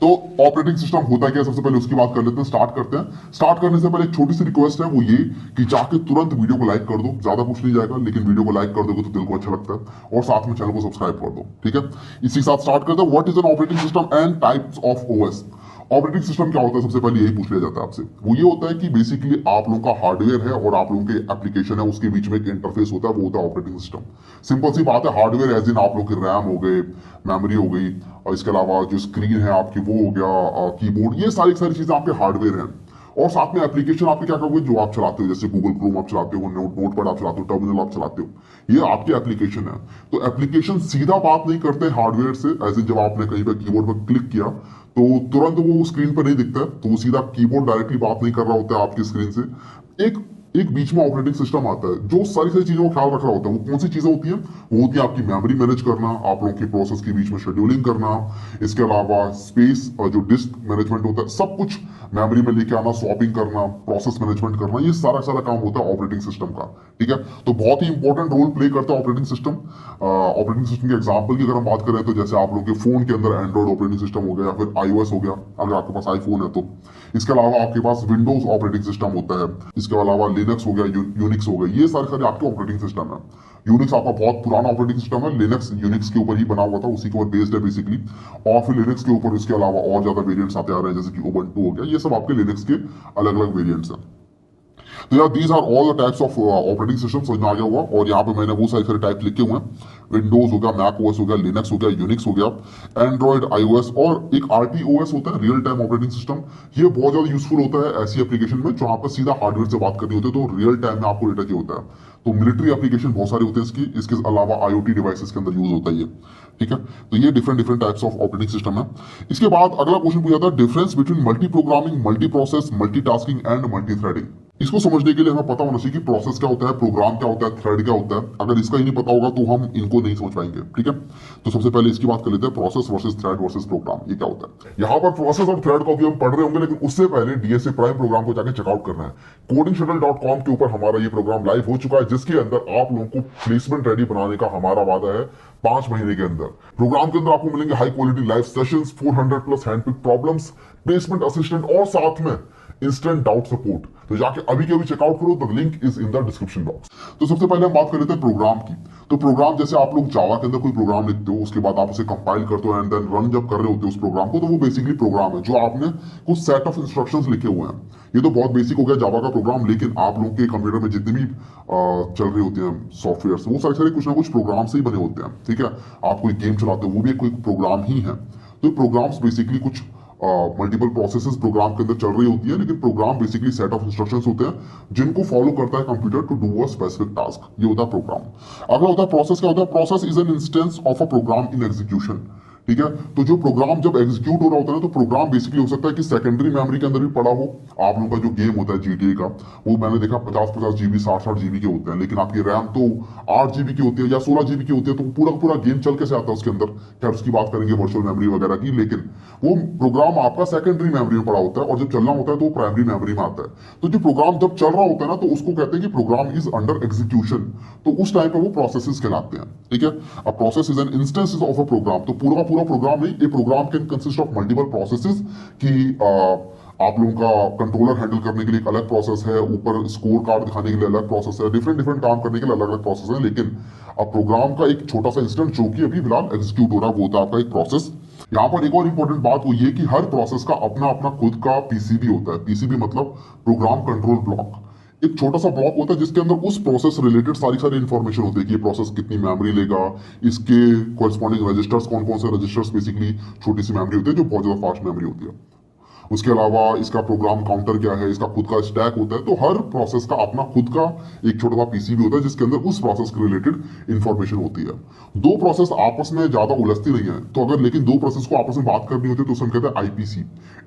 तो operating system होता क्या है, सबसे पहले उसकी बात कर लेते हैं, स्टार्ट करते हैं। स्टार्ट करने से पहले एक छोटी सी रिक्वेस्ट है, वो ये कि जाके तुरंत वीडियो को लाइक कर दो। ज्यादा कुछ नहीं जाएगा, लेकिन वीडियो को लाइक कर दोगे तो दिल को अच्छा लगता है, और साथ में चैनल को सब्सक्राइब कर दो, ठीक है। इसी के साथ स्टार्ट करते हैं। What is an operating system and types of OS. Operating system क्या होता है, सबसे पहले यही पूछ लिया जाता है आपसे। वो ये होता है कि बेसिकली आप लोगों का हार्डवेयर है और आप लोगों के एप्लीकेशन है, उसके बीच में एक इंटरफेस होता है, वो होता है ऑपरेटिंग सिस्टम। सिंपल सी बात है, हार्डवेयर एज इन आप लोग के रैम हो गए, मेमोरी हो गई, और इसके अलावा जो स्क्रीन है आपकी वो हो गया, कीबोर्ड, ये सारी चीजें आपके हार्डवेयर हैं। और साथ में एप्लीकेशन आपके क्या करोगे, जो आप चलाते हो, जैसे गूगल क्रोम आप चलाते हो, नोटपैड आप चलाते हो, टर्मिनल आप चलाते हो, ये आपके एप्लीकेशन है। तो एप्लीकेशन सीधा बात नहीं करते हार्डवेयर से, ऐसे जब आपने कहीं पर कीबोर्ड पर क्लिक किया तो तुरंत वो स्क्रीन पर नहीं दिखता है, तो वो सीधा कीबोर्ड डायरेक्टली बात नहीं कर रहा होता है आपकी स्क्रीन से। एक एक बीच में ऑपरेटिंग सिस्टम आता है जो सारी चीजों का ख्याल रख रहा होता है। वो कौन सी चीजें होती हैं, वो होती है आपकी मेमोरी मैनेज करना, आप लोगों की प्रोसेस के बीच में शेड्यूलिंग करना, इसके अलावा स्पेस और जो डिस्क मैनेजमेंट होता है, सब कुछ मेमोरी में लेके आना, स्वैपिंग करना, प्रोसेस मैनेजमेंट करना, ये सारा काम होता है ऑपरेटिंग सिस्टम का, ठीक है। तो बहुत ही इंपॉर्टेंट रोल प्ले करता है ऑपरेटिंग सिस्टम। ऑपरेटिंग सिस्टम के एग्जांपल की अगर हम बात करें तो जैसे आप लोगों के फोन के अंदर एंड्रॉइड ऑपरेटिंग सिस्टम हो गया, या फिर iOS हो गया अगर आपके पास आईफोन है तो। इसके अलावा आपके पास विंडोज ऑपरेटिंग सिस्टम होता है, इसके अलावा लिनक्स हो गया, यूनिक्स हो गया, ये सारे आपके ऑपरेटिंग सिस्टम है। यूनिक्स आपका बहुत पुराना ऑपरेटिंग सिस्टम है, लिनक्स यूनिक्स के ऊपर ही बना हुआ था, उसी के ऊपर बेस्ड है बेसिकली। और फिर लिनक्स के ऊपर इसके अलावा और ज्यादा वेरिएंट्स आते आ रहे हैं, जैसे कि उबंटू हो गया, ये सब आपके लिनक्स के अलग अलग वेरिएंट्स हैं। तो यार these are all the types of operating system, समझ में आ गया हुआ। और यहाँ पे मैंने वो सारे टाइप लिखे हुए हैं, विंडोज हो गया, मैक ओएस हो गया, लिनक्स हो गया, यूनिक्स हो गया, एंड्रॉइड, iOS, और एक RTOS होता है, रियल टाइम ऑपरेटिंग सिस्टम। ये बहुत ज्यादा यूजफुल होता है ऐसी एप्लीकेशन में जहां पर सीधा हार्डवेयर से बात करनी होती है, तो रियल टाइम में आपको डेटा चाहिए होता है। तो मिलिट्री एप्लीकेशन बहुत सारे होते हैं इसके अलावा IoT डिवाइसेस के अंदर यूज होता है ये, ठीक है। तो ये different types of operating system है। इसके बाद अगला क्वेश्चन पूछा था, difference between multi programming, multi process, multitasking and multi threading. इसको समझने के लिए हमें पता होना चाहिए कि प्रोसेस क्या होता है, प्रोग्राम क्या होता है, थ्रेड क्या होता है। अगर इसका ही नहीं पता होगा तो हम इनको नहीं समझ पाएंगे, ठीक है। तो सबसे पहले इसकी बात कर लेते हैं, process versus thread versus program, ये क्या होता है। यहाँ पर प्रोसेस और थ्रेड को भी हम पढ़ रहे होंगे, लेकिन उससे पहले DSA प्राइम प्रोग्राम को जाकर चेकआउट करना है। codingshuttle.com के ऊपर हमारा ये प्रोग्राम लाइव हो चुका है, जिसके अंदर आप लोगों को प्लेसमेंट रेडी बनाने का हमारा वादा है 5 महीने के अंदर। प्रोग्राम के अंदर आपको मिलेंगे high quality live sessions, 400 plus handpick problems, placement assistant, और साथ में इंस्टेंट डाउट सपोर्ट। तो जाके अभी के अभी चेकआउट करो, the link is in the description box. तो सबसे पहले हम बात कर लेते हैं प्रोग्राम की। तो प्रोग्राम, जैसे आप लोग जावा के अंदर कोई प्रोग्राम लिखते हो, उसके बाद आप उसे कंपाइल करते हो एंड देन रन जब कर रहे होते हो उस प्रोग्राम को, तो वो बेसिकली प्रोग्राम है जो आपने कुछ सेट ऑफ इंस्ट्रक्शंस लिखे हुए हैं। ये तो बहुत बेसिक हो गया जावा का प्रोग्राम, लेकिन आप लोग के कंप्यूटर में जितने भी चल रहे होते हैं सॉफ्टवेयर, वो सारे कुछ ना कुछ प्रोग्राम से ही बने होते हैं, ठीक है। आप कोई गेम चलाते हो, वो भी एक कोई प्रोग्राम ही है। तो प्रोग्राम्स बेसिकली कुछ मल्टीपल प्रोसेसेस प्रोग्राम के अंदर चल रही होती है, लेकिन program basically set of instructions होते हैं जिनको फॉलो करता है computer to do a specific task. ये होता है प्रोग्राम। अगला होता है प्रोसेस। क्या होता है, process is an instance of a program in execution, ठीक है। तो जो प्रोग्राम जब एग्जीक्यूट हो रहा होता है ना, तो प्रोग्राम बेसिकली हो सकता है कि सेकेंडरी मेमोरी के अंदर भी पड़ा हो। आप लोगों का जो गेम होता है GTA का, वो मैंने देखा 50-50 GB 60-60 GB के होते हैं, लेकिन आपकी रैम तो 8 GB की होती है या 16 GB की होती है, तो पूरा गेम चल कैसे आता है उसके अंदर। खैर उसकी बात करेंगे वर्चुअल मेमोरी वगैरह की, लेकिन वो प्रोग्राम आपका सेकेंडरी मेमोरी में पड़ा होता है, और जब चलना होता है तो वो प्राइमरी मेमोरी में आता है। तो जो प्रोग्राम जब चल रहा होता है ना, तो उसको कहते हैं कि प्रोग्राम इज अंडर एग्जीक्यूशन। तो उस टाइम पर वो प्रोसेसेस कहलाते हैं, ठीक है। A process is an instance of a program. तो पूरा प्रोग्राम नहीं, program can consist of multiple processes कि आप लोगों का कंट्रोलर हैंडल करने के लिए एक अलग प्रोसेस है, ऊपर स्कोर कार्ड दिखाने के लिए अलग प्रोसेस है, डिफरेंट काम करने के लिए अलग अलग प्रोसेस है। लेकिन अब प्रोग्राम का एक छोटा सा इंस्टेंट जो कि अभी फिलहाल एग्जीक्यूट हो रहा है, वो होता है आपका एक प्रोसेस। यहाँ पर एक और इंपॉर्टेंट बात वो ये कि हर प्रोसेस का अपना अपना खुद का PCB होता है। PCB मतलब प्रोग्राम कंट्रोल ब्लॉक। एक छोटा सा ब्लॉक होता है जिसके अंदर उस प्रोसेस रिलेटेड सारी इंफॉर्मेशन होती है कि ये प्रोसेस कितनी मेमोरी लेगा, इसके कोरस्पॉन्डिंग रजिस्टर्स कौन कौन से रजिस्टर्स, बेसिकली छोटी सी मेमोरी होती है जो बहुत ज्यादा फास्ट मेमोरी होती है। उसके अलावा इसका प्रोग्राम काउंटर क्या है, इसका खुद का स्टैक होता है। तो हर प्रोसेस का अपना खुद का एक छोटा सा PCB होता है जिसके अंदर उस प्रोसेस के रिलेटेड इंफॉर्मेशन होती है। दो प्रोसेस आपस में ज्यादा उलझती नहीं है, तो अगर लेकिन दो प्रोसेस को आपस में बात करनी होती है तो उसे हम कहते हैं IPC,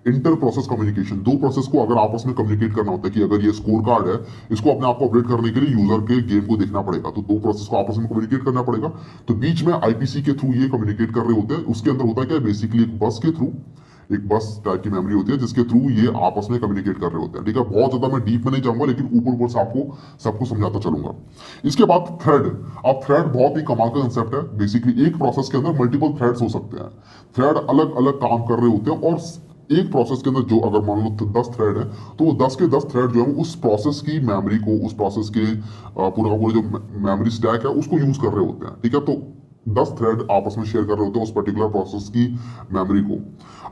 इंटर प्रोसेस कम्युनिकेशन। दो प्रोसेस को अगर आपस में कम्युनिकेट करना होता है कि अगर ये स्कोर कार्ड है, इसको अपने आप को अपडेट करने के लिए यूजर के गेम को देखना पड़ेगा, तो दो प्रोसेस को आपस में कम्युनिकेट करना पड़ेगा। तो बीच में IPC के थ्रू ये कम्युनिकेट कर रहे होते हैं। उसके अंदर होता है क्या, बेसिकली एक बस के थ्रू एक बस टाइप की मेमोरी होती है जिसके थ्रू ये आपस में कम्युनिकेट कर रहे होते हैं। ठीक है, बहुत ज्यादा मैं डीप में नहीं जाऊंगा, लेकिन ऊपर ऊपर से आपको सबको समझाता चलूंगा। इसके बाद थ्रेड। अब थ्रेड बहुत ही कमाल का कंसेप्ट है। बेसिकली एक प्रोसेस के अंदर मल्टीपल थ्रेड्स हो सकते हैं। थ्रेड अलग अलग काम कर रहे होते हैं, और एक प्रोसेस के अंदर जो अगर मान लो 10 थ्रेड है, तो वो 10 के 10 थ्रेड जो है उस प्रोसेस की मेमोरी को, उस प्रोसेस के पूरा का पूरा जो मेमोरी स्टैक है उसको यूज कर रहे होते हैं। ठीक है, तो 10 थ्रेड आपस में शेयर कर रहे होते हैं उस पर्टिकुलर प्रोसेस की मेमोरी को।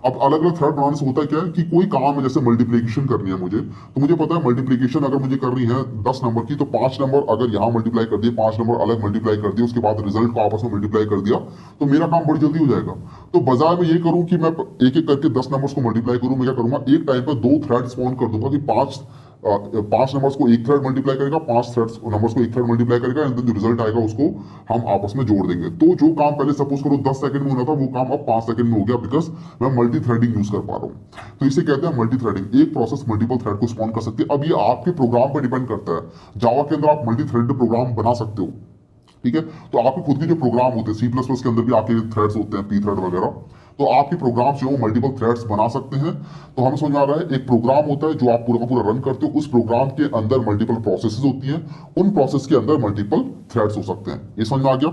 अब अलग अलग थ्रेड बनाने से होता क्या है कि कोई काम है, जैसे मल्टीप्लिकेशन करनी है मुझे, तो मुझे पता है मल्टीप्लिकेशन अगर मुझे करनी है 10 नंबर की, तो 5 नंबर अगर यहाँ मल्टीप्लाई कर दिए, 5 नंबर अलग मल्टीप्लाई कर दिए, उसके बाद रिजल्ट को आपस में मल्टीप्लाई कर दिया, तो मेरा काम बड़ी जल्दी हो जाएगा। तो बजाय मैं ये करूं कि मैं एक एक करके 10 नंबर्स को मल्टीप्लाई करूं, मैं क्या करूंगा, एक टाइम पर 2 थ्रेड स्पॉन कर दूंगा कि 5 नंबर्स को एक थ्रेड मल्टीप्लाई करेगा, 5 थ्रेड्स नंबर्स को एक थ्रेड मल्टीप्लाई करेगा, एंड देन जो रिजल्ट आएगा उसको हम आपस में जोड़ देंगे। तो जो काम पहले सपोज करो 10 सेकंड में होना था, वो काम अब 5 सेकंड में हो गया, बिकॉज मैं मल्टी थ्रेडिंग यूज कर पा रहा हूँ। तो इसे कहते हैं मल्टी थ्रेडिंग। एक प्रोसेस मल्टीपल थ्रेड को स्पॉन कर सकती है। अब ये आपके प्रोग्राम पर डिपेंड करता है। जावा के अंदर आप मल्टी थ्रेडेड प्रोग्राम बना सकते हो। ठीक है, तो आपके खुद के जो प्रोग्राम होते हैं, C++ के अंदर भी आपके थ्रेड्स होते हैं, पी थ्रेड वगैरह, तो आपके प्रोग्राम जो मल्टीपल थ्रेड्स बना सकते हैं। तो हमें समझ में आ रहा है, एक प्रोग्राम होता है जो आप पूरा का पूरा रन करते हो, उस प्रोग्राम के अंदर मल्टीपल प्रोसेसेस होती हैं, उन प्रोसेस के अंदर मल्टीपल थ्रेड्स हो सकते हैं। ये समझ में आ गया।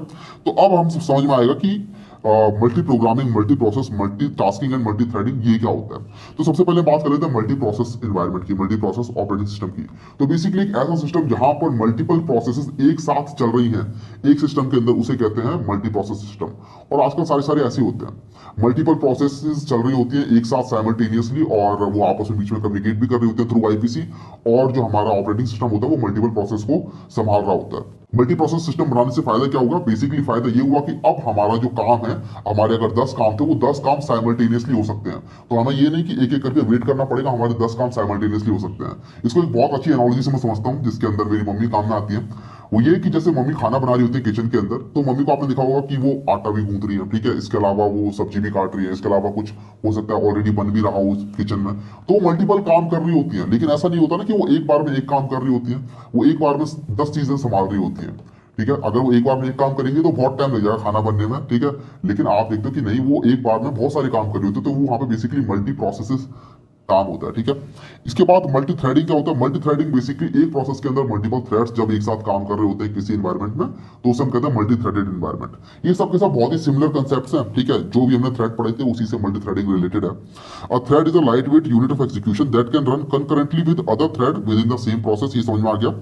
तो अब हम समझ में आएगा कि multi programming, multi process, multi tasking and multi threading ये क्या होता है। तो सबसे पहले बात कर लेते हैं मल्टी प्रोसेस एनवायरनमेंट की, मल्टी प्रोसेस ऑपरेटिंग सिस्टम की। तो बेसिकली एक ऐसा सिस्टम जहां पर मल्टीपल प्रोसेसेस एक साथ चल रही हैं एक सिस्टम के अंदर, उसे कहते हैं मल्टी प्रोसेस सिस्टम। और आजकल सारे सारे ऐसे होते हैं, मल्टीपल प्रोसेसेस चल रही होती हैं एक साथ साइमल्टेनियसली, और वो आपस में बीच में कम्युनिकेट भी कर रहे होते हैं थ्रू आईपीसी, और जो हमारा ऑपरेटिंग सिस्टम होता है वो मल्टीपल प्रोसेस को संभाल रहा होता है। मल्टी प्रोसेस सिस्टम बनाने से फायदा क्या होगा, बेसिकली फायदा ये हुआ कि अब हमारा जो काम है, हमारे अगर 10 काम थे, वो 10 काम साइमल्टेनियसली हो सकते हैं। तो हमें ये नहीं कि एक एक करके वेट करना पड़ेगा, हमारे 10 काम साइमल्टेनियसली हो सकते हैं। इसको एक बहुत अच्छी एनालॉजी से मैं समझता हूँ, जिसके अंदर मेरी मम्मी काम में आती है। वो ये कि जैसे मम्मी खाना बना रही होती है किचन के अंदर, तो मम्मी को आपने देखा होगा कि वो आटा भी गूंथ रही है, ठीक है, इसके अलावा वो सब्जी भी काट रही है, इसके अलावा कुछ हो सकता है ऑलरेडी बन भी रहा हो उस किचन में, तो मल्टीपल काम कर रही होती है। लेकिन ऐसा नहीं होता ना कि वो एक बार में एक काम कर रही होती है, वो एक बार में 10 चीजें संभाल रही होती है। ठीक है, अगर वो एक बार में एक काम करेंगे तो बहुत टाइम लग जाएगा खाना बनने में। ठीक है, लेकिन आप देखते हो कि नहीं, वो एक बार में बहुत सारे काम कर रहे होते हैं, तो वो वहां पे बेसिकली मल्टी प्रोसेसेस काम होता है। ठीक है, इसके बाद मल्टी थ्रेडिंग क्या होता है। मल्टी थ्रेडिंग बेसिकली एक प्रोसेस के अंदर मल्टीपल थ्रेड्स जब एक साथ काम कर रहे होते हैं किसी एनवायरमेंट में, तो उसे हम कहते हैं मल्टी थ्रेडेड एनवायरमेंट। ये सब के सब बहुत ही सिमिलर कंसेप्ट्स हैं। ठीक है, जो भी हमने थ्रेड पढ़े थे उसी से मल्टी थ्रेडिंग रिलेटेड है। A thread is a light weight unit of execution that can run concurrently with other thread within the same process. ये समझ में आ गया।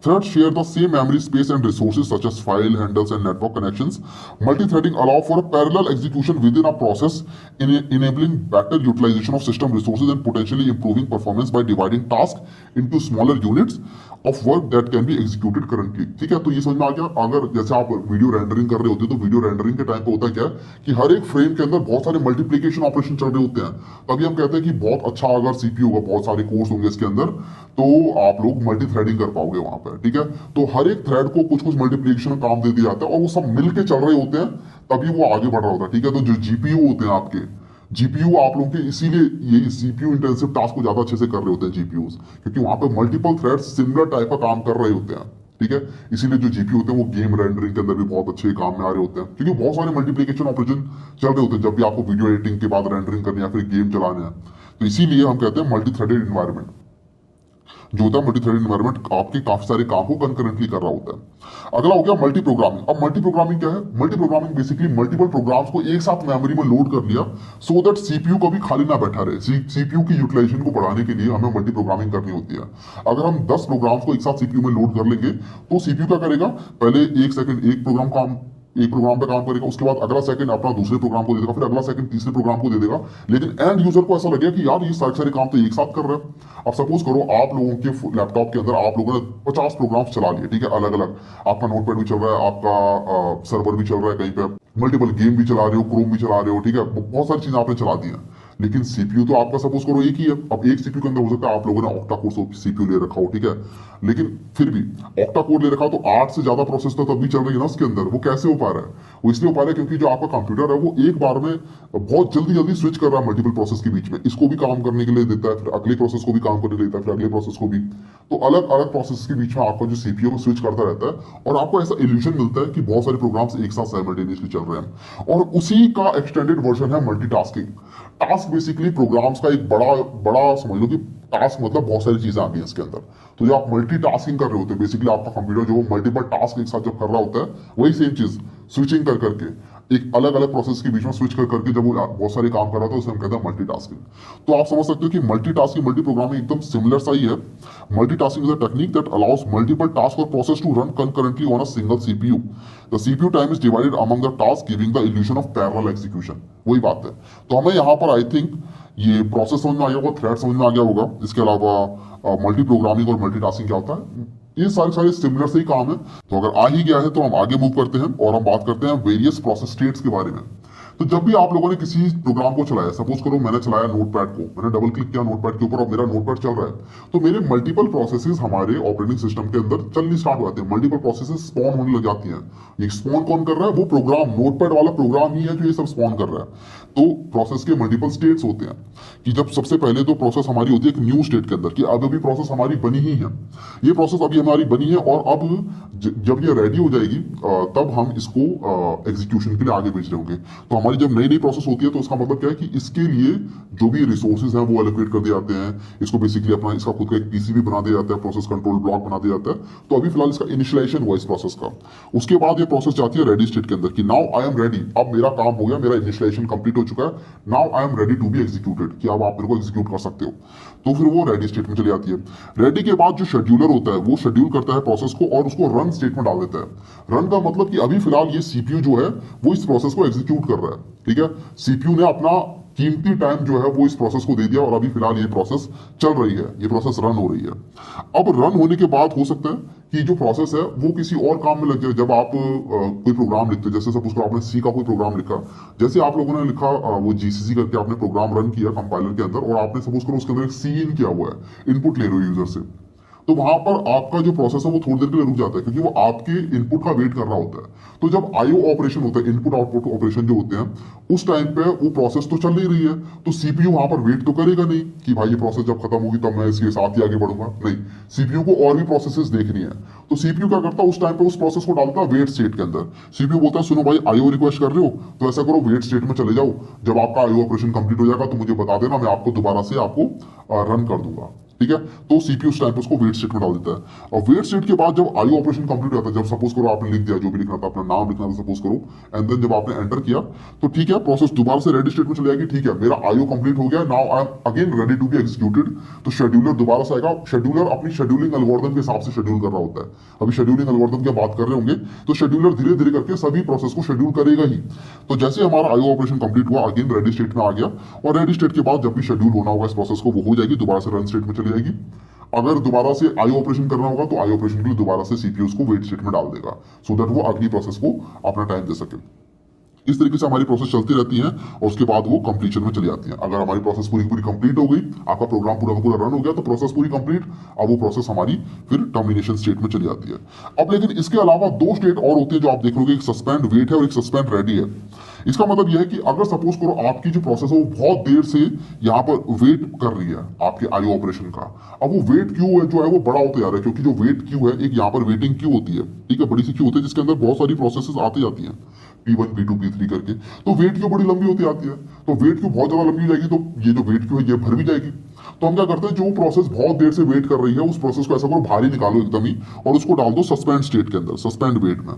Threads share the same memory space and resources such as file handles and network connections. Multi-threading allows for a parallel execution within a process, enabling better utilization of system resources and potentially improving performance by dividing tasks into smaller units of work that can be executed currently. ठीक है, तो ये समझ में आ गया। अगर जैसे आप वीडियो रेंडरिंग कर रहे होते हो, तो वीडियो रेंडरिंग के टाइम पे होता क्या है कि हर एक फ्रेम के अंदर बहुत सारे मल्टीप्लिकेशन ऑपरेशन चल रहे होते हैं। तभी हम कहते हैं कि बहुत अच्छा अगर सीपीयू होगा, बहुत सारे कोर्स होंगे इसके अंदर, तो आप लोग मल्टी थ्रेडिंग कर पाओगे वहां पर। ठीक है, तो हर एक थ्रेड को कुछ कुछ मल्टीप्लिकेशन का काम दे दिया जाता है, और वो सब मिलके चल रहे होते हैं, तभी वो आगे बढ़ रहा होता है। ठीक है, तो जो जीपीयू होते हैं आपके, जीपीयू आप लोगों के इसीलिए ये सीपीयू इंटेंसिव टास्क को ज्यादा अच्छे से कर रहे होते हैं जीपीयूज, क्योंकि वहां पे मल्टीपल थ्रेड्स सिमिलर टाइप का काम कर रहे होते हैं। ठीक है, इसीलिए जो जीपीयू होते हैं वो गेम रेंडरिंग के अंदर भी बहुत अच्छे काम में आ रहे होते हैं, क्योंकि बहुत सारे मल्टीप्लिकेशन ऑपरेशन चल रहे होते हैं जब भी आपको वीडियो एडिटिंग के बाद रेंडरिंग करनी है या फिर गेम चलाना है। तो इसीलिए हम कहते हैं मल्टी थ्रेडेड एनवायरमेंट। जो होता है मल्टी थ्रेडेड एनवायरमेंट आपके काफी सारे काम को कंकरेंटली कर रहा होता है। अगला हो गया मल्टी प्रोग्रामिंग। अब मल्टी प्रोग्रामिंग क्या है। Multi programming basically multiple programs को एक साथ मेमोरी में लोड कर लिया, सो दैट सीपीयू कभी खाली ना बैठा रहे। सीपीयू की यूटिलाइजेशन को बढ़ाने के लिए हमें मल्टी प्रोग्रामिंग करनी होती है। अगर हम 10 प्रोग्राम्स को एक साथ सीपीयू में लोड कर लेंगे, तो सीपीयू क्या करेगा, पहले एक सेकंड एक प्रोग्राम पे काम करेगा, उसके बाद अगला सेकंड अपना दूसरे प्रोग्राम को दे देगा, फिर अगला सेकंड तीसरे प्रोग्राम को दे देगा। लेकिन एंड यूजर को ऐसा लगेगा कि यार ये सारे काम तो एक साथ कर रहे हैं। अब सपोज करो आप लोगों के लैपटॉप के अंदर आप लोगों ने 50 प्रोग्राम्स चला लिए, ठीक है, अलग अलग। आपका नोटपैड भी चल रहा है, आपका सर्वर भी चल रहा है, कहीं पे मल्टीपल गेम भी चला रहे हो, क्रोम भी चला रहे हो, ठीक है, बहुत सारी चीजें आपने चला दी है। लेकिन सीपीयू तो आपका सपोज करो एक ही है। अब एक सीपीयू के अंदर हो सकता है आप लोगों ने ऑक्टा कोर सीपीयू ले रखा हो, ठीक है, लेकिन फिर भी ऑक्टा कोर ले रखा हो तो 8 से ज्यादा प्रोसेस तो तब भी चल रही है ना उसके अंदर। वो कैसे हो पा रहा है, वो इसलिए हो पा रहा है क्योंकि जो आपका कंप्यूटर है वो एक बार में बहुत जल्दी जल्दी स्विच कर रहा है मल्टीपल प्रोसेस के बीच में। इसको भी काम करने के लिए देता है, फिर अगले प्रोसेस को भी काम करने देता है, फिर अगले प्रोसेस को भी। तो अलग अलग प्रोसेस के बीच में आपका जो सीपीयू को स्विच करता रहता है, और आपको ऐसा इल्यूजन मिलता है कि बहुत सारे प्रोग्राम्स एक साथ साइमल्टेनियसली चल रहे हैं। और उसी का एक्सटेंडेड वर्जन है multitasking. Task task basically programs का एक बड़ा बड़ा समझ लो कि टास्क मतलब बहुत सारी चीजें आ गई हैं इसके अंदर। तो जो आप मल्टीटास्किंग कर रहे होते हैं बेसिकली आपका कंप्यूटर जो मल्टीपल टास्क एक साथ जब कर रहा होता है वही सेम चीज स्विचिंग कर करके एक अलग अलग प्रोसेस के बीच में स्विच कर करके जब वो बहुत सारे काम कर रहा था उसे हम कहते हैं मल्टीटास्किंग। तो आप समझ सकते हो कि मल्टीटास्किंग मल्टी प्रोग्रामिंग एकदम सिमिलर सा ही है। Multitasking is a technique that allows multiple task और process to run concurrently on a single CPU. The CPU time is divided among the task giving the illusion of parallel execution. वही बात है। तो हमें यहाँ पर आई थिंक ये process समझ में आ गया होगा, थ्रेड समझ में आ गया होगा। इसके अलावा मल्टी प्रोग्रामिंग और मल्टीटास्किंग क्या होता है, ये सारे सिमिलर से ही काम है। तो अगर आ ही गया है तो हम आगे मूव करते हैं और हम बात करते हैं वेरियस प्रोसेस स्टेट्स के बारे में। तो जब भी आप लोगों ने किसी प्रोग्राम को चलाया, सपोज करो मैंने चलाया नोटपैड को, मैंने डबल क्लिक किया नोटपैड के ऊपर और मेरा नोटपैड चल रहा है, तो मेरे मल्टीपल प्रोसेसेस हमारे ऑपरेटिंग सिस्टम के अंदर चलनी स्टार्ट हो जाते हैं, मल्टीपल प्रोसेसेस स्पॉन होने लग जाती हैं। ये स्पॉन कौन कर रहा है, वो प्रोग्राम नोटपैड वाला प्रोग्राम ही है जो ये सब स्पॉन कर रहा है। तो प्रोसेस के मल्टीपल स्टेट्स होते हैं कि जब सबसे पहले तो प्रोसेस हमारी होती है एक न्यू स्टेट के अंदर कि अब अभी प्रोसेस हमारी बनी ही है, ये प्रोसेस अभी हमारी बनी है और अब जब ये रेडी हो जाएगी तब हम इसको एग्जीक्यूशन के लिए आगे भेज रहे होंगे। तो हमारी जब नई नई प्रोसेस होती है तो इसका मतलब क्या है कि इसके लिए जो भी रिसोर्सेज हैं वो एलोकेट कर दिए जाते हैं, इसको बेसिकली अपना इसका खुद का एक पीसीबी बना दिया जाता है, प्रोसेस कंट्रोल ब्लॉक बना दिया जाता है। तो अभी फिलहाल इसका इनिशियलाइजेशन हुआ इस प्रोसेस का। उसके बाद ये प्रोसेस जाती है रेडी स्टेट के अंदर कि नाउ आई एम रेडी, अब मेरा काम हो गया, मेरा इनिशियलाइजेशन कंप्लीट हो चुका है, now I am ready to be executed कि अब आप मेरे को एग्जीक्यूट कर सकते हो। तो फिर वो रेडी स्टेट में चली जाती है। रेडी के बाद जो शेड्यूलर होता है वो शेड्यूल करता है प्रोसेस को और उसको रन स्टेट में डाल देता है। रन का मतलब कि अभी फिलहाल ये सीपीयू जो है वो इस प्रोसेस को एग्जीक्यूट कर रहा है, ठीक है। सीपीयू ने अपना कीमती टाइम जो है वो इस प्रोसेस को दे दिया और अभी फिलहाल ये प्रोसेस चल रही है, ये प्रोसेस रन हो रही है। अब रन होने के बाद हो सकता है कि जो प्रोसेस है वो किसी और काम में लग जाए। जब आप कोई प्रोग्राम लिखते हो, जैसे सपोज करो आपने सी का कोई प्रोग्राम लिखा, जैसे आप लोगों ने लिखा वो जीसीसी करके आपने प्रोग्राम रन किया कंपाइलर के अंदर और आपने सपोज करो उसके अंदर एक सी इन किया हुआ है, इनपुट ले रहे हो यूजर से, तो वहां पर आपका जो प्रोसेस है वो थोड़ी देर के लिए रुक जाता है क्योंकि वो आपके इनपुट का वेट कर रहा होता है। तो जब आईओ ऑपरेशन होता है, इनपुट आउटपुट ऑपरेशन जो होते हैं, उस टाइम पे वो प्रोसेस तो चल नहीं रही है, तो सीपीयू वहां पर वेट तो करेगा नहीं कि भाई ये प्रोसेस जब खत्म होगी तब मैं इसके साथ ही आगे बढ़ूंगा। नहीं, सीपीयू को और भी प्रोसेसेस देखनी है। तो सीपीयू क्या करता है, उस टाइम पे उस प्रोसेस को डालता है वेट स्टेट के अंदर। सीपीयू बोलता है सुनो भाई आईओ रिक्वेस्ट कर रहे हो तो ऐसा करो वेट स्टेट में चले जाओ, जब आपका आईओ ऑपरेशन कंप्लीट हो जाएगा तो मुझे बता देना, मैं आपको दोबारा से आपको रन कर दूंगा, ठीक है। तो सीपीयू उस टाइम पे उसको वेट स्टेट में डाल देता है और वेट स्टेट के बाद जब आईओ ऑपरेशन कंप्लीट हो जाता है, जब सपोज करो आपने लिख दिया जो भी लिखना था, अपना नाम लिखना था सपोज करो, एंड देन जब आपने एंटर किया तो ठीक है प्रोसेस दोबारा से रेडी स्टेट में चली जाएगी। ठीक है, मेरा आईओ कंप्लीट हो गया, now I am again ready to be executed. तो शेड्यूलर दोबारा से आएगा। शेड्यूलर अपनी शेड्यूलिंग एल्गोरिथम के हिसाब से शेड्यूल कर रहा होता है। अभी शेड्यूलिंग एल्गोरिथम की बात कर रहे होंगे तो शेड्यूलर धीरे धीरे करके सभी प्रोसेस को शेड्यूल करेगा ही। तो जैसे हमारा आईओ ऑपरेशन कंप्लीट हुआ, अगेन रेडी स्टेट में आ गया और रेडी स्टेट के बाद जब भी शेड्यूल होना होगा इस प्रोसेस को वो हो जाएगी, दोबारा से रन स्टेट में चली जाएगी। अगर दोबारा से आईओ ऑपरेशन करना होगा तो आईओ ऑपरेशन के लिए दोबारा से सीपीयू को वेट स्टेट में डाल देगा सो दैट वो अगली प्रोसेस को अपना टाइम दे सके। इस तरीके से हमारी प्रोसेस चलती रहती है और उसके बाद वो कंप्लीशन में चली जाती है। अगर हमारी प्रोसेस पूरी पूरी कंप्लीट हो गई, आपका प्रोग्राम पूरा पूरा रन हो गया तो प्रोसेस पूरी कंप्लीट, अब वो प्रोसेस हमारी फिर टर्मिनेशन स्टेट में चली जाती है। अब लेकिन इसके अलावा दो स्टेट और होती है जो आप देख लोगे, एक सस्पेंड वेट है और एक सस्पेंड रेडी है। इसका मतलब यह है कि अगर सपोज करो आपकी जो प्रोसेस है वो बहुत देर से यहाँ पर वेट कर रही है आपके आईओ ऑपरेशन का, अब वो वेट क्यू है जो है वो बड़ा होते जा रहा है क्योंकि जो वेट क्यू है एक यहाँ पर वेटिंग क्यू होती है, ठीक है, बड़ी सी क्यू होती है जिसके अंदर बहुत सारी प्रोसेसेस आती जाती हैं P1 P2 P3 करके। तो वेट क्यू बड़ी लंबी होती आती है, तो वेट क्यू बहुत ज्यादा लंबी हो जाएगी तो ये जो वेट क्यू है ये भर भी जाएगी। तो हम क्या करते हैं, जो प्रोसेस बहुत देर से वेट कर रही है उस प्रोसेस को ऐसा करो भारी निकालो एकदम ही और उसको डाल दो सस्पेंड स्टेट के अंदर, सस्पेंड वेट में।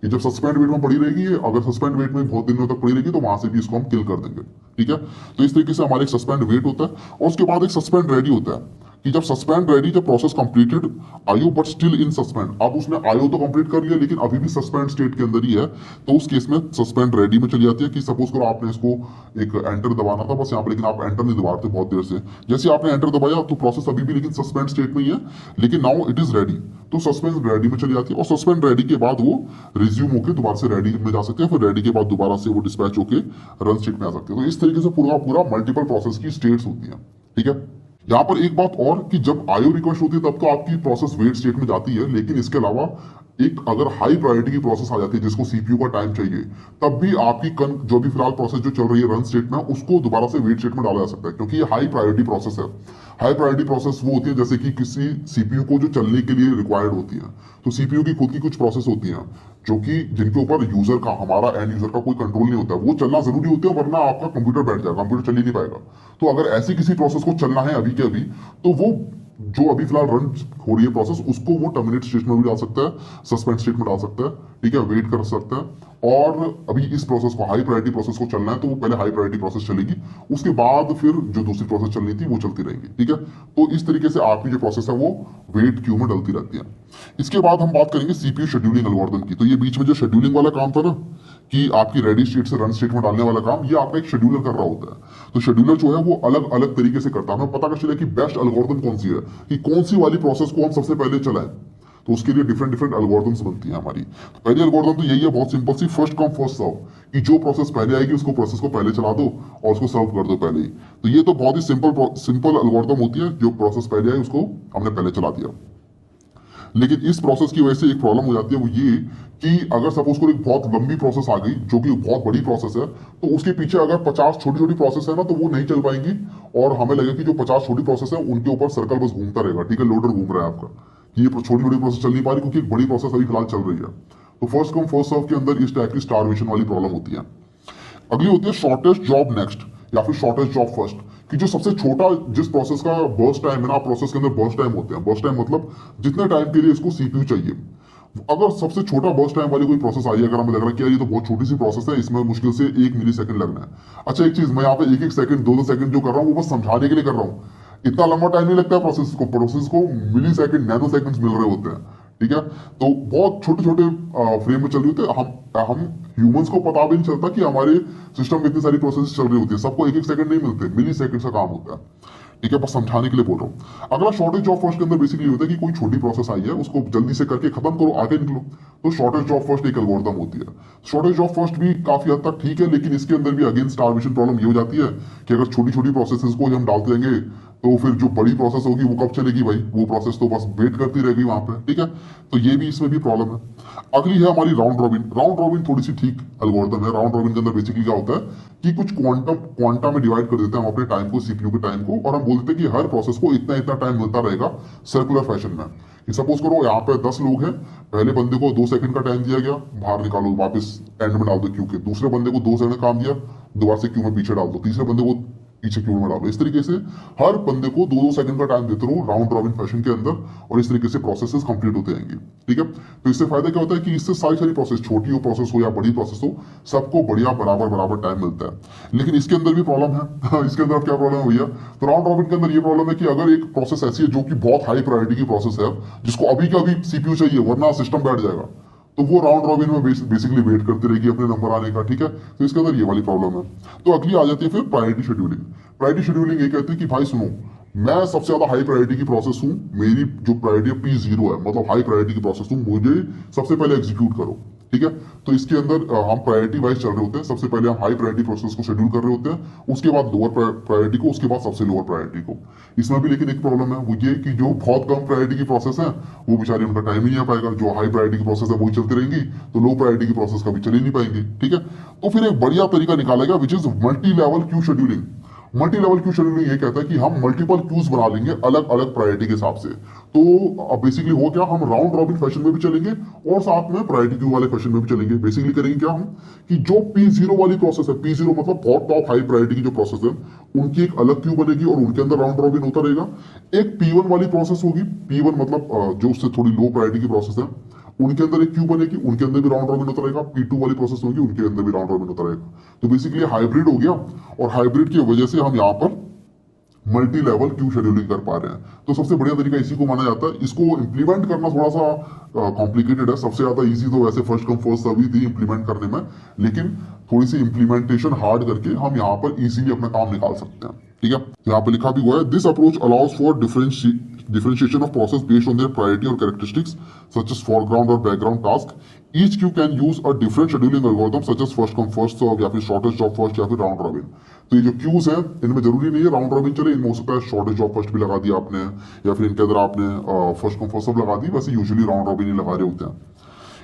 ये जब सस्पेंड वेट में पड़ी रहेगी, अगर सस्पेंड वेट में बहुत दिनों तक पड़ी रहेगी तो वहां से भी इसको हम किल कर देंगे, ठीक है। तो इस तरीके से हमारे एक सस्पेंड वेट होता है और उसके बाद एक सस्पेंड रेडी होता है कि जब सस्पेंड रेडी, जब process completed IO but still in suspend, अब उसने आईओ तो कंप्लीट कर लिया लेकिन अभी भी सस्पेंड स्टेट के अंदर ही है, तो उस केस में सस्पेंड रेडी में चली जाती है कि सपोज करो आपने इसको एक एंटर दबाना था बस यहाँ पर, लेकिन आप एंटर नहीं दबा रहे बहुत देर से, जैसे आपने एंटर दबाया तो प्रोसेस अभी भी लेकिन सस्पेंड स्टेट में ही है, लेकिन नाउ इट इज रेडी, तो सस्पेंड रेडी में चली जाती है और सस्पेंड रेडी के बाद वो रिज्यूम होकर दोबारा से रेडी में जा सकते हैं, फिर रेडी के बाद दोबारा से वो डिस्पैच होकर रन स्टेट में आ सकते हैं। तो इस तरीके से पूरा पूरा मल्टीपल प्रोसेस की स्टेट्स होती है, ठीक है। यहाँ पर एक बात और कि जब आईओ रिक्वेस्ट होती है तब तो आपकी प्रोसेस वेट स्टेट में जाती है, लेकिन इसके अलावा एक अगर हाई प्रायोरिटी की प्रोसेस आ जाती है जिसको सीपीयू का टाइम चाहिए, तब भी आपकी जो भी फिलहाल प्रोसेस जो चल रही है रन स्टेट में, उसको दोबारा से वेट स्टेट में डाला जा सकता है, क्योंकि ये हाई प्रायोरिटी प्रोसेस है। हाई प्रायोरिटी प्रोसेस वो होती है जैसे कि किसी सीपीयू को जो चलने के लिए रिक्वायर्ड होती है। तो सीपीयू की खुद की कुछ प्रोसेस होती हैं जो कि जिनके ऊपर यूजर का, हमारा एंड यूजर का कोई कंट्रोल नहीं होता है, वो चलना जरूरी होता है, वरना आपका कंप्यूटर बैठ जाएगा, कंप्यूटर चल ही नहीं पाएगा। तो अगर ऐसी किसी प्रोसेस को चलना है अभी के अभी, तो वो जो अभी फिलहाल रन हो रही है प्रोसेस, उसको वो टर्मिनेट स्टेट में भी डाल सकता है, सस्पेंड स्टेट में डाल सकता है, ठीक है, वेट कर सकता है। और अभी इस प्रोसेस को, हाई प्रायोरिटी प्रोसेस को चलना है, तो वो पहले हाई प्रायोरिटी प्रोसेस चलेगी, उसके बाद फिर जो दूसरी प्रोसेस चलनी थी वो चलती रहेगी, ठीक है। तो इस तरीके से आपकी जो प्रोसेस है वो वेट क्यू में डलती रहती है। इसके बाद हम बात करेंगे सीपीयू शेड्यूलिंग एल्गोरिथम की। तो ये बीच में जो शेड्यूलिंग वाला काम था ना, कि आपकी रेडी स्टेट से रन स्टेट में डालने वाला काम, ये आपका एक शेड्यूलर कर रहा होता है। तो शेड्यूलर जो है वो अलग अलग तरीके से करता है। हमें पता कैसे चले कि बेस्ट एल्गोरिथम कौन सी है, कि कौन सी वाली प्रोसेस को हम सबसे पहले चलाएं। तो उसके लिए डिफरेंट डिफरेंट एल्गोरिथम्स बनती हैं हमारी। तो पहली एल्गोरिथम तो यही है, बहुत सिंपल सी, फर्स्ट कम फर्स्ट सर्व, कि जो प्रोसेस पहले आएगी उसको प्रोसेस को पहले चला दो और उसको सर्व कर दो पहले ही। तो ये तो बहुत ही सिंपल एल्गोरिथम होती है, जो प्रोसेस पहले आई उसको हमने पहले चला दिया। लेकिन इस प्रोसेस की वजह से एक प्रॉब्लम हो जाती है, वो ये कि अगर सपोज को एक बहुत लंबी प्रोसेस आ गई जो कि बहुत बड़ी प्रोसेस है, तो उसके पीछे अगर 50 छोटी छोटी प्रोसेस है ना, तो वो नहीं चल पाएंगी। और हमें लगेगा कि जो 50 छोटी प्रोसेस है उनके ऊपर सर्कल बस घूमता रहेगा, ठीक है, लोडर घूम रहा है आपका, कि ये छोटी छोटी प्रोसेस चल नहीं पा रही क्योंकि एक बड़ी प्रोसेस अभी फिलहाल चल रही है। तो फर्स्ट कम फर्स्ट सर्व के अंदर इस टाइप की स्टारवेशन वाली प्रॉब्लम होती है। अगली होती है शॉर्टेस्ट जॉब नेक्स्ट, या फिर शॉर्टेस्ट जॉब फर्स्ट, कि जो सबसे छोटा, जिस प्रोसेस का बर्स्ट टाइम है ना, प्रोसेस के अंदर बर्स्ट टाइम होते हैं। बर्स्ट टाइम मतलब जितने टाइम के लिए इसको सीपीयू चाहिए, अगर सबसे छोटा बर्स्ट टाइम वाली कोई प्रोसेस आई है, अगर हमें लग रहा है कि यार ये तो बहुत छोटी सी प्रोसेस है, इसमें मुश्किल से 1 मिली सेकंड लगना है। अच्छा, एक चीज, मैं यहाँ पे 1-1 सेकंड 2-2 सेकंड जो कर रहा हूँ वो बस समझाने के लिए कर रहा हूँ। इतना लंबा टाइम नहीं लगता है प्रोसेस को मिली सेकंड, नैनो सेकंड्स मिल रहे होते हैं, ठीक है। तो बहुत छोटे छोटे फ्रेम में चल रही होती है। हम ह्यूमंस को पता भी नहीं चलता कि हमारे सिस्टम में इतनी सारी प्रोसेस चल रही होती है। सबको 1-1 सेकंड नहीं मिलते, मिली सेकंड का काम होता है, ठीक है, बस समझाने के लिए बोल रहा हूँ। अगला शॉर्टेज जॉब फर्स्ट के अंदर बेसिकली होता है कि कोई छोटी प्रोसेस आई है, उसको जल्दी से करके खत्म करो, आगे निकलो। तो शॉर्टेज जॉब फर्स्ट एक एल्गोरिथम होती है। शॉर्टेज जॉब फर्स्ट भी काफी हद तक ठीक है, लेकिन इसके अंदर भी अगेन स्टारवेशन प्रॉब्लम ये हो जाती है कि अगर छोटी छोटी प्रोसेसेस को हम डालते रहेंगे, तो फिर जो बड़ी प्रोसेस होगी वो कब चलेगी भाई, वो प्रोसेस तो बस वेट करती रहेगी वहां पे, ठीक है। तो ये भी, इसमें भी प्रॉब्लम है। अगली है हमारी राउंड रॉबिन। राउंड रॉबिन थोड़ी सी ठीक एल्गोरिथम है। राउंड रॉबिन के अंदर बेसिकली क्या होता है कि कुछ क्वांटा में डिवाइड कर देते हैं हम अपने टाइम को, सीपीयू के टाइम को, और हम बोलते हैं कि हर प्रोसेस को इतना इतना टाइम मिलता रहेगा सर्कुलर फैशन में। कि सपोज करो यहाँ पे 10 लोग हैं, पहले बंदे को 2 सेकंड का टाइम दिया गया, बाहर निकालो, वापस एंड में डाल दो क्यू के। दूसरे बंदे को 2 सेकंड काम दिया, दोबारा से क्यू में पीछे डाल दो। तीसरे बंदे को पीछे क्यू में डालो। इस तरीके से हर बंदे को 2-2 सेकंड का टाइम देते रहो राउंड रॉबिन फैशन के अंदर, और इस तरीके से प्रोसेसेस कंप्लीट होते रहेंगे, ठीक है। तो इससे फायदा क्या होता है कि इससे सारी प्रोसेस, छोटी हो प्रोसेस हो या बड़ी प्रोसेस हो, सबको बढ़िया बराबर टाइम मिलता है। लेकिन इसके अंदर भी प्रॉब्लम है। इसके अंदर क्या प्रॉब्लम है भैया, तो राउंड रॉबिन के अंदर ये प्रॉब्लम है कि अगर एक प्रोसेस ऐसी है जो कि बहुत हाई प्रायोरिटी की प्रोसेस है, जिसको अभी का अभी सीपीयू चाहिए वरना सिस्टम बैठ जाएगा, तो वो राउंड रॉबिन में बेसिकली वेट करती रहेगी अपने नंबर आने का, ठीक है। तो इसके अंदर ये वाली प्रॉब्लम है। तो अगली आ जाती है फिर प्रायोरिटी शेड्यूलिंग। प्रायोरिटी शेड्यूलिंग ये कहती है कि भाई सुनो, मैं सबसे ज्यादा हाई प्रायोरिटी की प्रोसेस हूं, मेरी जो प्रायोरिटी P0 है, मतलब हाई प्रायोरिटी की प्रोसेस हूं, मुझे सबसे पहले एग्जीक्यूट करो, ठीक है। तो इसके अंदर हम प्रायोरिटी वाइज चल रहे होते हैं। सबसे पहले हम हाई प्रायोरिटी प्रोसेस को शेड्यूल कर रहे होते हैं, उसके बाद लोअर प्रायोरिटी को, उसके बाद सबसे लोअर प्रायोरिटी को। इसमें भी लेकिन एक प्रॉब्लम है, वो ये कि जो बहुत कम प्रायोरिटी की प्रोसेस है, वो बेचारे, उनका टाइम ही नहीं आ पाएगा। जो हाई प्रायोरिटी की प्रोसेस है वही चलती रहेंगी, तो लो प्रायोरिटी की प्रोसेस कभी चल ही नहीं पाएंगी, ठीक है। तो फिर एक बढ़िया तरीका निकाला गया, which is multi level queue scheduling. Multi level queue scheduling ये कहता है कि हम मल्टीपल क्यूज बना लेंगे अलग अलग प्रायोरिटी के हिसाब से। तो बेसिकली हो क्या, हम राउंड रॉबिन फैशन में भी चलेंगे और साथ में प्रायोरिटी क्यू वाले फैशन में भी चलेंगे। बेसिकली करेंगे क्या हम, कि जो P0 वाली प्रोसेस है, P0 मतलब बहुत टॉप हाई प्रायोरिटी की जो प्रोसेस है, उनकी एक अलग क्यू बनेगी और उनके अंदर राउंड रॉबिन होता रहेगा। एक P1 वाली प्रोसेस होगी, P1 मतलब जो उससे थोड़ी लो प्रायोरिटी की प्रोसेस है, उनके अंदर एक क्यू बनेगी, उनके अंदर भी राउंड रॉबिन होता रहेगा। P2 वाली प्रोसेस होगी, उनके अंदर भी राउंड रॉबिन होता रहेगा। तो बेसिकली हाइब्रिड हो गया, और हाइब्रिड की वजह से हम यहाँ पर मल्टी लेवल क्यू शेड्यूलिंग कर पा रहे हैं। तो सबसे बढ़िया तरीका इसी को माना जाता है। इसको इंप्लीमेंट करना थोड़ा सा कॉम्प्लिकेटेड है। सबसे ज्यादा इजी तो वैसे फर्स्ट कम फर्स्ट सर्व थी इंप्लीमेंट करने में, लेकिन थोड़ी सी इंप्लीमेंटेशन हार्ड करके हम यहाँ पर इजीली अपना काम निकाल सकते हैं, ठीक है। यहाँ पे लिखा भी हुआ है, this approach allows for differentiation of process based on their priority or characteristics such as foreground or background task. Each queue can use a different scheduling algorithm such as first come first serve, या फिर shortest job first, या फिर round robin. तो ये जो cues हैं, इनमें जरूरी नहीं है राउंड रॉबिन चले, इनमें हो सकता है शॉर्टेज जॉब फर्स्ट भी लगा दिया आपने, या फिर इनके अंदर आपने फर्स्ट कम फर्स्ट सर्व लगा दी। वैसे यूजुअली राउंड रॉबिन ही लगा रहे होते हैं।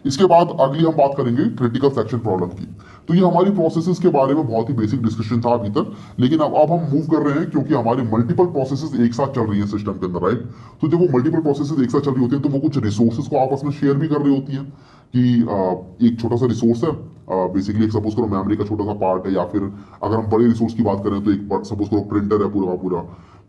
इसके बाद अगली हम बात करेंगे क्रिटिकल सेक्शन प्रॉब्लम की। तो ये हमारी प्रोसेसेस के बारे में बहुत ही बेसिक डिस्कशन था अभी तक, लेकिन अब हम मूव कर रहे हैं क्योंकि हमारे मल्टीपल प्रोसेसेस एक साथ चल रही है सिस्टम के अंदर, राइट। तो जब वो मल्टीपल प्रोसेसेस एक साथ चल रही होती है तो वो कुछ रिसोर्सेज को आपस में शेयर भी कर रही होती है कि एक छोटा सा रिसोर्स है, बेसिकली एक सपोज करो मेमोरी का छोटा सा पार्ट है, या फिर अगर हम बड़े रिसोर्स की बात करें तो एक सपोज करो प्रिंटर है पूरा पूरा।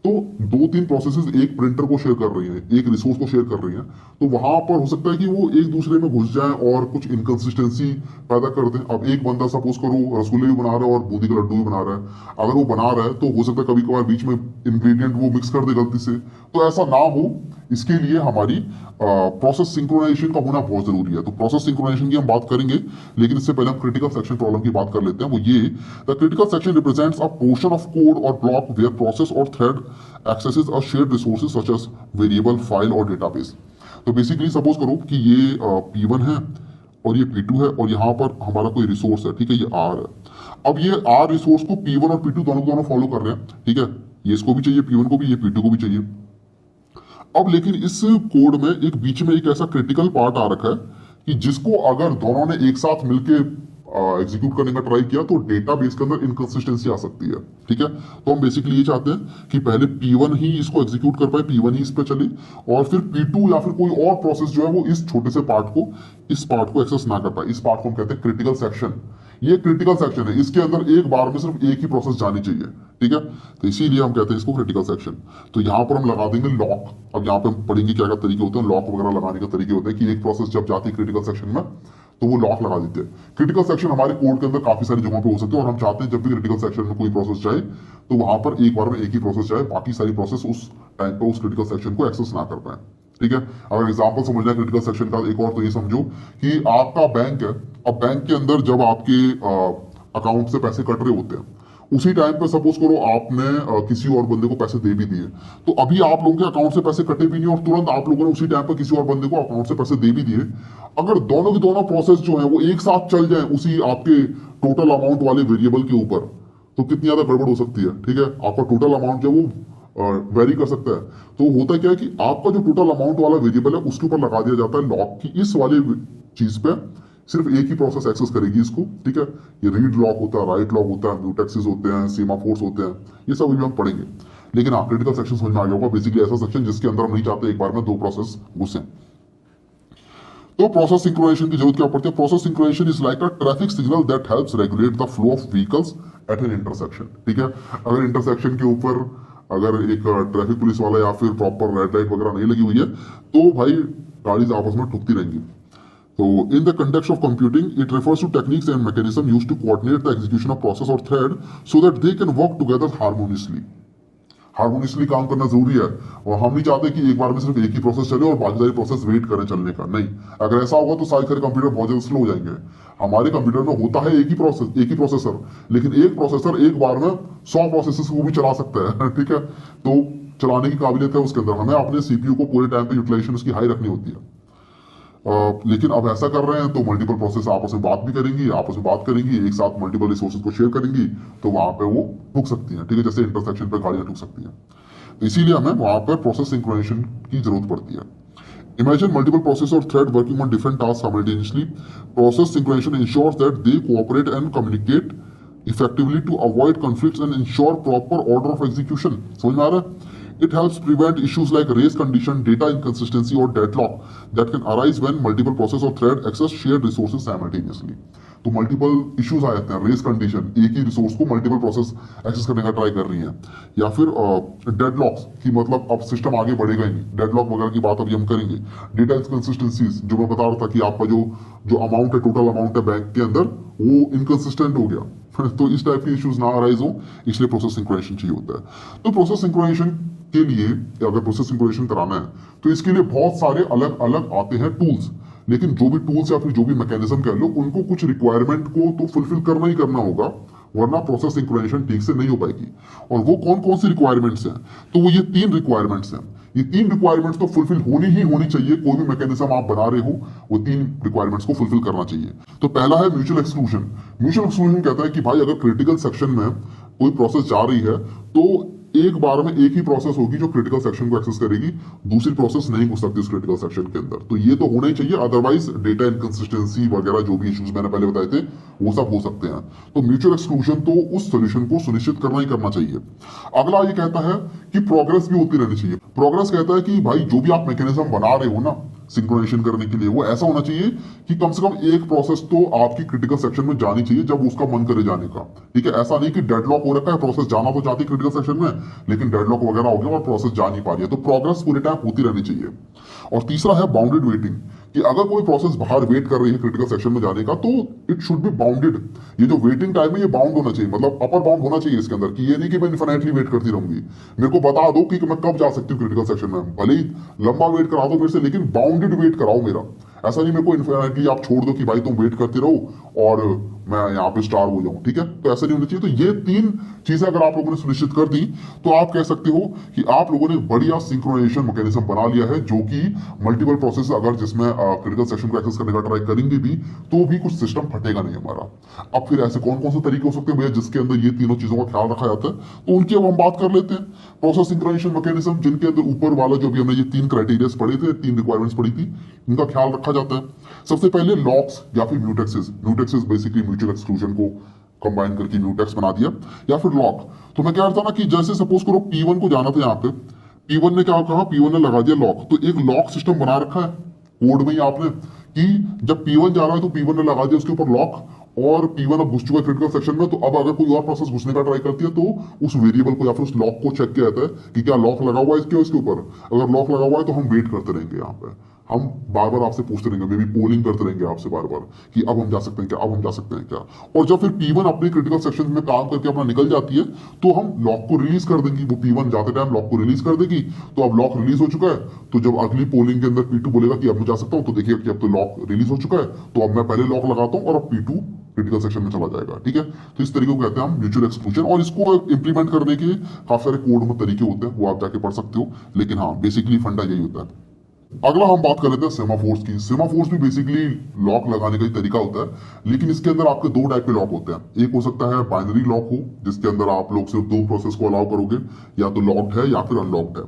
तो दो तीन प्रोसेसेस एक प्रिंटर को शेयर कर रही हैं, एक रिसोर्स को शेयर कर रही हैं, तो वहां पर हो सकता है कि वो एक दूसरे में घुस जाएं और कुछ इनकंसिस्टेंसी पैदा कर दें। अब एक बंदा सपोज करो रसगुल्ले भी बना रहा है और बूंदी का लड्डू भी बना रहा है, अगर वो बना रहा है तो हो सकता है कभी कभार बीच में इंग्रेडिएंट वो मिक्स कर दे गलती से। तो ऐसा ना हो इसके लिए हमारी प्रोसेस सिंक्रोनाइजेशन का होना बहुत जरूरी है। तो प्रोसेस सिंक्रोनाइजेशन की हम बात करेंगे, लेकिन इससे पहले हम क्रिटिकल सेक्शन प्रॉब्लम की बात कर लेते हैं। वो ये, the critical section represents a portion of code और ब्लॉक वेयर प्रोसेस और thread accesses a shared resources such as variable, file और डेटाबेस। तो बेसिकली सपोज करो कि ये P1 है और ये P2 है और यहाँ पर हमारा कोई रिसोर्स है, ठीक है, ये R है। अब ये R रिसोर्स को P1 और P2 दोनों फॉलो कर रहे हैं, ठीक है, ये इसको भी चाहिए P1 को भी, ये P2 को भी चाहिए। अब लेकिन इस कोड में एक बीच में एक ऐसा क्रिटिकल पार्ट आ रखा है कि जिसको अगर दोनों ने एक साथ मिलके एग्जीक्यूट करने का ट्राई किया तो डेटाबेस के अंदर इनकंसिस्टेंसी आ सकती है, ठीक है। तो हम बेसिकली ये चाहते हैं कि पहले P1 ही इसको एग्जीक्यूट कर पाए, P1 ही इस पे चले, और फिर P2 या फिर कोई और प्रोसेस जो है वो इस छोटे से पार्ट को एक्सेस ना कर पाए। इस पार्ट को हम कहते हैं क्रिटिकल सेक्शन। ये क्रिटिकल सेक्शन है, इसके अंदर एक बार में सिर्फ एक ही प्रोसेस जानी चाहिए, ठीक है। तो इसीलिए हम कहते हैं इसको क्रिटिकल सेक्शन। तो यहाँ पर हम लगा देंगे लॉक। अब यहाँ पे हम पढ़ेंगे क्या क्या तरीके होते हैं, लॉक वगैरह लगाने के तरीके होते हैं कि एक प्रोसेस जब जाती है क्रिटिकल सेक्शन में तो वो लॉक लगा देते हैं। क्रिटिकल सेक्शन हमारे कोड के अंदर काफी सारी जगहों पे हो सकते हैं और हम चाहते हैं जब भी क्रिटिकल सेक्शन में कोई प्रोसेस जाए तो वहां पर एक बार में एक ही प्रोसेस जाए, बाकी सारी प्रोसेस उस टाइम पे उस क्रिटिकल सेक्शन को एक्सेस ना कर पाए, ठीक है। अगर एग्जांपल समझना है क्रिटिकल सेक्शन का एक और, तो ये समझो कि आपका बैंक है। अब बैंक के अंदर जब आपके अकाउंट से पैसे कट रहे होते हैं, उसी टाइम पे सपोज करो आपने किसी और बंदे को पैसे दे भी दिए, तो अभी आप लोगों के अकाउंट से पैसे कटे भी नहीं और तुरंत आप लोगों ने उसी टाइम पे किसी और बंदे को अकाउंट से पैसे दे भी दिए। अगर दोनों की दोनों प्रोसेस जो है वो एक साथ चल जाए उसी आपके टोटल अमाउंट वाले वेरिएबल के ऊपर, तो कितनी ज्यादा गड़बड़ हो सकती है, ठीक है। आपका टोटल अमाउंट जो है वो वेरी कर सकता है। तो होता क्या है कि आपका जो टोटल अमाउंट वाला वेरिएबल है उसके ऊपर लगा दिया जाता है लॉक की, इस वाले चीज पे सिर्फ एक ही प्रोसेस एक्सेस करेगी इसको, ठीक है। ये रीड लॉक होता है, राइट लॉक होता है, म्यूटेक्सेस होते हैं, सीमाफोर्स होते हैं, ये सब भी हम पढ़ेंगे। लेकिन हाँ, क्रिटिकल सेक्शन समझ में आ गया होगा, बेसिकली ऐसा सेक्शन जिसके अंदर हम नहीं चाहते एक बार में दो प्रोसेस घुसे। तो प्रोसेस सिंक्रोनाइजेशन की जरूरत क्या पड़ती है? Process synchronization is like a traffic signal that helps regulate the flow of vehicles at an intersection, ठीक है। अगर इंटरसेक्शन के ऊपर अगर एक ट्रैफिक पुलिस वाला या फिर प्रॉपर रेड लाइट वगैरह नहीं लगी हुई है तो भाई गाड़ी आपस में ठुकती रहेंगी। So, in the context of computing, it refers to techniques and mechanisms used to coordinate the execution of process or thread so that they can work together harmoniously. Harmoniously काम करना जरूरी है और हम नहीं चाहते कि एक बार में सिर्फ एक ही प्रोसेस चले और बाकी सारी प्रोसेस वेट करें चलने का। नहीं, अगर ऐसा होगा तो सारे कंप्यूटर बहुत ज्यादा स्लो हो जाएंगे। हमारे कंप्यूटर में होता है एक ही प्रोसेसर, लेकिन एक प्रोसेसर एक बार में 100 प्रोसेसेस को भी चला सकता है, ठीक है। तो चलाने की काबिलियत है उसके अंदर। हमें अपने सीपीयू को पूरे टाइम पे यूटिलाइजेशन उसकी हाई रखनी होती है। लेकिन अब ऐसा कर रहे हैं तो मल्टीपल प्रोसेस आपस में बात करेंगी, एक साथ मल्टीपल रिसोर्सेज को शेयर करेंगी, तो वहां पे वो ठुक सकती हैं, ठीक है, जैसे इंटरसेक्शन पे गाड़ियां ठुक सकती हैं। तो इसीलिए हमें वहां पर प्रोसेस सिंक्रोनाइजेशन की जरूरत पड़ती है। Imagine multiple processes or thread working on different tasks simultaneously. Process synchronization ensures that they cooperate and communicate effectively to avoid conflicts and ensure proper order of execution. समझ में आ रहा है? It helps prevent issues like race condition, data inconsistency or deadlock that can arise when multiple process or thread access shared resources simultaneously. तो multiple issues आ जाते हैं, race condition, एक ही resource को multiple process access करने का try कर रही है, या फिर डेडलॉक्स की मतलब अब सिस्टम आगे बढ़ेगा ही नहीं, डेडलॉक वगैरह की बात अभी हम करेंगे। डेटा इनकंसिस्टेंसीज जो मैं बता रहा था कि आपका जो अमाउंट है, टोटल अमाउंट है बैंक के अंदर, वो इनकंसिस्टेंट हो गया तो इस टाइप के इश्यूज ना अराइज हो, इसलिए प्रोसेस सिंक्रोनाइजेशन चाहिए होता है। तो प्रोसेस सिंक्रोनाइजेशन के लिए अगर प्रोसेस सिंक्रोनाइजेशन कराना है तो इसके लिए बहुत सारे अलग अलग आते हैं टूल्स, लेकिन जो भी टूल्स या फिर जो भी मैकेनिज्म कह लो, उनको कुछ रिक्वायरमेंट को तो फुलफिल करना ही करना होगा, वरना प्रोसेस सिंक्रोनाइजेशन ठीक से नहीं हो पाएगी। और वो कौन कौन सी रिक्वायरमेंट्स हैं? तो वो ये 3 रिक्वायरमेंट्स हैं। ये 3 रिक्वायरमेंट्स तो फुलफिल होनी चाहिए। कोई भी मैकेनिज्म आप बना रहे हो वो 3 रिक्वायरमेंट्स को फुलफिल करना चाहिए। तो पहला है म्यूचुअल एक्सक्लूजन। म्यूचुअल एक्सक्लूजन कहता है कि भाई अगर क्रिटिकल सेक्शन में कोई प्रोसेस जा रही है तो एक बार में एक ही प्रोसेस होगी जो क्रिटिकल सेक्शन को एक्सेस करेगी, दूसरी प्रोसेस नहीं घुस सकती उस क्रिटिकल सेक्शन के अंदर। तो ये तो होना ही चाहिए, अदरवाइज डेटा इनकंसिस्टेंसी वगैरह जो भी इश्यूज मैंने पहले बताए थे वो सब हो सकते हैं। तो म्यूचुअल एक्सक्लूजन तो उस सोल्यूशन को सुनिश्चित करना ही करना चाहिए। अगला ये कहता है कि प्रोग्रेस भी होती रहनी चाहिए। प्रोग्रेस कहता है कि भाई जो भी आप मैकेनिज्म बना रहे हो ना सिंक्रोनाइजेशन करने के लिए, वो ऐसा होना चाहिए कि कम से कम एक प्रोसेस तो आपकी क्रिटिकल सेक्शन में जानी चाहिए जब उसका मन करे जाने का। ठीक है, ऐसा नहीं कि डेडलॉक हो रखा है, प्रोसेस जाना तो चाहती क्रिटिकल सेक्शन में लेकिन डेडलॉक वगैरह हो गया और प्रोसेस जा नहीं पा रही है। तो प्रोग्रेस पूरे टाइम होती रहनी चाहिए। और तीसरा है बाउंडेड वेटिंग, कि अगर कोई प्रोसेस बाहर वेट कर रही है क्रिटिकल सेक्शन में जाने का तो इट शुड बी बाउंडेड। ये जो वेटिंग टाइम है ये बाउंड होना चाहिए, मतलब अपर बाउंड होना चाहिए इसके अंदर, कि ये नहीं कि मैं इन्फिनिटली वेट करती रहूंगी। मेरे को बता दो कि मैं कब जा सकती हूँ क्रिटिकल सेक्शन में, भले ही लंबा वेट करा दो मेरे से लेकिन बाउंडेड वेट कराओ मेरा। ऐसा नहीं मेरे को इन्फिनिटली आप छोड़ दो कि भाई तुम वेट करते रहो और मैं यहाँ पे स्टार हो जाऊं। ठीक है, तो ऐसा नहीं होना चाहिए। तो ये तीन चीजें अगर आप लोगों ने सुनिश्चित कर दी तो आप कह सकते हो कि आप लोगों ने बढ़िया सिंक्रोनाइजेशन मैकेनिज्म बना लिया है, जो कि मल्टीपल प्रोसेस अगर जिसमें क्रिटिकल सेक्शन को एक्सेस करने का ट्राई करेंगे भी तो भी कुछ सिस्टम फटेगा नहीं हमारा। अब फिर ऐसे कौन कौन से तरीके हो सकते हैं भैया जिसके अंदर ये तीनों चीजों का ख्याल रखा जाता है, तो उनकी अब हम बात कर लेते हैं। प्रोसेस सिंक्रोनाइजेशन मैकेनिज्म जिनके अंदर ऊपर वाला जो भी हमने ये तीन क्राइटेरिया पढ़े थे, तीन रिक्वायरमेंट्स पढ़ी थी, इनका ख्याल रखा जाता है। सबसे पहले लॉक्स या फिर म्यूटेक्सेस। म्यूटेक्सेस बेसिकली म्यूचुअल एक्सक्लूजन को कंबाइन करके म्यूटेक्स बना दिया, या फिर लॉक। तो मैं कह रहा था ना कि जैसे सपोज करो P1 को जाना था, यहाँ पे P1 ने क्या कहा, P1 ने लगा दिया लॉक। तो एक लॉक सिस्टम बना रखा है कोड में ही आपने कि जब P1 जा रहा है तो P1 ने लगा दिया उसके ऊपर लॉक, और P1 अब घुस चुका है क्रिटिकल सेक्शन में। तो अब अगर कोई और प्रोसेस घुसने का ट्राई करती है तो उस वेरिएबल को या फिर उस लॉक को चेक किया जाता है कि क्या लॉक लगा हुआ है इसके ऊपर। अगर लॉक लगा हुआ है तो हम वेट करते रहेंगे, यहाँ पे हम बार बार आपसे पूछते रहेंगे, मे बी पोलिंग करते रहेंगे आपसे बार बार कि अब हम जा सकते हैं क्या, अब हम जा सकते हैं क्या। और जब फिर P1 अपने क्रिटिकल सेक्शन में काम करके अपना निकल जाती है तो हम लॉक को रिलीज कर देंगे। वो P1 जाते टाइम लॉक को रिलीज कर देगी, तो अब लॉक रिलीज हो चुका है। तो जब अगली पोलिंग के अंदर P2 बोलेगा कि अब मैं जा सकता हूं, तो देखिए कि अब तो लॉक रिलीज हो चुका है, तो अब मैं पहले लॉक लगाता हूं और अब P2 क्रिटिकल सेक्शन में चला जाएगा। ठीक है, तो इस तरीके को कहते हैं हम म्यूचुअल एक्सक्लूजन। और इसको इंप्लीमेंट करने के काफी सारे कोड में तरीके होते हैं, वो आप जाके पढ़ सकते हो, लेकिन हाँ बेसिकली फंडा यही होता है। अगला हम बात कर लेते हैं सेमाफोर्स की। सेमाफोर्स भी बेसिकली लॉक लगाने का ही तरीका होता है, लेकिन इसके अंदर आपके दो टाइप के लॉक होते हैं। एक हो सकता है बाइनरी लॉक हो, जिसके अंदर आप लोग सिर्फ दो प्रोसेस को अलाउ करोगे, या तो लॉक्ड है या फिर अनलॉक्ड है।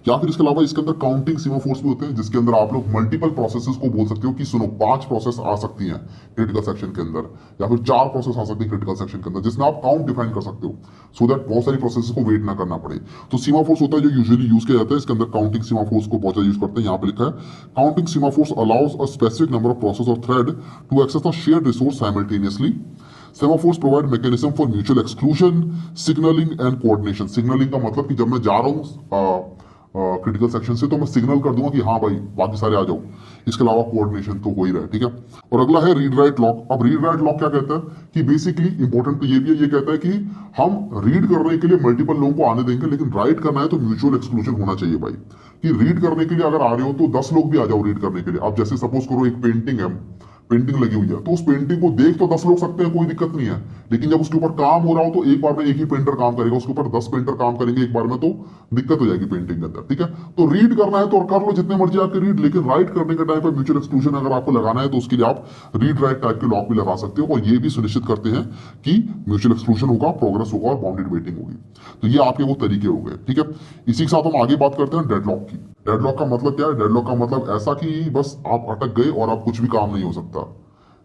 या फिर इसके अलावा इसके अंदर काउंटिंग सेमाफोर्स भी होते हैं, जिसके अंदर आप लोग मल्टीपल प्रोसेसेस को बोल सकते हो कि सुनो 5 प्रोसेस आ सकती हैं क्रिटिकल सेक्शन के अंदर, या फिर 4 प्रोसेस आ सकती है क्रिटिकल सेक्शन के अंदर, जिसमें आप काउंट डिफाइन कर सकते हो सो दैट बहुत सारी प्रोसेसेस को वेट ना करना पड़े। तो सेमाफोर्स होता है जो यूजुअली यूज किया जाता है, इसके अंदर काउंटिंग सेमाफोर्स को बहुत ज्यादा यूज करते हैं। यहाँ पे लिखा है counting semaphores allows a specific number of process और thread to access the shared resource simultaneously. Semaphores provide mechanism for mutual exclusion, signalling and coordination. Signalling का मतलब कि जब मैं जा रहा हूँ क्रिटिकल सेक्शन से तो मैं सिग्नल कर दूंगा कि हाँ भाई बाकी सारे आ जाओ। इसके अलावा कोऑर्डिनेशन तो हो ही रहा है। ठीक है, और अगला है रीड राइट लॉक। अब रीड राइट लॉक क्या कहता है कि बेसिकली इंपॉर्टेंट तो ये भी है, ये कहता है कि हम रीड करने के लिए मल्टीपल लोगों को आने देंगे, लेकिन राइट करना है तो म्यूचुअल एक्सक्लूजन होना चाहिए भाई। कि रीड करने के लिए अगर आ रहे हो तो 10 लोग भी आ जाओ रीड करने के लिए। अब जैसे सपोज करो एक पेंटिंग है, पेंटिंग लगी हुई है, तो उस पेंटिंग को देख तो 10 लोग सकते हैं, कोई दिक्कत नहीं है, लेकिन जब उसके ऊपर काम हो रहा हो तो एक बार में एक ही पेंटर काम करेगा, उसके ऊपर 10 पेंटर काम करेंगे एक बार में, तो दिक्कत हो जाएगी पेंटिंग के अंदर। ठीक है, तो रीड करना है तो कर लो जितने मर्जी आपके रीड, लेकिन राइट करने के टाइम पर म्यूचुअल एक्सक्लूजन अगर आपको लगाना है तो उसके लिए आप रीड राइट टाइप के लॉक भी लगा सकते हो, और ये भी सुनिश्चित करते हैं कि म्यूचुअल एक्सक्लूजन होगा, प्रोग्रेस होगा और बाउंडेड वेटिंग होगी। तो ये आपके वो तरीके हो गए। ठीक है, इसी के साथ हम आगे बात करते हैं डेडलॉक की। डेडलॉक का मतलब क्या है? डेडलॉक का मतलब ऐसा कि बस आप अटक गए और आप कुछ भी काम नहीं हो सकता।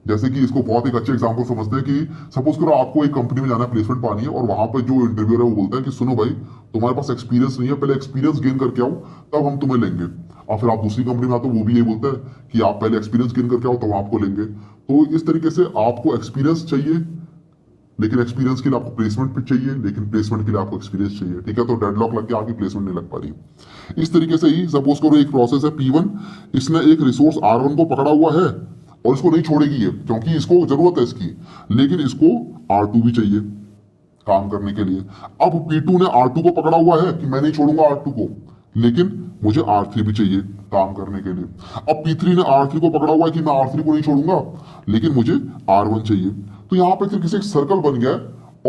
जैसे कि इसको बहुत एक अच्छे एग्जांपल समझते हैं कि सपोज करो आपको एक कंपनी में जाना है, प्लेसमेंट पानी है, और वहां पर जो इंटरव्यूअर है वो बोलता है कि सुनो भाई तुम्हारे पास एक्सपीरियंस नहीं है, पहले एक्सपीरियंस गेन करके आओ तब हम तुम्हें लेंगे। और फिर आप दूसरी कंपनी में आते हो, वो भी ये बोलता है कि आप पहले एक्सपीरियंस गेन करके आओ तब आपको लेंगे। तो इस तरीके से आपको एक्सपीरियंस चाहिए, लेकिन एक्सपीरियंस के लिए आपको प्लेसमेंट भी चाहिए, लेकिन प्लेसमेंट के लिए आपको एक्सपीरियंस चाहिए। ठीक है, तो डेडलॉक लग के आगे प्लेसमेंट नहीं लग पा रही। इस तरीके से ही सपोज करो एक प्रोसेस है P1, इसने एक रिसोर्स R1 को पकड़ा हुआ है और इसको नहीं छोड़ेगी ये, क्योंकि इसको जरूरत है इसकी, लेकिन इसको R2 भी चाहिए काम करने के लिए। अब P2 ने R2 को पकड़ा हुआ है कि मैं नहीं छोड़ूंगा R2 को, लेकिन मुझे R3 भी चाहिए काम करने के लिए। अब P3 ने R3 को पकड़ा हुआ है कि मैं R3 को नहीं छोड़ूंगा, लेकिन मुझे R1 चाहिए। तो यहाँ पे फिर किसी एक सर्कल बन गया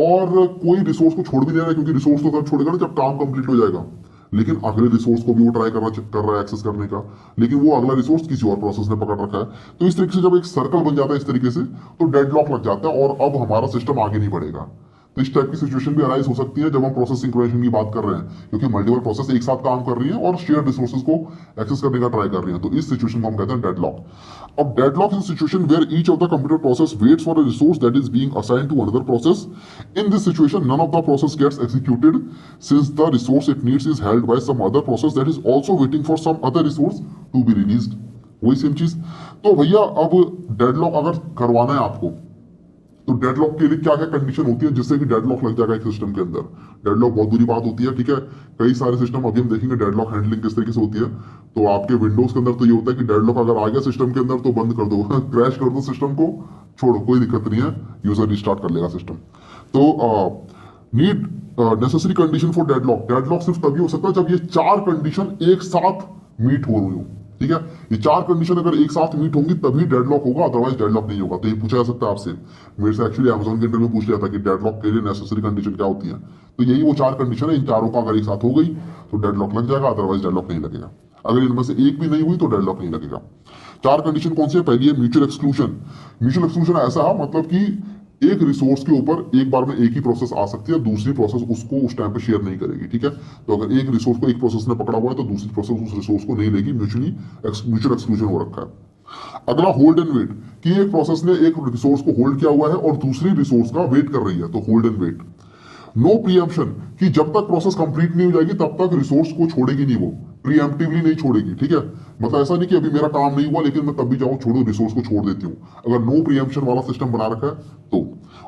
और कोई रिसोर्स को छोड़ भी नहीं रहा है, क्योंकि रिसोर्स तो तब छोड़ेगा ना जब काम कंप्लीट हो जाएगा, लेकिन अगले रिसोर्स को भी वो ट्राई कर रहा है एक्सेस करने का, लेकिन वो अगला रिसोर्स किसी और प्रोसेस ने पकड़ रखा है। तो इस तरीके से जब एक सर्कल बन जाता है इस तरीके से, तो डेडलॉक लग जाता है और अब हमारा सिस्टम आगे नहीं बढ़ेगा। तो इस टाइप की सिचुएशन भी अराइज हो सकती है जब हम प्रोसेस सिंक्रोनाइजेशन की बात कर रहे हैं, क्योंकि मल्टीपल प्रोसेस एक साथ काम कर रही है और शेयर रिसोर्सेज को एक्सेस करने का ट्राई कर रही है। तो इस सिचुएशन को हम कहते हैं डेडलॉक। अब deadlock is situation where each of the computer process waits for a resource that is being assigned to another process. In this situation none of the process gets executed since the resource it needs is held by some other process that is also waiting for some other resource to be released. वही same चीज। तो भैया अब deadlock अगर करवाना है आपको, तो डेडलॉक के लिए क्या क्या कंडीशन होती है जिससे कि डेडलॉक लग जाएगा एक सिस्टम के अंदर। डेडलॉक बहुत बुरी बात होती है, ठीक है। कई सारे सिस्टम अभी हम देखेंगे डेडलॉक हैंडलिंग किस तरीके से होती है। तो आपके विंडोज के अंदर तो ये होता है कि डेडलॉक अगर आ गया सिस्टम के अंदर तो बंद कर दो क्रैश कर दो सिस्टम को, छोड़ो, कोई दिक्कत नहीं है, यूजर रिस्टार्ट कर लेगा सिस्टम। तो need necessary condition for deadlock. Deadlock सिर्फ तभी हो सकता है जब ये चार कंडीशन एक साथ मीट हो रही हो, ठीक है। ये चार कंडीशन अगर एक साथ मीट होंगी तभी डेडलॉक होगा, अदरवाइज डेडलॉक नहीं होगा। तो ये पूछा जा सकता है आपसे, मेरे से एक्चुअली अमेज़न के इंटरव्यू में पूछ लिया था कि डेडलॉक के लिए नेसेसरी कंडीशन क्या होती है। तो यही वो चार कंडीशन है, इन चारों का अगर एक साथ हो गई तो डेडलॉक लग जाएगा, अदरवाइज डेडलॉक नहीं लगेगा। अगर इनमें से एक भी नहीं हुई तो डेडलॉक नहीं लगेगा। चार कंडीशन कौन सी है? पहली है म्यूचुअल एक्सक्लूजन। म्यूचुअल एक्सक्लूजन ऐसा है मतलब कि एक रिसोर्स के ऊपर एक बार में एक ही प्रोसेस आ सकती है, दूसरी प्रोसेस उसको उस टाइम पे शेयर नहीं करेगी, ठीक है। तो अगर एक रिसोर्स को एक प्रोसेस ने पकड़ा हुआ है तो दूसरी प्रोसेस उस रिसोर्स को नहीं लेगी, म्यूचुअल एक्सक्लूजन हो रखा है। अगला होल्ड एंड वेट, कि एक प्रोसेस ने एक रिसोर्स को होल्ड किया हुआ है और दूसरी रिसोर्स का वेट कर रही है, तो hold and wait. No preemption, कि जब तक प्रोसेस कंप्लीट नहीं हो जाएगी तब तक रिसोर्स को छोड़ेगी नहीं, वो प्रीएम्प्टिवली नहीं छोड़ेगी, ठीक है। मतलब ऐसा नहीं कि अभी मेरा काम नहीं हुआ लेकिन मैं तब भी जाऊं छोड़ो रिसोर्स को छोड़ देती हूँ, अगर नो प्रीएम्पशन वाला सिस्टम बना रखा है तो।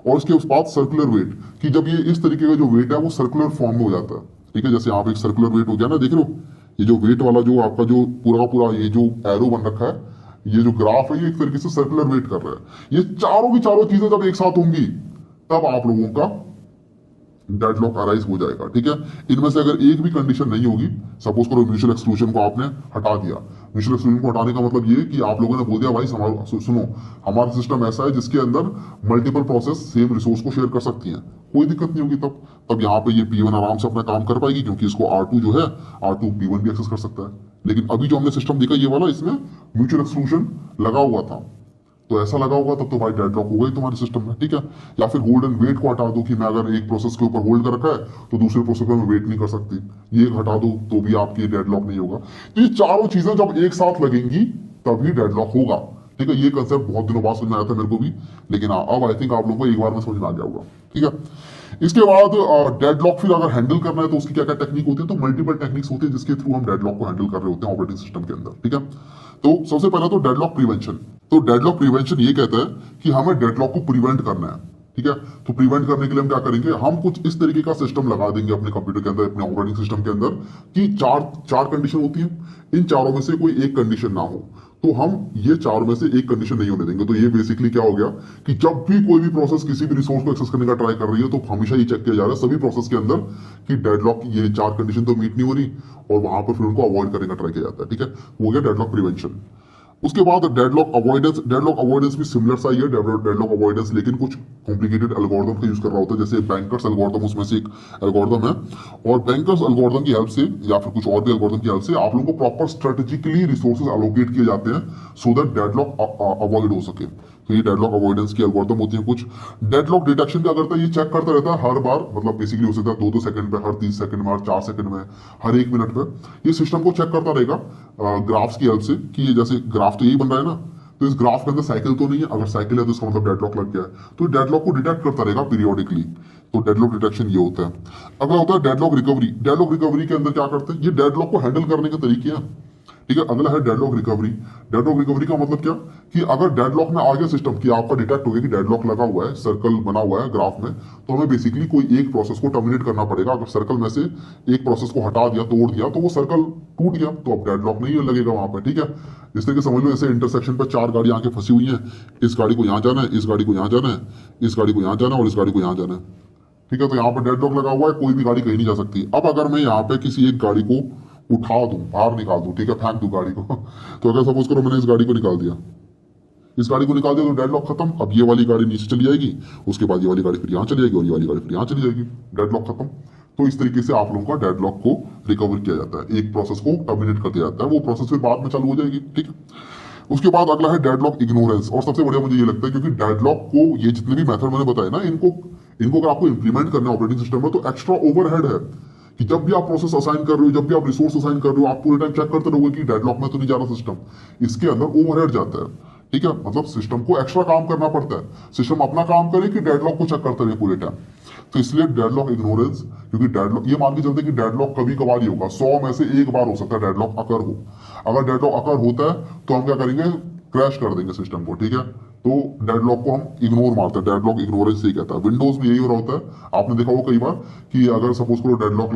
और उसके बाद सर्कुलर वेट, कि जब ये इस तरीके का जो वेट है वो सर्कुलर फॉर्म में हो जाता है, ठीक है। जैसे आप एक सर्कुलर वेट हो गया ना, देख लो ये जो वेट वाला जो आपका जो पूरा पूरा ये जो एरो बन रखा है, ये जो ग्राफ है ये एक तरीके से सर्कुलर वेट कर रहा है। ये चारों की चारों चीजें जब एक साथ होंगी तब आप लोगों का डेडलॉक अराइज हो जाएगा, ठीक है। इनमें से अगर एक भी कंडीशन नहीं होगी, सपोज करो म्यूचुअल एक्सक्लूजन को आपने हटा दिया। म्यूचुअल एक्सक्लूजन को हटाने का मतलब ये कि आप लोगों ने बोल दिया भाई सुनो, हमारा सिस्टम ऐसा है जिसके अंदर मल्टीपल प्रोसेस सेम रिसोर्स को शेयर कर सकती हैं, कोई दिक्कत नहीं होगी। तब यहाँ पे ये P1 आराम से अपना काम कर पाएगी, क्योंकि इसको R2 जो है R2 P1 भी एक्सेस कर सकता है। लेकिन अभी जो हमने सिस्टम देखा ये वाला, इसमें म्यूचुअल एक्सक्लूजन लगा हुआ था, तो ऐसा लगा होगा तब तो भाई डेडलॉक हो गई तुम्हारे सिस्टम में, ठीक है। या फिर होल्ड एंड वेट को हटा दो, कि मैं अगर एक प्रोसेस के ऊपर होल्ड कर रखा है तो दूसरे प्रोसेस में मैं वेट नहीं कर सकती, ये हटा दो तो भी आपकी डेडलॉक नहीं होगा। तो ये चारों चीजें जब एक साथ लगेंगी तभी डेडलॉक होगा, ठीक है। ये कंसेप्ट बहुत दिनों बाद समझ में आया था मेरे को भी, लेकिन अब आई थिंक आप लोगों को एक बार में समझ में आ गया होगा, ठीक है। इसके बाद डेडलॉक फिर अगर हैंडल करना है तो उसकी क्या क्या टेक्निक होती है, तो मल्टीपल टेक्निक्स होती है जिसके थ्रू हम डेडलॉक को हैंडल कर रहे होते हैं ऑपरेटिंग सिस्टम के अंदर, ठीक है। तो सबसे पहला तो डेडलॉक प्रिवेंशन। तो डेडलॉक प्रिवेंशन ये कहता है कि हमें डेडलॉक को प्रिवेंट करना है, ठीक है। तो प्रिवेंट करने के लिए हम क्या करेंगे, हम कुछ इस तरीके का सिस्टम लगा देंगे अपने कंप्यूटर के अंदर, अपने ऑपरेटिंग सिस्टम के अंदर, कि चार कंडीशन होती है, इन चारों में से कोई एक कंडीशन ना हो, तो हम ये चार में से एक कंडीशन नहीं होने देंगे। तो ये बेसिकली क्या हो गया कि जब भी कोई भी प्रोसेस किसी भी रिसोर्स को एक्सेस करने का ट्राई कर रही है तो हमेशा ये चेक किया जा रहा है सभी प्रोसेस के अंदर कि डेडलॉक ये चार कंडीशन तो मीट नहीं हो रही, और वहां पर फिर उनको अवॉइड करने का ट्राई किया जाता है, ठीक है। हो गया डेडलॉक प्रिवेंशन। उसके बाद डेडलॉक अवॉइडेंस। डेडलॉक अवॉइडेंस भी सिमिलर सा ही है डेडलॉक अवॉइडेंस, लेकिन कुछ कॉम्प्लिकेटेड एल्गोरिथम का यूज कर रहा होता है, जैसे बैंकर्स एल्गोरिथम उसमें से एक एल्गोरिथम है। और बैंकर्स एल्गोरिथम की हेल्प से या फिर कुछ और भी एल्गोरिथम की हेल्प से आप लोगों को प्रॉपर स्ट्रेटेजिकली रिसोर्सेज एलोकेट किए जाते हैं सो दैट डेडलॉक अवॉइड हो सके। तो ये डेडलॉक अवॉइडेंस की एल्गोरिथम होती है। कुछ डेडलॉक डिटेक्शन क्या करता है, ये चेक करता रहता है हर बार, मतलब बेसिकली हो सकता है 2-2 सेकंड पे, हर 30 सेकंड में, हर 4 सेकंड में, हर 1 मिनट पे ये सिस्टम को चेक करता रहेगा ग्राफ्स की हेल्प से, कि ये जैसे ग्राफ तो यही बन रहा है ना, तो इस ग्राफ के अंदर साइकिल तो नहीं है, अगर साइकिल है तो इसका मतलब डेडलॉक लग गया है। तो डेडलॉक को डिटेक्ट करता रहेगा पीरियोडिकली। तो डेडलॉक डिटेक्शन ये होता है। अगला होता है डेडलॉक रिकवरी। डेडलॉक रिकवरी के अंदर क्या करते हैं, ये डेडलॉक को हैंडल करने के तरीके हैं, ठीक है। अगला है डेडलॉक रिकवरी। डेडलॉक रिकवरी का मतलब क्या, कि अगर डेडलॉक में आ गया सिस्टम कि आपका डिटेक्ट हो गया कि डेडलॉक लगा हुआ है, सर्कल बना हुआ है ग्राफ में, तो हमें बेसिकली कोई एक प्रोसेस को टर्मिनेट करना पड़ेगा। अगर सर्कल में से एक प्रोसेस को हटा दिया, तोड़ दिया, तो वो सर्कल टूट गया, तो अब डेडलॉक नहीं लगेगा वहां पर, ठीक है। इस तरीके समझ लो, ऐसे इंटरसेक्शन पर 4 गाड़ी आके फंसी हुई है, इस गाड़ी को यहाँ जाना है, इस गाड़ी को यहाँ जाना है, इस गाड़ी को यहाँ जाना है और इस गाड़ी को यहाँ जाना है, ठीक है। तो यहाँ पर डेडलॉक लगा हुआ है, कोई भी गाड़ी कहीं नहीं जा सकती। अब अगर मैं यहाँ पे किसी एक गाड़ी को उठा दूं, बाहर निकाल दूं, ठीक है, फेंक दूं गाड़ी को तो अगर सपोज करो मैंने इस गाड़ी को निकाल दिया, इस गाड़ी को निकाल दिया, तो डेडलॉक खत्म। अब ये वाली गाड़ी नीचे चली जाएगी, उसके बाद ये वाली गाड़ी फिर यहाँ चली जाएगी और ये वाली गाड़ी फिर यहाँ चली जाएगी, डेडलॉक खत्म। तो इस तरीके से आप लोगों का डेडलॉक को रिकवर किया जाता है, एक प्रोसेस को टर्मिनेट कर दिया जाता है, वो प्रोसेस फिर बाद में चालू हो जाएगी, ठीक है। उसके बाद अगला है डेडलॉक इग्नोरेंस। और सबसे बढ़िया मुझे ये लगता है, क्योंकि डेडलॉक को ये जितने भी मेथड मैंने बताए ना, इनको इनको अगर आपको इंप्लीमेंट करना है ऑपरेटिंग सिस्टम में तो एक्स्ट्रा ओवरहेड है कि जब भी आप प्रोसेस असाइन कर रहे हो, जब भी आप रिसोर्स असाइन कर रहे हो, आप पूरे टाइम चेक करते रहोगे कि डेडलॉक में तो नहीं जा रहा सिस्टम। इसके अंदर ओवरहेड जाता है, ठीक है। मतलब सिस्टम को एक्स्ट्रा काम करना पड़ता है, सिस्टम अपना काम करे कि डेडलॉक को चेक करते रहे पूरे टाइम। तो इसलिए डेडलॉक इग्नोरेंस, क्योंकि डेडलॉक ये मान के चलते कि डेडलॉक कभी कभार ही होगा, 100 में से एक बार हो सकता है डेडलॉक अकर हो। अगर डेडलॉक अकर होता है तो हम क्या करेंगे, क्रैश कर देंगे सिस्टम को, ठीक है। तो डेडलॉक को हम इग्नोर मारते हैं, डेडलॉक इग्नोरेंस ही कहता है। विंडोज में यही हो रहा होता है, आपने देखा होगा कई बार कि अगर सपोज करो डेडलॉक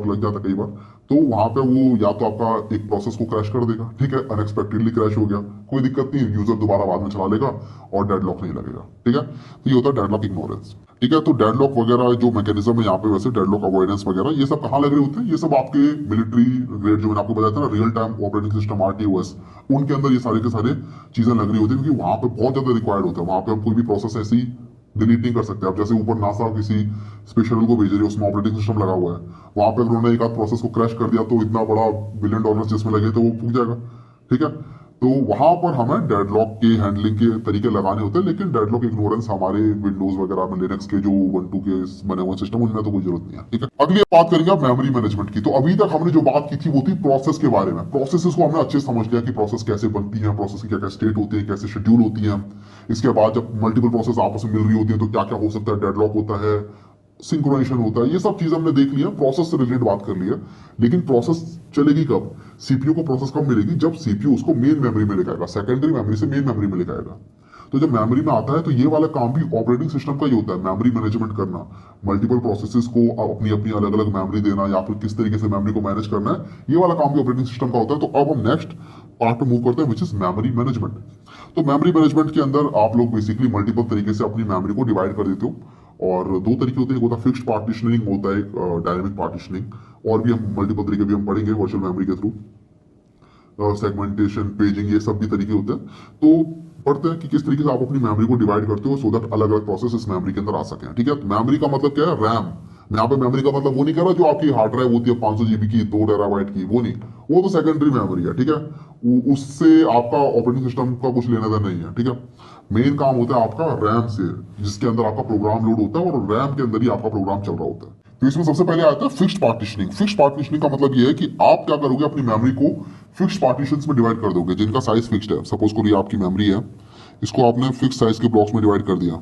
लग जाता कई बार, तो वहां पे वो या तो आपका एक प्रोसेस को क्रैश कर देगा, ठीक है, अनएक्सपेक्टेडली क्रैश हो गया, कोई दिक्कत नहीं, यूजर दोबारा बाद में चला लेगा और डेडलॉक नहीं लगेगा, ठीक है। तो ये होता है डेडलॉक इग्नोरेंस, ठीक है। तो डेडलॉक वगैरह जो मैकेनिज्म है यहाँ पे, वैसे डेडलॉक अवॉइडेंस वगैरह ये सब कहाँ लग रहे होते हैं, ये सब आपके मिलिट्री ग्रेड जो मैंने आपको बताया था ना, real time operating system RTOS, उनके अंदर ये सारे के सारे चीजें लग रही होती है, क्योंकि वहां पे बहुत ज्यादा रिक्वायर्ड होता है। वहां पे हम कोई भी प्रोसेस ऐसी डिलीट नहीं कर सकते। आप जैसे ऊपर नासा किसी स्पेशल को भेज रही है, उसमें ऑपरेटिंग सिस्टम लगा हुआ है, वहां पे उन्होंने एक आध प्रोसेस को क्रैश कर दिया तो इतना बड़ा $1 बिलियन जिसमें लगे तो वो फूक जाएगा, ठीक है। तो वहां पर हमें डेडलॉक के हैंडलिंग के तरीके लगाने होते हैं, लेकिन डेडलॉक इग्नोरेंस हमारे विंडोज वगैरह में, लिनक्स के जो 1.2 के बने हुए सिस्टम, उनमें तो कोई जरूरत नहीं है, ठीक है। अगली बात करेंगे आप मेमोरी मैनेजमेंट की। तो अभी तक हमने जो बात की थी वो थी प्रोसेस के बारे में। प्रोसेसेस को हमने अच्छे से समझ लिया कि प्रोसेस कैसे बनती है, प्रोसेस की क्या क्या स्टेट होती है, कैसे शेड्यूल होती है। इसके बाद जब मल्टीपल प्रोसेस आपस में मिल रही होती है तो क्या क्या हो सकता है, डेडलॉक होता है, सिंक्रोनाइजेशन होता है, ये सब चीजें हमने देख लिया, प्रोसेस से रिलेटेड बात कर लिया। लेकिन प्रोसेस चलेगी कब, सीपीयू को प्रोसेस कब मिलेगी, जब सीपीयू उसको मेन मेमोरी में लेकर आएगा, सेकेंडरी मेमोरी से मेन मेमोरी में लेकर आएगा। तो जब मेमोरी में आता है तो ये वाला काम भी ऑपरेटिंग सिस्टम का ही होता है, मेमोरी मैनेजमेंट करना, मल्टीपल प्रोसेसेस को अपनी अपनी अलग अलग मेमोरी देना, या फिर किस तरीके से मेमोरी को मैनेज करना है, ये वाला काम भी ऑपरेटिंग सिस्टम का होता है। तो अब हम नेक्स्ट पार्ट में मूव करते हैं, विच इज मेमोरी मैनेजमेंट। तो मेमोरी मैनेजमेंट के अंदर आप लोग बेसिकली मल्टीपल तरीके से अपनी मेमोरी को डिवाइड कर देते हो, और दो तरीके होते हैं, एक होता है फिक्स्ड पार्टीशनिंग, होता है एक डायनेमिक पार्टीशनिंग, और भी हम मल्टीपल तरीके भी हम पढ़ेंगे वर्चुअल मेमोरी के थ्रू, सेगमेंटेशन, पेजिंग, ये सब भी तरीके होते हैं। तो पढ़ते हैं कि किस तरीके से आप अपनी मेमोरी को डिवाइड करते हो, सो दैट अलग अलग प्रोसेस इस मेमोरी के अंदर आ सके, ठीक है। मेमोरी का मतलब क्या है, रैम। मैं यहाँ पे मेमोरी का मतलब वो नहीं कर रहा जो आपकी हार्ड ड्राइव होती है 500 GB की, 2 टेराबाइट की, वो नहीं, वो तो सेकेंडरी मेमोरी है, ठीक है। उससे आपका ऑपरेटिंग सिस्टम का कुछ लेना देना नहीं है, ठीक है। मेन काम होता है आपका रैम से, जिसके अंदर आपका प्रोग्राम लोड होता है और रैम के अंदर ही आपका प्रोग्राम चल रहा होता है। तो इसमें सबसे पहले आता है फिक्स्ड पार्टीशनिंग। फिक्स्ड पार्टीशनिंग का मतलब ये है कि आप क्या करोगे, अपनी मेमोरी को फिक्स्ड पार्टीशंस में डिवाइड कर दोगे, जिनका साइज फिक्स्ड है। सपोज करो ये आपकी मेमोरी है, इसको आपने फिक्स साइज के ब्लॉक्स में डिवाइड कर दिया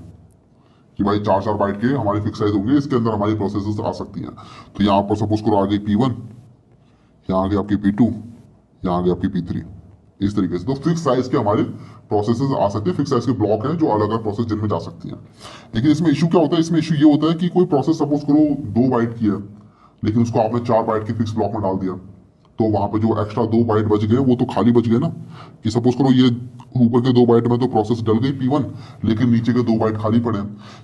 कि भाई 4-4 बाइट के हमारे फिक्स साइज होंगे, इसके अंदर हमारी प्रोसेसेस आ सकती हैं। तो यहाँ पर सपोज करो आ गई P1, यहाँ आ गई आपकी P2, यहाँ आ गई आपकी P3, इस तरीके से। तो फिक्स साइज के हमारे प्रोसेसेस आ सकते हैं, फिक्स साइज के ब्लॉक हैं जो अलग अलग प्रोसेस जिनमें जा सकती हैं। लेकिन इसमें इशू क्या होता है, इसमें इशू ये होता है कि कोई प्रोसेस सपोज करो 2 बाइट की है, लेकिन उसको आपने 4 बाइट के फिक्स ब्लॉक में डाल दिया, तो वहां पे जो एक्स्ट्रा 2 बाइट बच गए वो तो खाली बच गए ना। कि सपोज करो ये ऊपर के 2 बाइट में तो प्रोसेस डल गई P1, लेकिन नीचे के 2 बाइट खाली पड़े।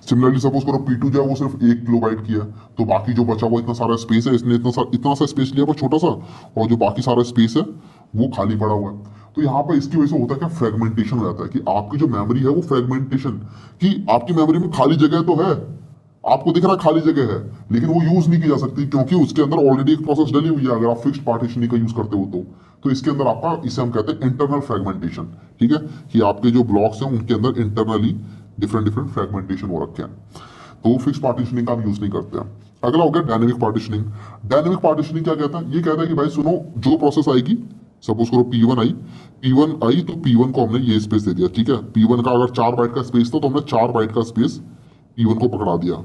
सिमिलरली सपोज करो P2 जो है वो सिर्फ 1 किलोबाइट की है, तो बाकी जो बचा हुआ इतना सारा स्पेस है, इसने इतना सा स्पेस लिया छोटा सा, और जो बाकी सारा स्पेस है वो खाली पड़ा हुआ है। तो यहाँ पर इसकी वजह से होता है क्या, फ्रेगमेंटेशन हो जाता है, कि आपकी जो मेमोरी है वो फ्रेगमेंटेशन, कि आपकी मेमोरी में खाली जगह तो है, आपको दिख रहा है खाली जगह है, लेकिन वो यूज नहीं की जा सकती क्योंकि उसके अंदर ऑलरेडी एक प्रोसेस डली हुई है। अगर आप फिक्स्ड पार्टीशनिंग का यूज करते हो तो इसके अंदर आपका, इसे हम कहते हैं इंटरनल फ्रेगमेंटेशन, ठीक है, कि आपके जो ब्लॉक्स हैं उनके अंदर इंटरनली डिफरेंट डिफरेंट फ्रेगमेंटेशन हो रखे हैं। तो फिक्स्ड पार्टीशनिंग का हम यूज नहीं करते हैं। अगला हो गया डायनेमिक पार्टीशनिंग। डायनेमिक पार्टीशनिंग क्या कहता है, ये कहता है कि भाई सुनो, जो प्रोसेस आएगी, सपोज करो P1 आई तो P1 को हमने ये स्पेस दे दिया, ठीक है। P1 का अगर 4 बाइट का स्पेस था तो हमने 4 बाइट का स्पेस P1 को पकड़ा दिया।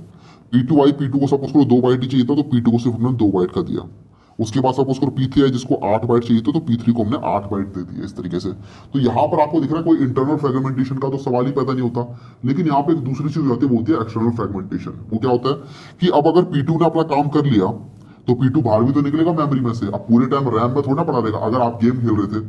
P2 को सपोज करो 2 बाइट ही चाहिए था, तो P2 को सिर्फ हमने 2 बाइट का दिया। उसके बाद सपोज करो P3 आई जिसको 8 बाइट चाहिए था, तो P3 को हमने 8 बाइट दे दिया, इस तरीके से। तो यहाँ पर आपको दिख रहा है कोई इंटरनल फ्रेगमेंटेशन का तो सवाल ही पैदा नहीं होता। लेकिन यहाँ पे एक दूसरी चीज होती है, वो होती है एक्सटर्नल फ्रेगमेंटेशन। वो क्या होता है कि अब अगर P2 ने अपना काम कर लिया तो P2 बाहर भी तो निकलेगा मेमोरी में से। अब पूरे टाइम रैम में थोड़ा पड़ा रहेगा। अगर आप गेम खेल रहे थे,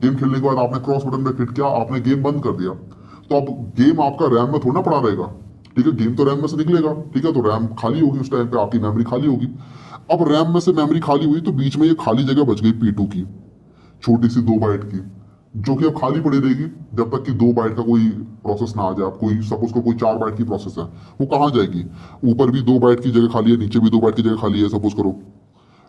गेम खेलने के बाद आपने क्रॉस बटन पे क्लिक किया, आपने गेम बंद कर दिया, तो अब गेम आपका रैम में थोड़ा पड़ा रहेगा, ठीक है। गेम तो रैम में से निकलेगा, ठीक है, तो रैम खाली होगी, उस टाइम पे आपकी मेमोरी खाली होगी। अब रैम में से मेमोरी खाली हुई तो बीच में ये खाली जगह बच गई P2 की, छोटी सी 2 बाइट की, जो कि अब खाली पड़ी रहेगी जब तक कि 2 बाइट का कोई प्रोसेस ना आ जाए। आप कोई सपोज को कोई 4 बाइट की प्रोसेस है, वो कहाँ जाएगी, ऊपर भी 2 बाइट की जगह खाली है, नीचे भी 2 बाइट की जगह खाली है, सपोज करो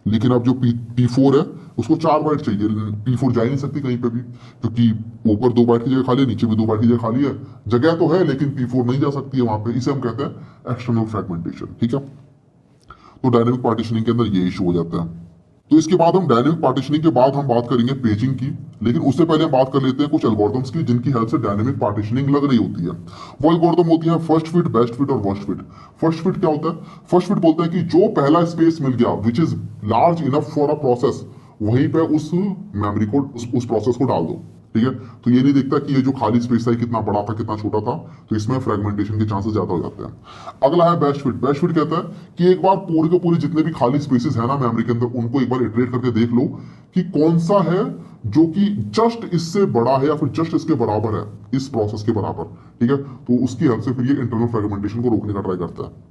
लेकिन अब जो P4 है उसको 4 बाइट चाहिए। P4 जा ही नहीं सकती कहीं पे भी, क्योंकि ऊपर 2 बाइट की जगह खाली है, नीचे भी 2 बाइट की जगह खाली है, जगह तो है लेकिन P4 नहीं जा सकती है वहां पे। इसे हम कहते हैं एक्सटर्नल फ्रेगमेंटेशन। ठीक है, तो डायनेमिक पार्टीशनिंग के अंदर ये इशू हो जाता है। तो इसके बाद हम डायनेमिक पार्टीशनिंग के बाद हम बात करेंगे पेजिंग की, लेकिन उससे पहले हम बात कर लेते हैं कुछ एल्गोरिथम्स की जिनकी हेल्प से डायनेमिक पार्टीशनिंग लग रही होती है। वो एल्गोरिथम होती है फर्स्ट फिट, बेस्ट फिट और वर्स्ट फिट। फर्स्ट फिट क्या होता है? फर्स्ट फिट बोलता है कि जो पहला स्पेस मिल गया which is large enough for a process, वहीं पे उस मेमोरी को उस प्रोसेस को डाल दो। ठीक है, तो ये नहीं देखता कि ये जो खाली स्पेस था कितना बड़ा था कितना छोटा था, तो इसमें फ्रेगमेंटेशन के चांसेस ज्यादा हो जाते हैं। अगला है बेस्ट फिट। बेस्ट फिट कहता है कि एक बार पूरे के पूरे जितने भी खाली स्पेसेस है ना मेमोरी के अंदर, उनको एक बार इटरेट करके देख लो कि कौन सा है जो कि जस्ट इससे बड़ा है या फिर जस्ट इसके बराबर है, इस प्रोसेस के बराबर। ठीक है, तो उसकी हेल्प से फिर ये इंटरनल फ्रेगमेंटेशन को रोकने का ट्राई करता है।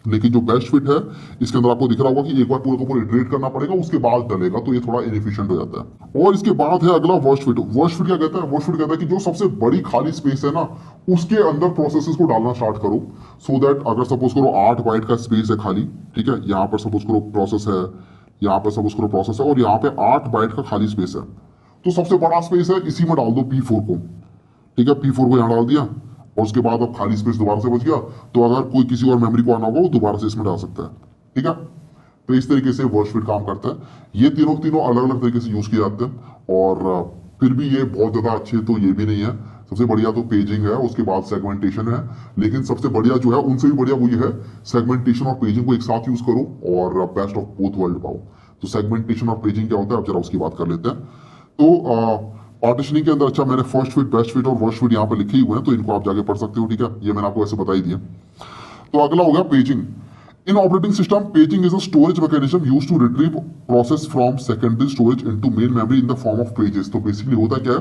लेकिन जो बेस्ट फिट है इसके अंदर आपको दिख रहा होगा कि एक बार पूरे को पूरे इटरेट करना पड़ेगा, उसके बाद डलेगा, तो ये थोड़ा इनएफिशिएंट हो जाता है। और इसके बाद है अगला वर्स्ट फिट। वर्स्ट फिट क्या कहता है? वर्स्ट फिट कहता है कि जो सबसे बड़ी खाली स्पेस है ना, उसके अंदर प्रोसेसेस को डालना स्टार्ट करो, सो दैट अगर सपोज करो 8 बाइट का स्पेस है खाली, ठीक है, यहाँ पर सपोज करो प्रोसेस है, यहाँ पर सपोज करो प्रोसेस है, और यहाँ पे 8 बाइट का खाली स्पेस है, तो सबसे बड़ा स्पेस है इसी में डाल दो P4 को। ठीक है, P4 को यहाँ डाल दिया, और उसके बाद अब खाली स्पेस दोबारा से बच गया, तो अगर कोई किसी और मेमोरी को आना होगा वो दोबारा से इसमें डाल सकता है। ठीक है, तो इस तरीके से वर्स्ट फिट काम करता है। ये तीनों तीनों अलग अलग तरीके से यूज किए जाते हैं, और फिर भी ये बहुत ज्यादा अच्छे तो ये भी नहीं है। सबसे बढ़िया तो पेजिंग है, उसके बाद सेगमेंटेशन है, लेकिन सबसे बढ़िया जो है उनसे भी बढ़िया वो ये है सेगमेंटेशन और पेजिंग को एक साथ यूज करो और बेस्ट ऑफ बोथ वर्ल्ड पाओ। तो सेगमेंटेशन और पेजिंग क्या होता है, अब जरा उसकी बात कर लेते हैं। तो पार्टीशनिंग के अंदर, अच्छा मैंने फर्स्ट फिट, बेस्ट फिट और वर्स्ट फिट यहाँ पे लिखे ही हुए हैं, तो इनको आप जाके पढ़ सकते हो। ठीक है, ये मैंने आपको ऐसे बता ही दिया। तो अगला हो गया paging. In operating system, paging is a storage mechanism used to retrieve process from secondary storage into main memory in the form of pages. तो बेसिकली होता क्या है,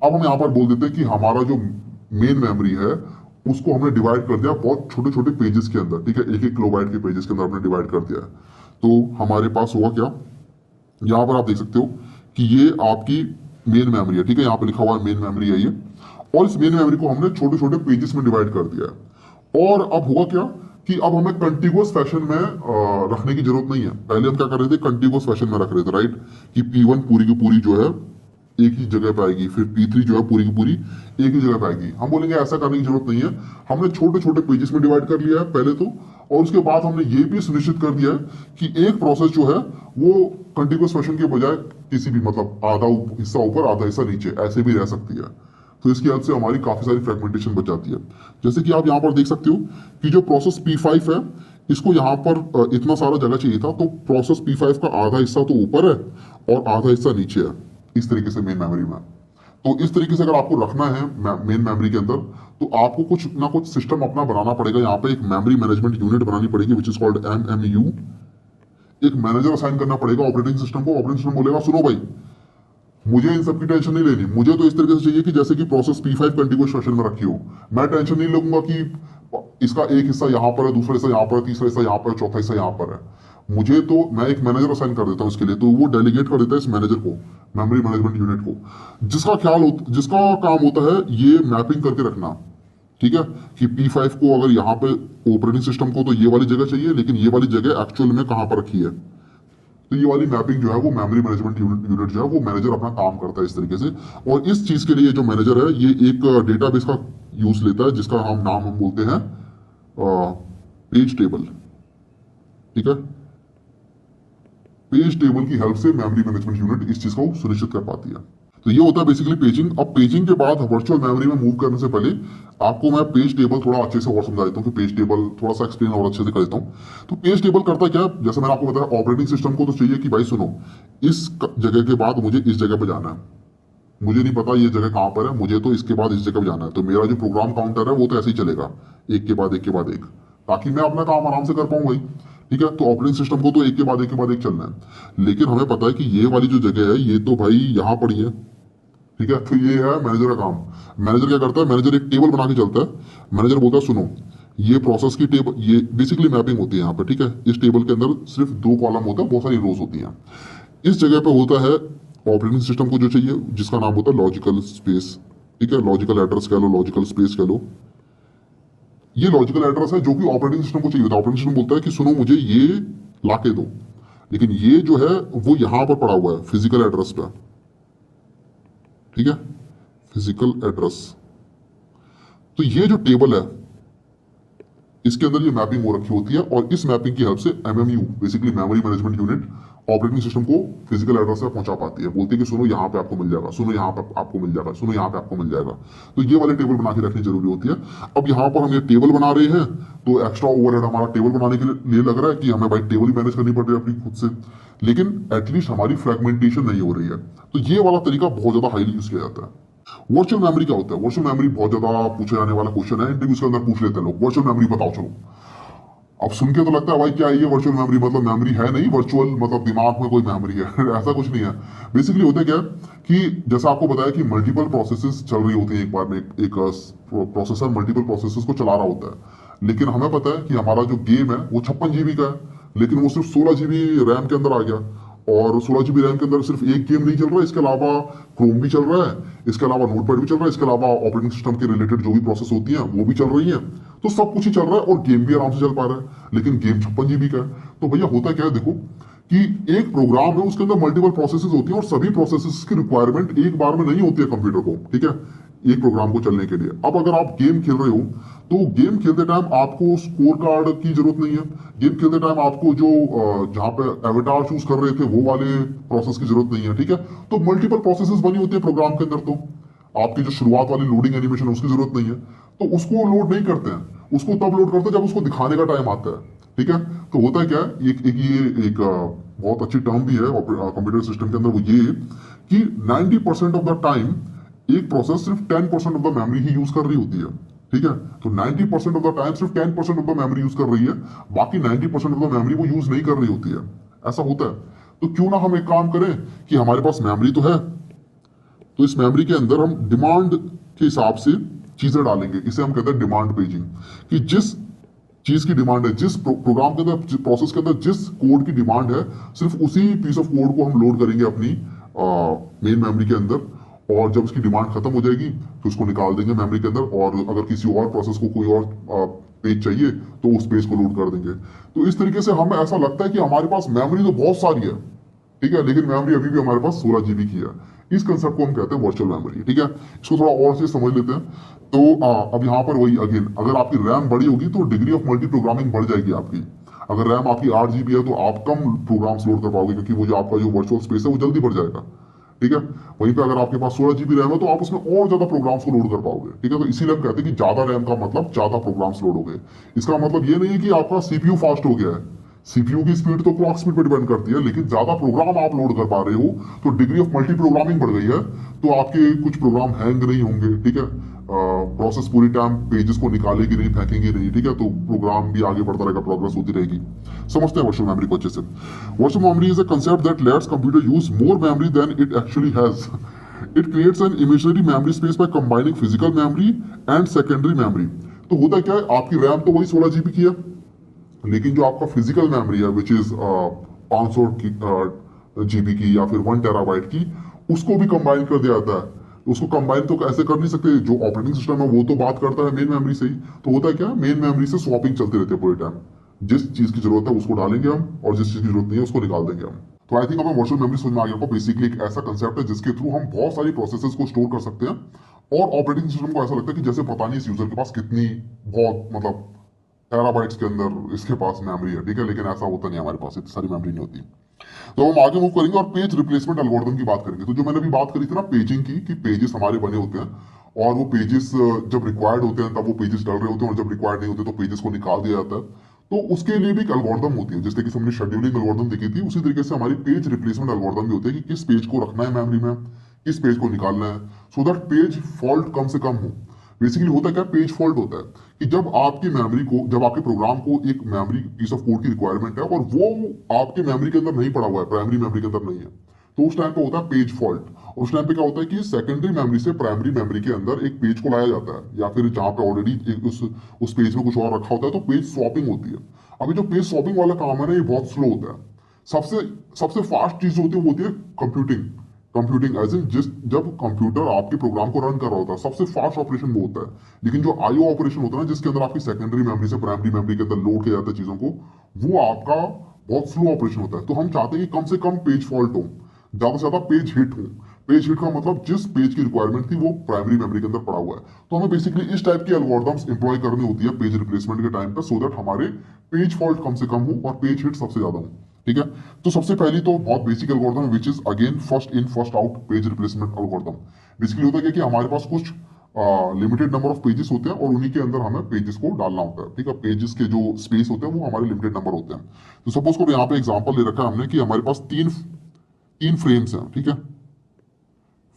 अब हम यहाँ पर बोल देते हैं कि हमारा जो मेन मेमोरी है उसको हमने डिवाइड कर दिया बहुत छोटे छोटे पेजेस के अंदर। ठीक है, 1-1 किलोबाइट के पेजेस के अंदर हमने डिवाइड कर दिया है। तो हमारे पास हुआ क्या, यहाँ पर आप देख सकते हो कि ये आपकी मेन मेमोरी है। ठीक है, यहाँ पे लिखा हुआ है मेन मेमोरी है ये, और इस मेन मेमोरी को हमने छोटे छोटे पेजेस में डिवाइड कर दिया है। और अब हुआ क्या कि अब हमें कंटिन्यूअस फैशन में रखने की जरूरत नहीं है। पहले हम क्या कर रहे थे, कंटिन्यूअस फैशन में रख रहे थे, राइट, कि P1 पूरी की पूरी जो है एक ही जगह पे आएगी, फिर P3 जो है पूरी की पूरी एक ही जगह पे आएगी। हम बोलेंगे ऐसा करने की जरूरत नहीं है, हमने छोटे छोटे पेजेस में डिवाइड कर लिया है पहले तो, और उसके बाद हमने ये भी सुनिश्चित कर दिया है कि एक प्रोसेस जो है वो कंटिन्यूअस फैशन के बजाय किसी भी मतलब आधा हिस्सा ऊपर आधा हिस्सा नीचे ऐसे भी रह सकती है। तो इसकी हेल्प से हमारी काफी सारी फ्रेगमेंटेशन बच जाती है। जैसे कि आप यहाँ पर देख सकते हो कि जो प्रोसेस P5 है, इसको यहाँ पर इतना सारा जगह चाहिए था, तो प्रोसेस P5 का आधा हिस्सा तो ऊपर है और आधा हिस्सा नीचे है, इस तरीके से मेन मेमोरी में। तो इस तरीके से अगर आपको रखना है मेन मेमोरी के अंदर, तो आपको कुछ ना कुछ सिस्टम अपना बनाना पड़ेगा। यहाँ पे एक मेमोरी मैनेजमेंट यूनिट बनानी पड़ेगी विच इज कॉल्ड MMU। एक मैनेजर असाइन करना पड़ेगा ऑपरेटिंग सिस्टम को। ऑपरेटिंग सिस्टम बोलेगा सुनो भाई, मुझे इन सब की टेंशन नहीं लेनी, मुझे तो इस तरीके से चाहिए कि जैसे कि प्रोसेस P5 कंटिन्यूअस फैशन में रखी हो। मैं टेंशन नहीं लूंगा कि इसका एक हिस्सा यहाँ पर है, दूसरा हिस्सा यहाँ पर है, तीसरा हिस्सा यहाँ पर है, चौथा हिस्सा यहाँ पर है। मुझे तो मैं एक मैनेजर असाइन कर देता हूँ इसके लिए, तो वो डेलीगेट कर देता है इस मैनेजर को, मेमोरी मैनेजमेंट यूनिट को, जिसका काम होता है ये मैपिंग करके रखना। ठीक है, कि P5 को अगर यहाँ पे ऑपरेटिंग सिस्टम को तो ये वाली जगह चाहिए, लेकिन ये वाली जगह एक्चुअल में कहाँ पर रखी है, तो ये वाली मैपिंग जो है वो मेमोरी मैनेजमेंट यूनिट जो है वो मैनेजर अपना काम करता है इस तरीके से। और इस चीज के लिए जो मैनेजर है ये एक डेटाबेस का यूज लेता है जिसका हम बोलते हैं पेज टेबल। ठीक है, पेज टेबल की हेल्प से मेमोरी मैनेजमेंट यूनिट इस चीज को सुनिश्चित कर पाती है। तो ये होता है बेसिकली पेजिंग। अब पेजिंग के बाद वर्चुअल मेमोरी में मूव करने से पहले आपको मैं पेज टेबल थोड़ा अच्छे से और समझा देता हूँ कि पेज टेबल थोड़ा सा एक्सप्लेन और अच्छे से कर देता हूँ। तो पेज टेबल करता क्या है, जैसे मैंने आपको बताया ऑपरेटिंग सिस्टम को तो चाहिए कि भाई सुनो, इस जगह के बाद मुझे इस जगह पर जाना है, मुझे नहीं पता ये जगह कहाँ पर है, मुझे तो इसके बाद इस जगह पर जाना है। तो मेरा जो प्रोग्राम काउंटर है वो तो ऐसे ही चलेगा, एक के बाद एक के बाद एक, ताकि मैं अपना काम आराम से कर पाऊँ भाई। ठीक है, तो ऑपरेटिंग सिस्टम को तो एक के बाद एक के बाद एक चलना है, लेकिन हमें पता है कि ये वाली जो जगह है ये तो भाई यहाँ पड़ी है। ठीक है, तो ये है मैनेजर का काम। मैनेजर क्या करता है, मैनेजर एक टेबल बना के चलता है। मैनेजर बोलता है सुनो, ये प्रोसेस की टेबल, ये बेसिकली मैपिंग होती है यहाँ पर। ठीक है, इस टेबल के अंदर सिर्फ 2 कॉलम होता है, बहुत सारी रोज होती हैं। इस जगह पे होता है ऑपरेटिंग सिस्टम को जो चाहिए, जिसका नाम होता है लॉजिकल स्पेस। ठीक है, लॉजिकल एड्रेस कह लो, लॉजिकल स्पेस कह लो, ये लॉजिकल एड्रेस है जो कि ऑपरेटिंग सिस्टम को चाहिए होता है। ऑपरेटिंग सिस्टम बोलता है कि सुनो मुझे ये लाके दो। लेकिन ये जो है वो यहां पर पड़ा हुआ है फिजिकल एड्रेस पे, ठीक है, फिजिकल एड्रेस। तो ये जो टेबल है इसके अंदर ये मैपिंग हो रखी होती है और इस मैपिंग की हेल्प से MMU basically memory management unit operating system को फिजिकल एड्रेस पे पहुंचा पाती है, बोलती है कि सुनो यहाँ पे आपको मिल जाएगा, सुनो यहाँ पे आपको मिल जाएगा, सुनो यहाँ पे आपको मिल जाएगा। तो ये वाले टेबल बना के रखनी जरूरी होती है। अब यहाँ पर हम ये टेबल बना रहे हैं तो एक्स्ट्रा ओवरहेड हमारा टेबल बनाने के लिए लग रहा है कि हमें भाई टेबल ही मैनेज करनी पड़ रही है अपनी खुद से, लेकिन एटलीस्ट हमारी फ्रेगमेंटेशन नहीं हो रही है। तो ये वाला तरीका बहुत ज्यादा हाईली यूज किया जाता है। वर्चुअल मेमोरी क्या होता है? वर्चुअल मेमोरी बहुत ज्यादा पूछे जाने वाला क्वेश्चन है, इंटरव्यूज के अंदर पूछ लेते हैं लोग, वर्चुअल मेमोरी बताओ। चलो अब सुन के तो लगता है भाई क्या ये वर्चुअल मेमोरी मतलब मेमोरी है नहीं, वर्चुअल मतलब दिमाग में कोई मेमोरी है ऐसा कुछ नहीं है। बेसिकली होता क्या है कि जैसा आपको बताया कि मल्टीपल प्रोसेसेस चल रही होती है एक बार में, एक प्रोसेसर मल्टीपल प्रोसेसेस को चला रहा होता है, लेकिन हमें पता है कि हमारा जो गेम है वो 56 GB का है, लेकिन वो सिर्फ 16 GB रैम के अंदर आ गया। और 16 GB रैम के अंदर सिर्फ एक गेम नहीं चल रहा है, इसके अलावा क्रोम भी चल रहा है, इसके अलावा नोटपैड भी चल रहा है, इसके अलावा ऑपरेटिंग सिस्टम के रिलेटेड जो भी प्रोसेस होती हैं वो भी चल रही हैं। तो सब कुछ ही चल रहा है और गेम भी आराम से चल पा रहा है, लेकिन गेम 56 GB का है। तो भैया होता क्या है, देखो कि एक प्रोग्राम है उसके अंदर मल्टीपल प्रोसेसेस होती हैं और सभी प्रोसेसेस की रिक्वायरमेंट एक बार में नहीं होती है कंप्यूटर को, ठीक है, एक प्रोग्राम को चलने के लिए। अब अगर आप गेम खेल रहे हो तो गेम खेलते टाइम आपको स्कोर कार्ड की जरूरत नहीं है, गेम खेलते टाइम आपको जो जहां पे एवेटार चूज कर रहे थे वो वाले प्रोसेस की जरूरत नहीं है, ठीक है। तो मल्टीपल प्रोसेसेस बनी होती है प्रोग्राम के अंदर, तो आपकी जो शुरुआत वाली लोडिंग एनिमेशन है उसकी जरूरत नहीं है, तो उसको लोड नहीं करते हैं, उसको तब लोड करते हैं जब उसको दिखाने का टाइम आता है, ठीक है। तो होता है क्या है, एक बहुत अच्छी टर्म भी है कंप्यूटर सिस्टम के अंदर, वो ये कि 90% ऑफ द टाइम एक प्रोसेस सिर्फ 10% of the memory he use कर रही होती है, ठीक है। तो 90% ऑफ द टाइम सिर्फ 10% ऑफ द मेमोरी यूज कर रही है, बाकी 90% ऑफ द मेमोरी वो यूज नहीं कर रही होती है, ऐसा होता है। तो क्यों ना हम एक काम करें कि हमारे पास मेमोरी तो है, तो इस मेमोरी के अंदर हम डिमांड के हिसाब से चीजें डालेंगे, इसे हम कहते हैं डिमांड पेजिंग, कि जिस चीज की डिमांड है, जिस प्रोग्राम के अंदर प्रोसेस के अंदर जिस कोड की डिमांड है, सिर्फ उसी पीस ऑफ कोड को हम लोड करेंगे अपनी मेन मेमोरी के अंदर, और जब उसकी डिमांड खत्म हो जाएगी तो उसको निकाल देंगे मेमोरी के अंदर, और अगर किसी और प्रोसेस को कोई और पेज चाहिए तो उस पेज को लोड कर देंगे। तो इस तरीके से हमें ऐसा लगता है कि हमारे पास मेमोरी तो बहुत सारी है, ठीक है, लेकिन मेमोरी अभी भी हमारे पास 16 GB की है। इस कंसेप्ट को हम कहते हैं वर्चुअल मेमोरी, ठीक है। इसको थोड़ा और से समझ लेते हैं। तो अब यहाँ पर वही अगेन, अगर आपकी रैम बड़ी होगी तो डिग्री ऑफ मल्टी प्रोग्रामिंग बढ़ जाएगी आपकी। अगर रैम आपकी 8 GB है तो आप कम प्रोग्राम्स लोड कर पाओगे, क्योंकि वो जो आपका जो वर्चुअल स्पेस है वो जल्दी बढ़ जाएगा, ठीक है। वहीं पे अगर आपके पास 16 GB रैम है तो आप उसमें और ज्यादा प्रोग्राम्स को लोड कर पाओगे, ठीक है। तो इसीलिए हम कहते हैं कि ज्यादा रैम का मतलब ज्यादा प्रोग्राम्स लोड हो गए। इसका मतलब ये नहीं है कि आपका सीपीयू फास्ट हो गया है, सीपीयू की स्पीड तो क्लॉक स्पीड पर डिपेंड करती है, लेकिन ज्यादा प्रोग्राम आप लोड कर पा रहे हो तो डिग्री ऑफ मल्टी प्रोग्रामिंग बढ़ गई है, तो आपके कुछ प्रोग्राम हैंग नहीं होंगे, ठीक है। प्रोसेस पूरी टाइम पेजेस को निकालेगी नहीं, फेंकेंगी नहीं, ठीक है। तो प्रोग्राम भी आगे बढ़ता रहेगा, प्रोग्रेस होती रहेगी। समझते हैं वर्चुअल मेमोरी को अच्छे से। Virtual memory is a concept that lets computer use more memory than it actually has. It creates an imaginary memory space by combining physical memory and secondary memory. तो होता क्या है, आपकी रैम तो वही 16 GB की है, लेकिन जो आपका फिजिकल मेमोरी है विच इज 500 GB की या फिर 1 TB की, उसको भी कंबाइन कर दिया जाता है। उसको कंबाइन तो ऐसे कर नहीं सकते, जो ऑपरेटिंग सिस्टम है वो तो बात करता है मेन मेमोरी से ही। तो होता है क्या, मेन मेमोरी से स्वैपिंग चलती रहती है पूरे टाइम, जिस चीज की जरूरत है उसको डालेंगे हम और जिस चीज की जरूरत नहीं है उसको निकाल देंगे हम। तो आई थिंक हमें वर्चुअल मेमोरी समझ में आ गया। बेसिकली एक ऐसा कंसेप्ट है जिसके थ्रू हम बहुत सारी प्रोसेसेस को स्टोर कर सकते हैं, और ऑपरेटिंग सिस्टम को ऐसा लगता है कि जैसे पता नहीं इस यूजर के पास कितनी बहुत मतलब टेराबाइट्स के अंदर इसके पास मेमोरी है, ठीक है, लेकिन ऐसा होता नहीं, हमारे पास इतनी सारी मेमोरी नहीं होती। तो हम आगे मूव करेंगे और पेज रिप्लेसमेंट एल्गोरिथम की बात करेंगे। तो जो मैंने अभी बात करी थी ना पेजिंग की, कि पेजेस हमारे बने होते हैं और वो पेजेस जब रिक्वायर्ड होते हैं तब वो पेजेस डल रहे होते हैं, और जब रिक्वायर्ड नहीं होते तो पेजेस को निकाल दिया जाता है। तो उसके लिए भी एक एल्गोरिथम होती है, जैसे कि हमने शेड्यूलिंग एल्गोरिथम देखी थी, उसी तरीके से हमारी पेज रिप्लेसमेंट एल्गोरिथम भी होती है कि किस पेज को रखना है मेमोरी में, किस पेज को निकालना है, सो दैट पेज फॉल्ट कम से कम हो। बेसिकली होता क्या, पेज फॉल्ट होता है कि जब आपकी मेमोरी को, जब आपके प्रोग्राम को एक मेमोरी पीस ऑफ कोड की रिक्वायरमेंट है और वो आपके मेमोरी के अंदर नहीं पड़ा हुआ है, प्राइमरी मेमोरी के अंदर नहीं है, तो उस टाइम पे होता है पेज फॉल्ट। उस टाइम पे क्या होता है कि सेकेंडरी मेमोरी से प्राइमरी मेमोरी के अंदर एक पेज को लाया जाता है, या फिर जहां पे ऑलरेडी उस पेज में कुछ और रखा होता है, तो पेज स्वैपिंग होती है। अभी जो पेज स्वैपिंग वाला काम है ना, ये बहुत स्लो होता है। सबसे फास्ट चीज होती है वो होती है कंप्यूटिंग एज इन जब कंप्यूटर आपके प्रोग्राम को रन कर रहा होता है, सबसे फास्ट ऑपरेशन वो होता है। लेकिन जो आईओ ऑपरेशन होता है ना, जिसके अंदर आपकी सेकेंडरी मेमोरी से प्राइमरी मेमोरी के अंदर लोड किया जाता है चीजों को, वो आपका बहुत स्लो ऑपरेशन होता है। तो हम चाहते हैं कि कम से कम पेज फॉल्ट हो, ज्यादा से ज्यादा पेज हिट हो। पेज हिट का मतलब जिस पेज की रिक्वायरमेंट थी वो प्राइमरी मेमोरी के अंदर पड़ा हुआ है। तो हमें बेसिकली इस टाइप की एल्गोरिथम्स इंप्लॉय करनी होती है पेज रिप्लेसमेंट के टाइम पे, सो दैट हमारे पेज फॉल्ट कम से कम हो और पेज हिट सबसे ज्यादा हो। ठीक है, तो सबसे पहली तो बहुत basic algorithm which is again first in first out page replacement algorithm. Basically होता है कि हमारे पास कुछ लिमिटेड नंबर ऑफ पेजेस होते हैं और उन्हीं के अंदर हमें पेजेस को डालना होता है। ठीक है, पेजेस के जो स्पेस होते हैं वो हमारे लिमिटेड नंबर होते हैं। तो सपोज करो यहाँ पे एग्जांपल ले रखा है हमने कि हमारे पास तीन तीन फ्रेम्स हैं। ठीक है,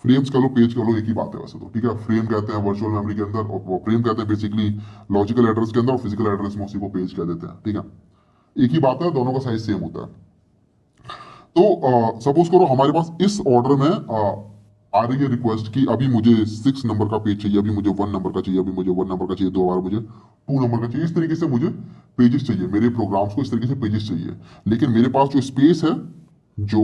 फ्रेम्स कह लो पेज कह लो एक ही बात है वैसे तो। ठीक है, फ्रेम कहते हैं वर्चुअल मेमोरी के अंदर और वो फ्रेम कहते हैं बेसिकली लॉजिकल एड्रेस के अंदर, और फिजिकल एड्रेस में उसी को पेज कह देते हैं। ठीक है, एक ही बात है, दोनों का साइज सेम होता है। तो सपोज करो हमारे पास इस ऑर्डर में आ रही है रिक्वेस्ट कि अभी मुझे 6 नंबर का पेज चाहिए, अभी मुझे 1 नंबर का चाहिए, अभी मुझे 1 नंबर का चाहिए, दो बार मुझे 2 नंबर का चाहिए। इस तरीके से मुझे पेजेस चाहिए, मेरे प्रोग्राम्स को इस तरीके से पेजेस चाहिए। लेकिन मेरे पास जो स्पेस है, जो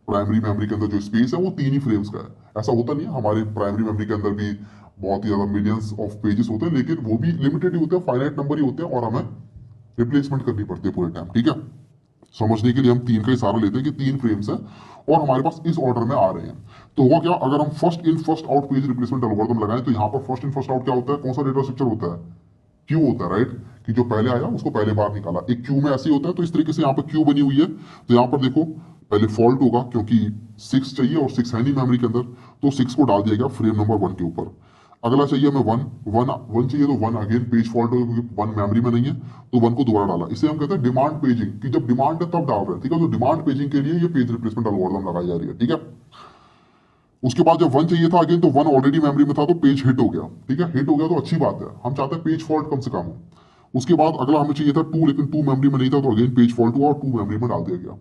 प्राइमरी मेमोरी के अंदर जो स्पेस है वो 3 ही फ्रेम्स का है। ऐसा होता नहीं है, हमारे प्राइमरी मेमोरी के अंदर भी बहुत ही ज्यादा मिलियंस ऑफ पेजेस होते हैं, लेकिन वो भी लिमिटेड ही होते हैं, फाइनाइट नंबर ही होते हैं और हमें रिप्लेसमेंट करनी पड़ती है पूरे टाइम। ठीक है, समझने के लिए हम 3 का ही सारा लेते हैं कि 3 फ्रेम्स हैं और हमारे पास इस ऑर्डर में आ रहे हैं। तो होगा क्या, अगर हम first in first out page replacement algorithm लगाएं तो यहाँ पर फर्स्ट इन फर्स्ट आउट क्या होता है, कौन सा डेटा स्ट्रक्चर होता है, क्यू होता है, राइट। कि जो पहले आया उसको पहले बार निकाला, एक क्यू में ऐसे ही होता है। तो इस तरीके से यहाँ पर क्यू बनी हुई है। तो यहाँ पर देखो पहले फॉल्ट होगा क्योंकि 6 चाहिए और 6 है नहीं मेमोरी के अंदर, तो 6 को डाल दिया गया फ्रेम नंबर 1 के ऊपर। अगला चाहिए हमें 1 चाहिए, तो 1 अगेन पेज फॉल्ट होगा क्योंकि 1 मेमोरी में नहीं है, तो 1 को दोबारा डाला। इसे हम कहते हैं डिमांड पेजिंग, कि जब डिमांड है तब डाल रहे हैं। ठीक है, तो डिमांड पेजिंग के लिए ये पेज रिप्लेसमेंट एल्गोरिथम लगाई जा रही है। ठीक है, उसके बाद जब 1 चाहिए था अगेन, तो 1 ऑलरेडी मेमोरी में था तो पेज हिट हो गया। ठीक है, हिट हो गया तो अच्छी बात है, हम चाहते हैं पेज फॉल्ट कम से कम हो। उसके बाद अगला हमें चाहिए था 2, लेकिन 2 मेमोरी में नहीं था, तो अगेन पेज फॉल्ट हुआ और 2 मेमोरी में डाल दिया गया।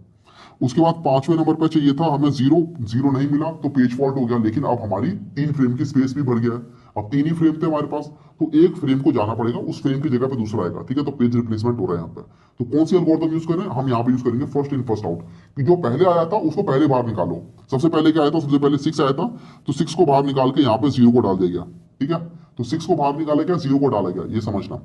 उसके बाद 5वें नंबर पर चाहिए था हमें 0 नहीं मिला तो पेज फॉल्ट हो गया, लेकिन अब हमारी 3 फ्रेम की स्पेस भी बढ़ गया है। अब 3 ही फ्रेम थे हमारे पास, तो एक फ्रेम को जाना पड़ेगा, उस फ्रेम की जगह पे दूसरा आएगा। ठीक है, तो पेज रिप्लेसमेंट हो रहा है यहाँ पे। तो कौन सी एल्गोरिथम यूज करें, हम यहाँ पे यूज करेंगे फर्स्ट इन फर्स्ट आउट, कि जो पहले आया था उसको पहले बाहर निकालो। सबसे पहले क्या आया था, सबसे पहले 6 आया था, तो 6 को बाहर निकाल के यहाँ पे 0 को डाल दिया गया। ठीक है, तो 6 को बाहर निकाला गया, 0 को डाला गया, ये समझना।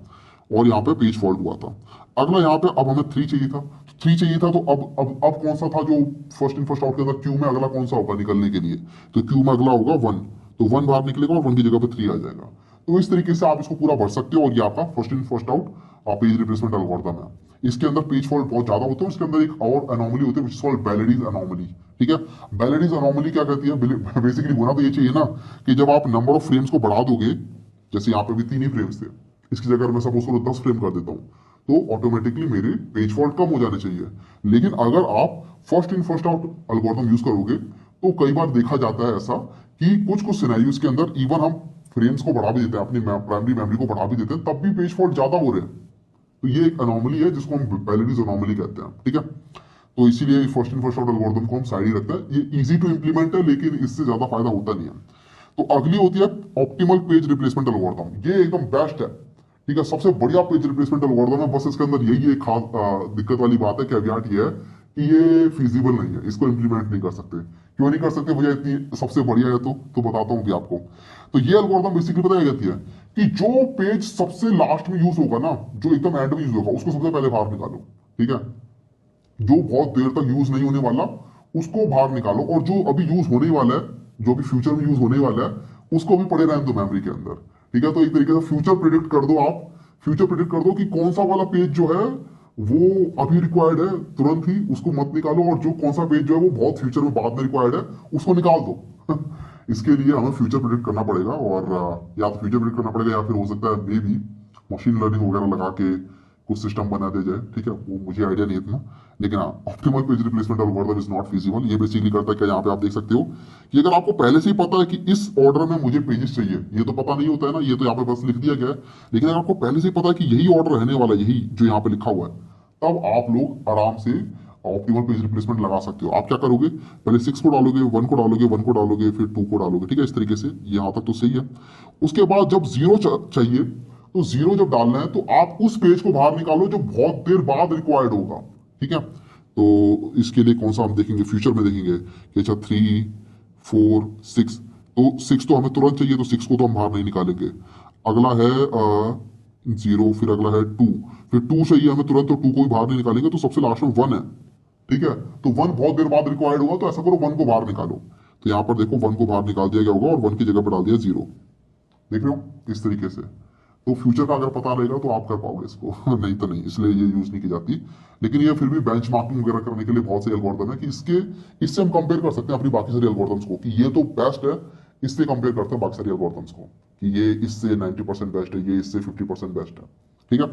और यहाँ पे पेज फॉल्ट हुआ था। अगला यहाँ पे अब हमें 3 चाहिए था, 3 चाहिए था, तो अब कौन सा था जो फर्स्ट इन फर्स्ट आउट के अंदर क्यू में अगला कौन सा होगा निकलने के लिए, तो क्यू में अगला होगा 1, तो 1 बाहर निकलेगा और 1 की जगह पे 3 आ जाएगा। तो इस तरीके से आप इसको पूरा भर सकते हो और ये आपका first in first out page replacement algorithm है। इसके अंदर पेज फॉल्ट बहुत ज्यादा होते हैं। इसके अंदर एक और एनोमली होती है विच इज कॉल्ड बेलेडीज एनोमली। ठीक है, बेलेडीज एनोमली क्या कहती है, बेसिकली होना तो ये चाहिए ना कि जब आप नंबर ऑफ फ्रेम्स को बढ़ा दोगे, जैसे यहाँ पे भी 3 ही फ्रेम्स थे, इसकी जगह मैं सपोज करो 10 फ्रेम कर देता हूँ, तो ऑटोमेटिकली मेरे पेज फॉल्ट कम हो जाने चाहिए। लेकिन अगर आप first in first out algorithm use करोगे तो कई बार देखा जाता है ऐसा कि कुछ सिनेरियोस के अंदर इवन हम फ्रेम्स को बढ़ा भी देते हैं, अपनी प्राइमरी मेमोरी को बढ़ा भी देते हैं, तब भी पेज फॉल्ट ज्यादा हो रहे हैं। तो ये एक अनोमली है जिसको हम बेलेडीज अनोमली कहते हैं। ठीक है, तो इसीलिए first in first out algorithm को हम साइड ही रखते हैं। ये इजी टू इंप्लीमेंट है लेकिन इससे ज्यादा फायदा होता नहीं है। तो अगली होती है ऑप्टिमल पेज रिप्लेसमेंट एल्गोरिथम। ये एकदम बेस्ट है। ठीक है, सबसे बढ़िया पेज रिप्लेसमेंट एल्गोरिथम है। बस इसके अंदर यही एक खास दिक्कत वाली बात है, कैवियाट ये है कि ये फिजिबल नहीं है, इसको इंप्लीमेंट नहीं कर सकते। क्यों नहीं कर सकते भैया, इतनी सबसे बढ़िया है तो बताता हूँ भी आपको। तो ये एल्गोरिथम बेसिकली पता क्या कहती है कि जो पेज सबसे लास्ट में यूज होगा ना, जो एकदम एंड में यूज होगा, उसको सबसे पहले बाहर निकालो। ठीक है, जो बहुत देर तक यूज नहीं होने वाला उसको बाहर निकालो, और जो अभी यूज होने वाला है, जो भी फ्यूचर में यूज होने वाला है, उसको भी पड़े रहने दो मेमोरी के अंदर। ठीक है, तो एक तरीके से फ्यूचर प्रिडिक्ट कर दो, आप फ्यूचर प्रिडिक्ट कर दो कि कौन सा वाला पेज जो है वो अभी रिक्वायर्ड है तुरंत ही, उसको मत निकालो, और जो कौन सा पेज जो है वो बहुत फ्यूचर में बाद में रिक्वायर्ड है उसको निकाल दो। इसके लिए हमें फ्यूचर प्रिडिक्ट करना पड़ेगा, और या तो फ्यूचर प्रिडिक्ट करना पड़ेगा या फिर हो सकता है मे भी मशीन लर्निंग वगैरह लगा के कुछ सिस्टम बना दे जाए। ठीक है, वो मुझे आइडिया नहीं है इतना, लेकिन हाँ, optimal page replacement algorithm is not feasible. ये बेसिकली करता है क्या, यहाँ पे आप देख सकते हो कि अगर आपको पहले से ही पता है कि इस ऑर्डर में मुझे पेजेस चाहिए, ये तो पता नहीं होता है ना, ये तो यहाँ पे बस लिख दिया गया है, लेकिन अगर आपको पहले से ही पता है कि यही ऑर्डर रहने वाला है, यही जो यहाँ पे लिखा हुआ है, तब आप लोग आराम से ऑप्टिमल पेज रिप्लेसमेंट लगा सकते हो। आप क्या करोगे, पहले 6 को डालोगे, 1 को डालोगे, 1 को डालोगे, फिर 2 को डालोगे। ठीक है, इस तरीके से यहाँ तक तो सही है। उसके बाद जब 0 चाहिए, तो 0 जब डालना है तो आप उस पेज को बाहर निकालो जो बहुत देर बाद रिक्वायर्ड होगा। ठीक है, तो इसके लिए कौन सा हम देखेंगे, फ्यूचर में देखेंगे कि अच्छा 3, 4, 6, तो 6 तो हमें तुरंत चाहिए, तो 6 को तो हम बाहर नहीं निकालेंगे। अगला है जीरो, फिर अगला है टू, फिर टू चाहिए हमें तुरंत, तो टू को भी बाहर नहीं निकालेंगे, तो सबसे लास्ट में वन है। ठीक है, तो वन बहुत देर बाद रिक्वायर्ड होगा, तो ऐसा करो वन को बाहर निकालो। तो यहाँ पर देखो वन को बाहर निकाल दिया गया होगा और वन की जगह पर डाल दिया जीरो। देख रहे हो इस तरीके से। तो फ्यूचर का अगर पता रहेगा तो आप कर पाओगे इसको नहीं तो नहीं, इसलिए ये यूज नहीं की जाती। लेकिन ये फिर भी बेंचमार्किंग वगैरह करने के लिए बहुत से एल्गोरिथम है कि इससे हम कंपेयर कर सकते हैं अपनी बाकी सारी एल्गोरिथम्स को, कि ये तो बेस्ट है, इससे कंपेयर करते हैं बाकी सारी एल्गोरिथम्स को कि ये इससे 90% बेस्ट है, ये इससे 50% बेस्ट है। ठीक है,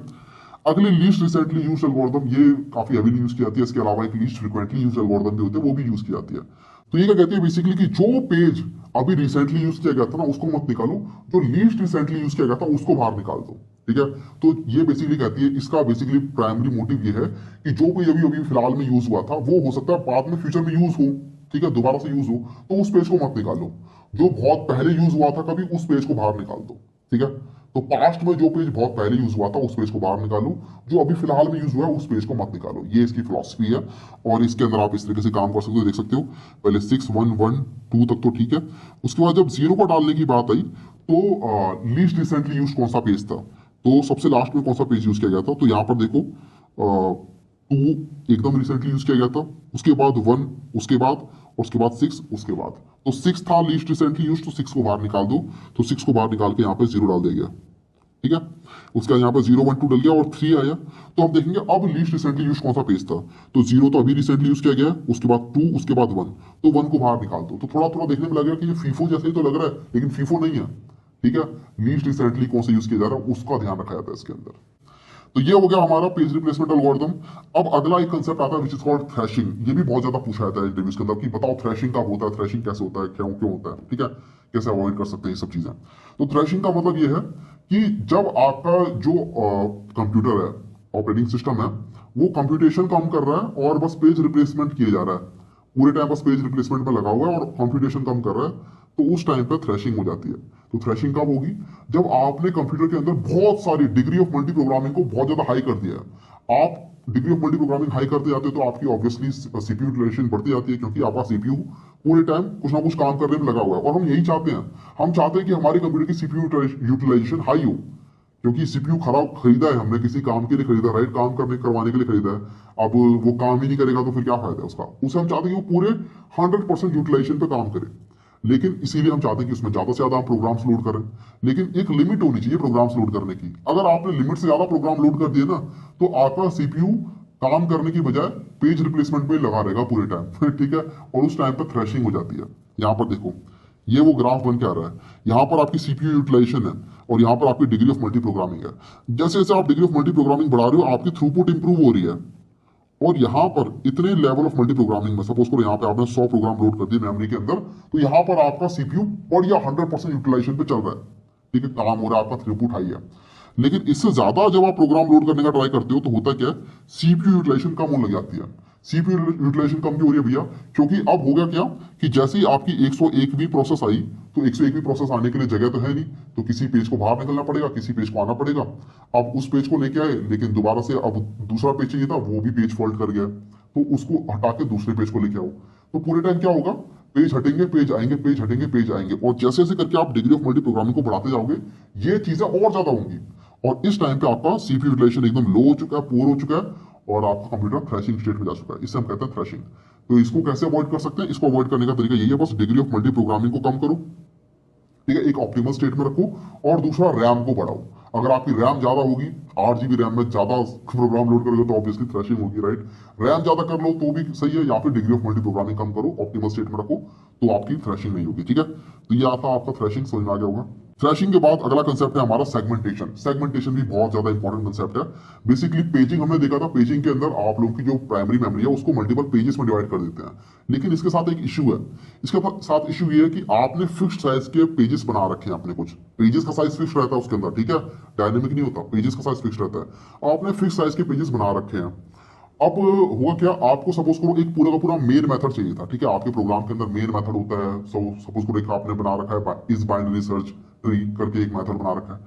अगली लीस्ट रिसेंटली यूज एल्गोरिथम, ये काफी हेवीली यूज की जाती है। इसके अलावा एक लीस्ट फ्रिक्वेंटली यूज एल्गोरिथम भी होते हैं, वो भी यूज की जाती है। तो ये क्या कहती है बेसिकली कि जो पेज अभी रिसेंटली यूज किया गया था ना उसको मत निकालो, जो लीस्ट रिसेंटली यूज किया गया था उसको बाहर निकाल दो। ठीक है, तो ये बेसिकली कहती है, इसका बेसिकली प्राइमरी मोटिव ये है कि जो पेज अभी अभी फिलहाल में यूज हुआ था वो हो सकता है बाद में फ्यूचर में यूज हो, ठीक है, दोबारा से यूज हो, तो उस पेज को मत निकालो। जो बहुत पहले यूज हुआ था कभी, उस पेज को बाहर निकाल दो। ठीक है, तो पास्ट में जो पेज बहुत पहले यूज हुआ था उस पेज को बाहर निकालो, जो अभी फिलहाल में यूज हुआ है उस पेज को मत निकालो। ये इसकी फिलॉसफी है और इसके अंदर आप इस तरीके से काम कर सकते हो। देख सकते हो पहले 6 1 1 2 तक तो ठीक है, उसके बाद जब जीरो को डालने की बात आई तो लीस्ट रिसेंटली यूज कौन सा पेज था, तो सबसे लास्ट में कौन सा पेज यूज किया गया था, तो यहाँ पर देखो टू एकदम रिसेंटली यूज किया गया था, उसके बाद वन, उसके बाद सिक्स, उसके बाद तो सिक्स था लीस्ट रिसेंटली यूज, तो सिक्स को बाहर निकाल दो, तो सिक्स को बाहर निकाल के यहाँ पे जीरो डाल दिया गया। ठीक है, उसके बाद यहाँ पे 0 1 2 डल गया और 3 आया। तो हम देखेंगे अब लीस्ट रिसेंटली यूज कौन सा पेज था, तो जीरो तो अभी रिसेंटली यूज किया गया, उसके बाद 2, उसके बाद 1, तो 1 को बाहर निकाल दो। तो थोड़ा थोड़ा देखने में लगेगा कि ये फीफो जैसे ही तो लग रहा है, लेकिन फीफो नहीं है। ठीक है, लीस्ट रिसेंटली कौन सा यूज किया जा रहा है उसका ध्यान रखा जाता है इसके अंदर। तो ये हो गया हमारा पेज रिप्लेसमेंट एल्गोरिथम। अब अगला एक कंसेप्ट आता है विच इज कॉल्ड थ्रैशिंग। ये भी बहुत ज्यादा पूछा जाता है इंटरव्यूज के अंदर कि बताओ थ्रैशिंग कब होता है, थ्रैशिंग कैसे होता है, क्यों क्यों होता है, ठीक है, कैसे अवॉइड कर सकते हैं ये सब चीजें। तो थ्रैशिंग का मतलब ये है कि जब आपका जो कंप्यूटर है, ऑपरेटिंग सिस्टम है, वो कंप्यूटेशन कम कर रहा है और बस पेज रिप्लेसमेंट किए जा रहा है, पूरे टाइम बस पेज रिप्लेसमेंट में लगा हुआ है और कंप्यूटेशन कम कर रहा है, तो उस टाइम पे थ्रैशिंग हो जाती है। तो थ्रैशिंग कब होगी, जब आपने कंप्यूटर के अंदर बहुत सारी डिग्री ऑफ मल्टी प्रोग्रामिंग को बहुत ज्यादा हाई कर दिया है। आप degree of multi programming high करते जाते हो तो आपकी ऑब्वियसली सीपीयू यूटिलाइजेशन बढ़ती जाती है, क्योंकि आपका सीपीयू पूरे टाइम कुछ ना कुछ काम करने में लगा हुआ है। और हम यही चाहते हैं, हम चाहते हैं कि हमारे कंप्यूटर की सीपीयू यूटिलाइजेशन हाई हो, क्योंकि सीपीयू खराब खरीदा है हमने किसी काम के लिए खरीदा, राइट, काम करवाने के लिए खरीदा है। अब वो काम ही नहीं करेगा तो फिर क्या फायदा है उसका। उसे हम चाहते हैं कि वो पूरे 100% यूटिलाइजेशन पे काम करे, लेकिन इसीलिए हम चाहते हैं कि उसमें ज्यादा से ज्यादा हम प्रोग्राम्स लोड करें, लेकिन एक लिमिट होनी चाहिए प्रोग्राम्स लोड करने की। अगर आपने लिमिट से ज्यादा प्रोग्राम लोड कर दिए ना, तो आपका सीपीयू काम करने की बजाय पेज रिप्लेसमेंट पे लगा रहेगा पूरे टाइम ठीक है, और उस टाइम पर थ्रैशिंग हो जाती है। यहाँ पर देखो ये वो ग्राफ बन के आ रहा है, यहाँ पर आपकी सीपीयू यूटिलाइजेशन है और यहाँ पर आपकी डिग्री ऑफ मल्टी प्रोग्रामिंग है। जैसे जैसे आप डिग्री ऑफ मल्टी प्रोग्रामिंग बढ़ा रहे हो, आपकी थ्रूपुट इंप्रूव हो रही है। और यहाँ पर इतने लेवल ऑफ मल्टी प्रोग्रामिंग में सपोज करो यहाँ पे आपने 100 प्रोग्राम लोड कर दिए मेमोरी के अंदर, तो यहाँ पर आपका सीपीयू बढ़िया 100% यूटिलाइजेशन पे चल रहा है, ठीक है, काम हो रहा है, आपका थ्रूपुट हाई है। लेकिन इससे ज्यादा जब आप प्रोग्राम लोड करने का ट्राई करते हो तो होता क्या है, सीपीयू यूटिलाइजेशन कम होने लग जाती है। सीपीयू यूटिलाइजेशन कम क्यों हो रही है भैया, क्योंकि अब हो गया क्या कि जैसे ही आपकी 101वीं प्रोसेस आई, तो 101वीं प्रोसेस आने के लिए जगह तो है नहीं, तो किसी पेज को बाहर निकलना पड़ेगा, किसी पेज को आना पड़ेगा। अब उस पेज को लेके आए, लेकिन दोबारा से अब दूसरा पेज चाहिए था, वो भी पेज फॉल्ट कर गया, तो उसको हटा के दूसरे पेज को लेके आओ। तो पूरे टाइम क्या होगा, पेज हटेंगे, पेज आएंगे, पेज हटेंगे, पेज आएंगे, और जैसे जैसे करके आप डिग्री ऑफ मल्टी प्रोग्रामिंग को बढ़ाते जाओगे, ये चीजें और ज्यादा होंगी। और इस टाइम पे आपका सीपीयू यूटिलाइजेशन एकदम लो हो चुका है, पुअर हो चुका है, और आपका कंप्यूटर थ्रैशिंग स्टेट में जा चुका है। इससे हम कहते हैं थ्रैशिंग। तो इसको कैसे अवॉइड कर सकते हैं, इसको अवॉइड करने का तरीका यही है, बस डिग्री ऑफ मल्टी प्रोग्रामिंग को कम करो, ठीक है, एक ऑप्टिमल स्टेट में रखो, और दूसरा रैम को बढ़ाओ। अगर आपकी रैम ज्यादा होगी, 8 GB रैम में ज्यादा प्रोग्राम लोड करोगे तो ऑब्वियसली थ्रैशिंग होगी, राइट। रैम ज्यादा कर लो तो भी सही है, या फिर डिग्री ऑफ मल्टी प्रोग्रामिंग कम करो, ऑप्टिमल स्टेट में रखो, तो आपकी थ्रैशिंग नहीं होगी, ठीक है। तो ये आता आपका थ्रैशिंग, समझ में आ गया होगा। थ्रैशिंग के बाद अगला कंसेप्ट है हमारा सेगमेंटेशन। सेगमेंटेशन भी बहुत ज्यादा इंपॉर्टेंट कंसेप्ट है। बेसिकली पेजिंग हमने देखा था, पेजिंग के अंदर आप लोगों की जो प्राइमरी मेमोरी है उसको मल्टीपल पेजेस में डिवाइड कर देते हैं, लेकिन इसके साथ एक इश्यू है। इसके साथ इश्यू ये है कि आपने फिक्स्ड साइज के पेजेस बना रखे हैं अपने, कुछ पेजेस का साइज फिक्स रहता है उसके अंदर, ठीक है, डायनेमिक नहीं होता, पेजेस का साइज फिक्स रहता है। आपने फिक्स साइज के पेजेस बना रखे हैं। अब हुआ क्या, आपको सपोज करो एक पूरा का पूरा मेन मेथड चाहिए था, ठीक है, आपके प्रोग्राम के अंदर मेन मेथड होता है। सपोज करो एक आपने बना रखा है इस बाइनरी सर्च ट्री करके एक मेथड बना रखा है।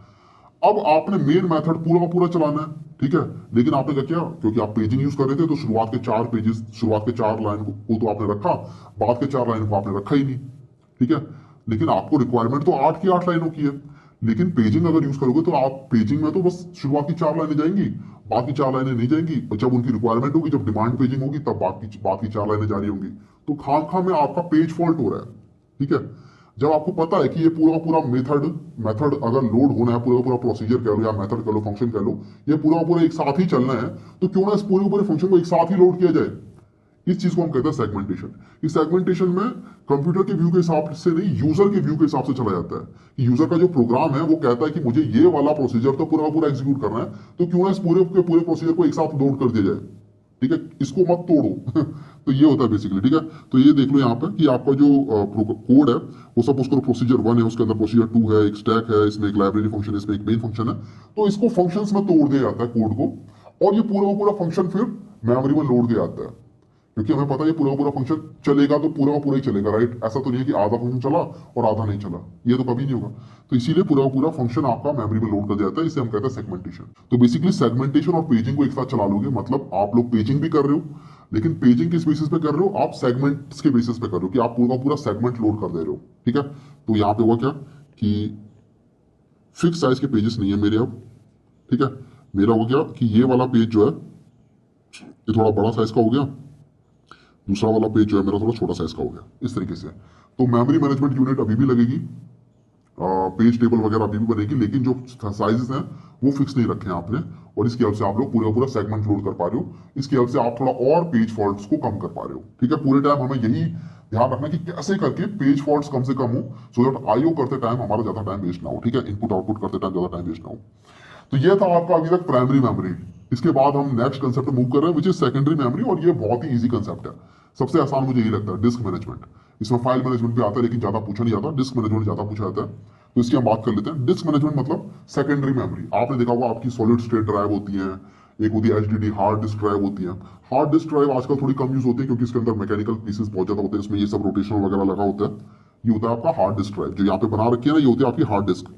अब आपने मेन मेथड पूरा का पूरा चलाना है, ठीक है, लेकिन आपने क्या किया, क्योंकि आप पेजिंग यूज कर रहे थे, तो शुरुआत के 4 पेजेस, शुरुआत के 4 लाइन को तो आपने रखा, बाद के 4 लाइन को आपने रखा ही नहीं, ठीक है। लेकिन आपको रिक्वायरमेंट तो 8 की 8 लाइनों की है, लेकिन पेजिंग अगर यूज करोगे तो आप पेजिंग में तो बस शुरुआत की 4 लाइनें जाएंगी, बाकी 4 लाइनें नहीं जाएंगी, और जब उनकी रिक्वायरमेंट होगी, जब डिमांड पेजिंग होगी, तब बाकी 4 लाइनें जारी होंगी। तो खाम में आपका पेज फॉल्ट हो रहा है। ठीक है, जब आपको पता है कि ये पूरा पूरा मेथड अगर लोड होना है, पूरा पूरा प्रोसीजर कह लो या मेथड कह लो, फंक्शन कह लो, ये पूरा पूरा एक साथ ही चलना है, तो क्यों ना इस पूरे पूरे फंक्शन को एक साथ ही लोड किया जाए। इस चीज को हम कहते हैं सेगमेंटेशन। इस सेगमेंटेशन में कंप्यूटर के व्यू के हिसाब से नहीं, यूजर के व्यू के हिसाब से चला जाता है कि यूजर का जो प्रोग्राम है वो कहता है कि मुझे ये वाला प्रोसीजर तो पूरा पूरा एग्जीक्यूट करना है, तो क्यों ना इस पूरे के पूरे प्रोसीजर को एक साथ लोड कर दिया जाए। ठीक है, इसको मत तोड़ो। तो ये होता है बेसिकली। ठीक है, तो ये देख लो यहाँ पे कि आपका जो कोड है वो सपोज करो प्रोसीजर 1 है, उसके अंदर प्रोसीजर 2 है, एक स्टैक है, इसमें एक लाइब्रेरी फंक्शन है, इसमें एक मेन फंक्शन है। तो इसको फंक्शंस में तोड़ दिया जाता है कोड को, और ये पूरा पूरा फंक्शन फिर मेमोरी में लोड किया जाता है, क्योंकि हमें पता है पूरा पूरा फंक्शन चलेगा तो पूरा पूरा ही चलेगा। राइट, ऐसा तो नहीं है कि आधा फंक्शन चला और आधा नहीं चला, ये तो कभी नहीं होगा। तो इसीलिए पूरा पूरा फंक्शन आपका मेमोरी में लोड कर जाता है, इसे हम कहते हैं सेगमेंटेशन। तो बेसिकली सेगमेंटेशन और पेजिंग को एक साथ चला लोगे, मतलब आप लोग पेजिंग भी कर रहे हो, लेकिन पेजिंग किस बेसिस पे कर रहे हो, आप सेगमेंट्स के बेसिस पे कर रहे हो, कि आप पूरा पूरा सेगमेंट लोड कर दे रहे हो। ठीक है, तो यहाँ पे हुआ क्या कि फिक्स साइज के पेजेस नहीं है मेरे अब। ठीक है, मेरा हो गया कि ये वाला पेज जो है ये थोड़ा बड़ा साइज का हो गया, दूसरा वाला पेज जो है मेरा थोड़ा छोटा साइज का हो गया, इस तरीके से। तो मेमोरी मैनेजमेंट यूनिट अभी भी लगेगी, पेज टेबल वगैरह अभी भी बनेगी, लेकिन जो साइजेस हैं वो फिक्स नहीं रखे हैं आपने, और इसकी हेल्प से आप लोग पूरा पूरा सेगमेंट लोड कर पा रहे हो। इसकी हेल्प से आप थोड़ा और पेज फॉल्ट्स को कम कर पा रहे हो। ठीक है, पूरे टाइम हमें यही ध्यान रखना कि कैसे करके पेज फॉल्ट्स कम से कम हो, सो दैट आईओ करते टाइम हमारा ज्यादा टाइम वेस्ट ना हो। ठीक है, इनपुट आउटपुट करते टाइम ज्यादा टाइम वेस्ट ना हो। तो ये था आपका अभी तक प्राइमरी मेमोरी। इसके बाद हम नेक्स्ट कंसेप्ट मूव कर रहे हैं, विच इज सेकेंडरी मेमोरी, और ये बहुत ही इजी कंसेप्ट है। सबसे आसान मुझे यही लगता है, डिस्क मैनेजमेंट। इसमें फाइल मैनेजमेंट भी आता है, लेकिन ज्यादा पूछा नहीं जाता, डिस्क मैनेजमेंट ज्यादा पूछा जाता है। तो इसकी हम बात कर लेते हैं। डिस्क मैनेजमेंट मतलब सेकेंडरी मेमोरी। आपने देखा होगा आपकी सॉलिड स्टेट ड्राइव होती है, एक होती है एचडीडी हार्ड डिस्क ड्राइव होती है। हार्ड डिस्क ड्राइव आजकल थोड़ी कम यूज होती है, क्योंकि इसके अंदर मैकेनिकल पीसेस बहुत ज्यादा होते हैं, इसमें ये सब रोटेशनल वगैरह लगा होता है। ये होता है आपका हार्ड डिस्क ड्राइव, जो यहाँ पे बना रखी है ना, ये होती है आपकी hard disk.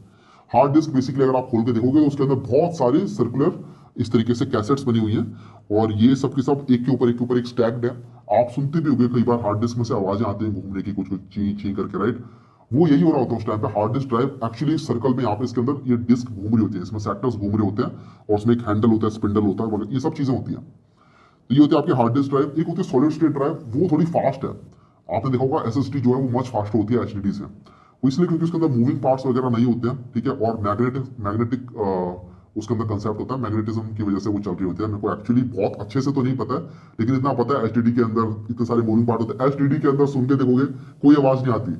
Hard disk basically अगर आप खोल के देखोगे तो उसके अंदर बहुत सारे सर्कुलर इस तरीके से कैसेट्स बनी हुई हैं, और ये सब के सब एक के ऊपर एक स्टैक्ड है। आप सुनते भी होंगे कई बार हार्ड डिस्क में से आवाजें आती हैं घूमने की, कुछ कुछ ची ची करके। राइट, वो यही हो रहा होता है उस टाइम पे। Hard disk drive actually circle में यहाँ पे इसके अंदर ये डिस्क घूम रही होती है, इसमें सेक्टर्स घूम रहे होते हैं, और उसमें एक हैंडल होता है, स्पिंडल होता है, ये सब चीजें होती हैं। तो ये होती है आपकी हार्ड डिस्क ड्राइव। एक होती है सॉलिड स्टेट ड्राइव, वो थोड़ी फास्ट है। आपने देखा होगा एसएसडी जो है वो मच फास्ट होती है एचडीडी से, वो इसलिए क्योंकि उसके अंदर मूविंग पार्ट्स वगैरह नहीं होते हैं। ठीक है, और मैग्नेटिक उसके अंदर कंसेप्ट होता है, मैग्नेटिज्म की वजह से वो चल रही होती है। मेरे को एक्चुअली बहुत अच्छे से तो नहीं पता है, लेकिन इतना पता है एचडीडी के अंदर इतने सारे मूविंग पार्ट होते हैं। एचडीडी के अंदर सुन के देखोगे कोई आवाज नहीं आती,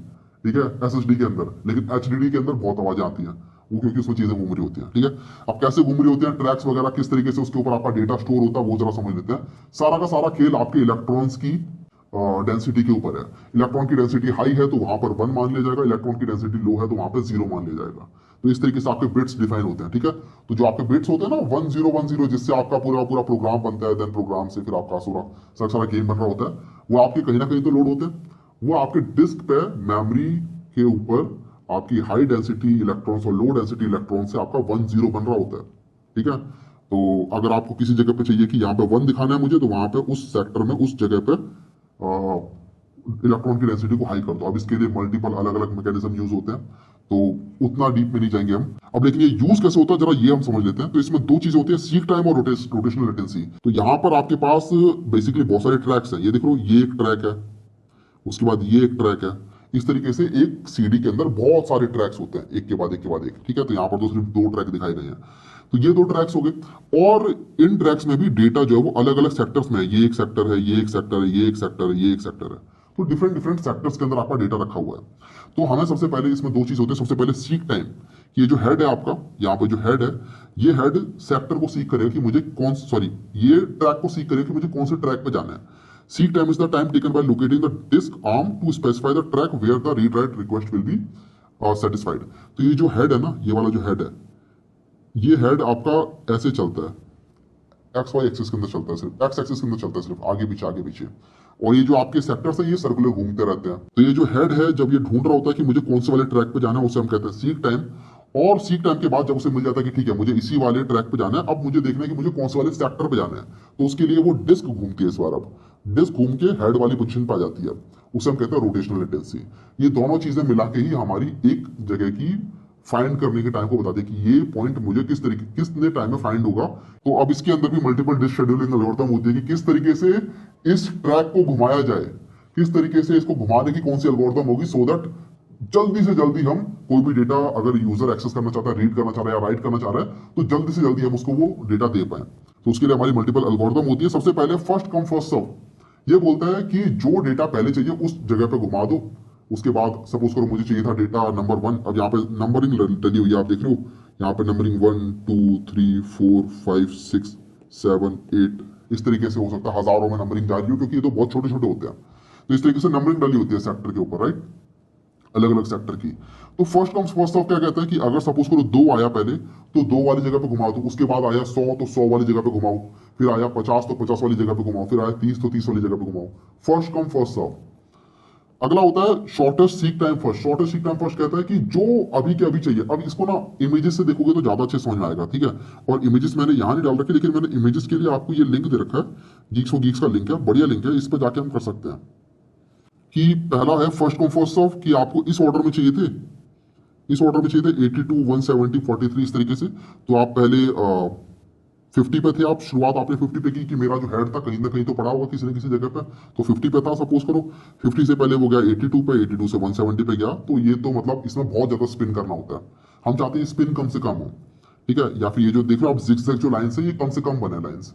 ठीक है, एसएसडी के अंदर, लेकिन एचडीडी के अंदर बहुत आवाजें आती हैं, वो क्योंकि उसमें चीजें घूम रही होती हैं। ठीक है, अब कैसे घूम रही होती हैं, ट्रैक्स वगैरह किस तरीके से उसके ऊपर आपका डेटा स्टोर होता है, वो जरा समझ लेते हैं। सारा का सारा खेल आपके इलेक्ट्रॉन्स की डेंसिटी के ऊपर है। इलेक्ट्रॉन की डेंसिटी हाई है तो वहां पर 1 मान लिया जाएगा, इलेक्ट्रॉन की डेंसिटी लो है तो वहां पर 0 मान लिया जाएगा। तो इस तरीके से आपके बिट्स डिफाइन होते हैं। ठीक है, तो जो आपके बिट्स होते हैं ना 1010, जिससे आपका पूरा पूरा प्रोग्राम बनता है, देन प्रोग्राम से फिर आपका सारा गेम बन रहा होता है, वो आपके कहीं ना कहीं तो लोड होते हैं। वो आपके डिस्क पे मेमोरी के ऊपर आपकी हाई डेंसिटी इलेक्ट्रॉन्स और लो डेंसिटी इलेक्ट्रॉन से आपका 10 बन रहा होता है। ठीक है, तो अगर आपको किसी जगह पे चाहिए कि यहाँ पे 1 दिखाना है मुझे, तो वहां पे उस सेक्टर में उस जगह पे इलेक्ट्रॉन की डेंसिटी को हाई कर दो। अब इसके लिए मल्टीपल अलग अलग मैकेनिज्म यूज होते हैं, तो उतना डीप में नहीं जाएंगे हम अब। लेकिन ये यूज कैसे होता है जरा ये हम समझ लेते हैं। तो इसमें 2 चीजें होती है, सीक टाइम और रोटेशनल लेटेंसी। तो यहाँ पर आपके पास बेसिकली बहुत सारे ट्रैक्स हैं। ये देख लो, ये एक ट्रैक है, उसके बाद ये एक ट्रैक है। इस तरीके से एक सीडी के अंदर बहुत सारे ट्रैक्स होते हैं, एक के बाद एक के बाद एक। ठीक है, तो यहाँ पर तो सिर्फ 2 ट्रैक दिखाए गए हैं। तो ये 2 ट्रैक्स हो गए, और इन ट्रैक्स में भी डेटा जो है वो अलग अलग सेक्टर्स में है। ये एक सेक्टर है, ये एक सेक्टर है, ये एक सेक्टर है, ये एक सेक्टर है। तो डिफरेंट डिफरेंट सेक्टर्स के अंदर आपका डेटा रखा हुआ है। तो हमें सबसे पहले इसमें 2 चीज होती है। सबसे पहले सीक टाइम, ये जो हेड है आपका, यहाँ पे जो हेड है, ये हेड सेक्टर को सीक करेगा कि मुझे ये ट्रैक को सीक करेगा कि मुझे कौन से ट्रैक पे जाना है। Seek time is the time taken by locating the disk arm to specify the track where the read write request will be satisfied. तो ये जो हेड है ना, ये वाला जो हेड है, ये हेड आपका ऐसे चलता है, एक्स वाई एक्सिस के अंदर चलता है, सिर्फ एक्स एक्सिस के अंदर चलता है, सिर्फ आगे पीछे। और ये जो आपके सेक्टर्स हैं ये सर्कुलर घूमते रहते हैं। तो ये जो हेड है, जब ये ढूंढ रहा होता है कि मुझे कौन से वाले ट्रैक पे जाना है, उसे हम कहते हैं सीक टाइम। और सीक टाइम के बाद जब उसे मिल जाता है कि ठीक है मुझे इसी वाले ट्रैक पे जाना है, अब मुझे देखना है कि मुझे कौन से वाले सेक्टर पे जाना है, तो उसके लिए वो डिस्क घूमती है। इस बार अब डिस्क घूम के हेड वाली पोजीशन पे आ जाती है, उसे हम कहते हैं रोटेशनल लेटेंसी। ये दोनों चीजें मिला के ही हमारी एक जगह की फाइंड करने के टाइम को बता दे कि ये पॉइंट मुझे कितने टाइम में फाइंड होगा। तो अब इसके अंदर भी मल्टीपल डिस्क शेड्यूलिंग एल्गोरिथम होती है कि किस तरीके से इस ट्रैक को घुमाया जाए, किस तरीके से इसको घुमाने की कौन सी एल्गोरिथम होगी, सो दैट जल्दी से जल्दी हम कोई भी डेटा अगर यूजर एक्सेस करना चाहता है, रीड करना चाह रहा है या राइट करना चाह रहा है, तो जल्दी से जल्दी हम उसको वो डेटा दे पाए। तो उसके लिए हमारी मल्टीपल एल्गोरिथम होती है। सबसे पहले फर्स्ट कम फर्स्ट सर्व, ये बोलता है कि जो डेटा पहले चाहिए उस जगह पे घुमा दो। उसके बाद सपोज करो मुझे चाहिए था डेटा नंबर 1, अब यहाँ पे नंबरिंग डली हुई है, आप देख रहे हो यहाँ पे नंबरिंग 1 2 3 4 5 6 7 8 इस तरीके से हो सकता है, हजारों में नंबरिंग जा रही हो क्योंकि ये तो बहुत छोटे छोटे होते हैं। तो इस तरीके से नंबरिंग डली होती है सेक्टर के ऊपर, राइट, अलग अलग सेक्टर की। तो फर्स्ट कम्स फर्स्ट सर्व क्या कहता है कि अगर सपोज करो 2 आया पहले, तो 2 वाली जगह पे घुमाओ, तो उसके बाद आया 100 तो 100 वाली जगह पे घुमाओ, फिर आया 50 तो 50 वाली जगह पे घुमाओ, फिर आया 30 तो 30 वाली जगह पे घुमाओ। First come first serve. अगला होता है shortest seek time first. Shortest seek time first कहता है कि जो अभी के अभी चाहिए। अब इसको ना इमेजेस से देखोगे तो ज्यादा अच्छे समझ में आएगा, ठीक है। और इमेजेस मैंने यहाँ नहीं डाल रखे, लेकिन मैंने इमेजेस के लिए आपको ये लिंक दे रखा है, गीक्स फॉर गीक्स का लिंक है, बढ़िया लिंक है, इस पर जाके हम कर सकते हैं। कि पहला है फर्स्ट कम फर्स्ट सर्व, कि आपको इस ऑर्डर में चाहिए थे, इस ऑर्डर में चाहिए थे 82 170 43 इस तरीके से। तो आप पहले 50 पे थे, आप शुरुआत आपने 50 पे की कि मेरा जो हेड था कहीं ना कहीं तो पड़ा होगा किसी न किसी जगह पे, तो 50 पे था सपोज करो। 50 से पहले वो गया 82 पे, 82 से 170 पे गया। तो ये तो मतलब इसमें बहुत ज्यादा स्पिन करना होता है, हम चाहते हैं स्पिन कम से कम हो, ठीक है। या फिर ये जो देख रहे हो आप जिगजैग जो लाइन्स है, ये कम से कम बने लाइन्स।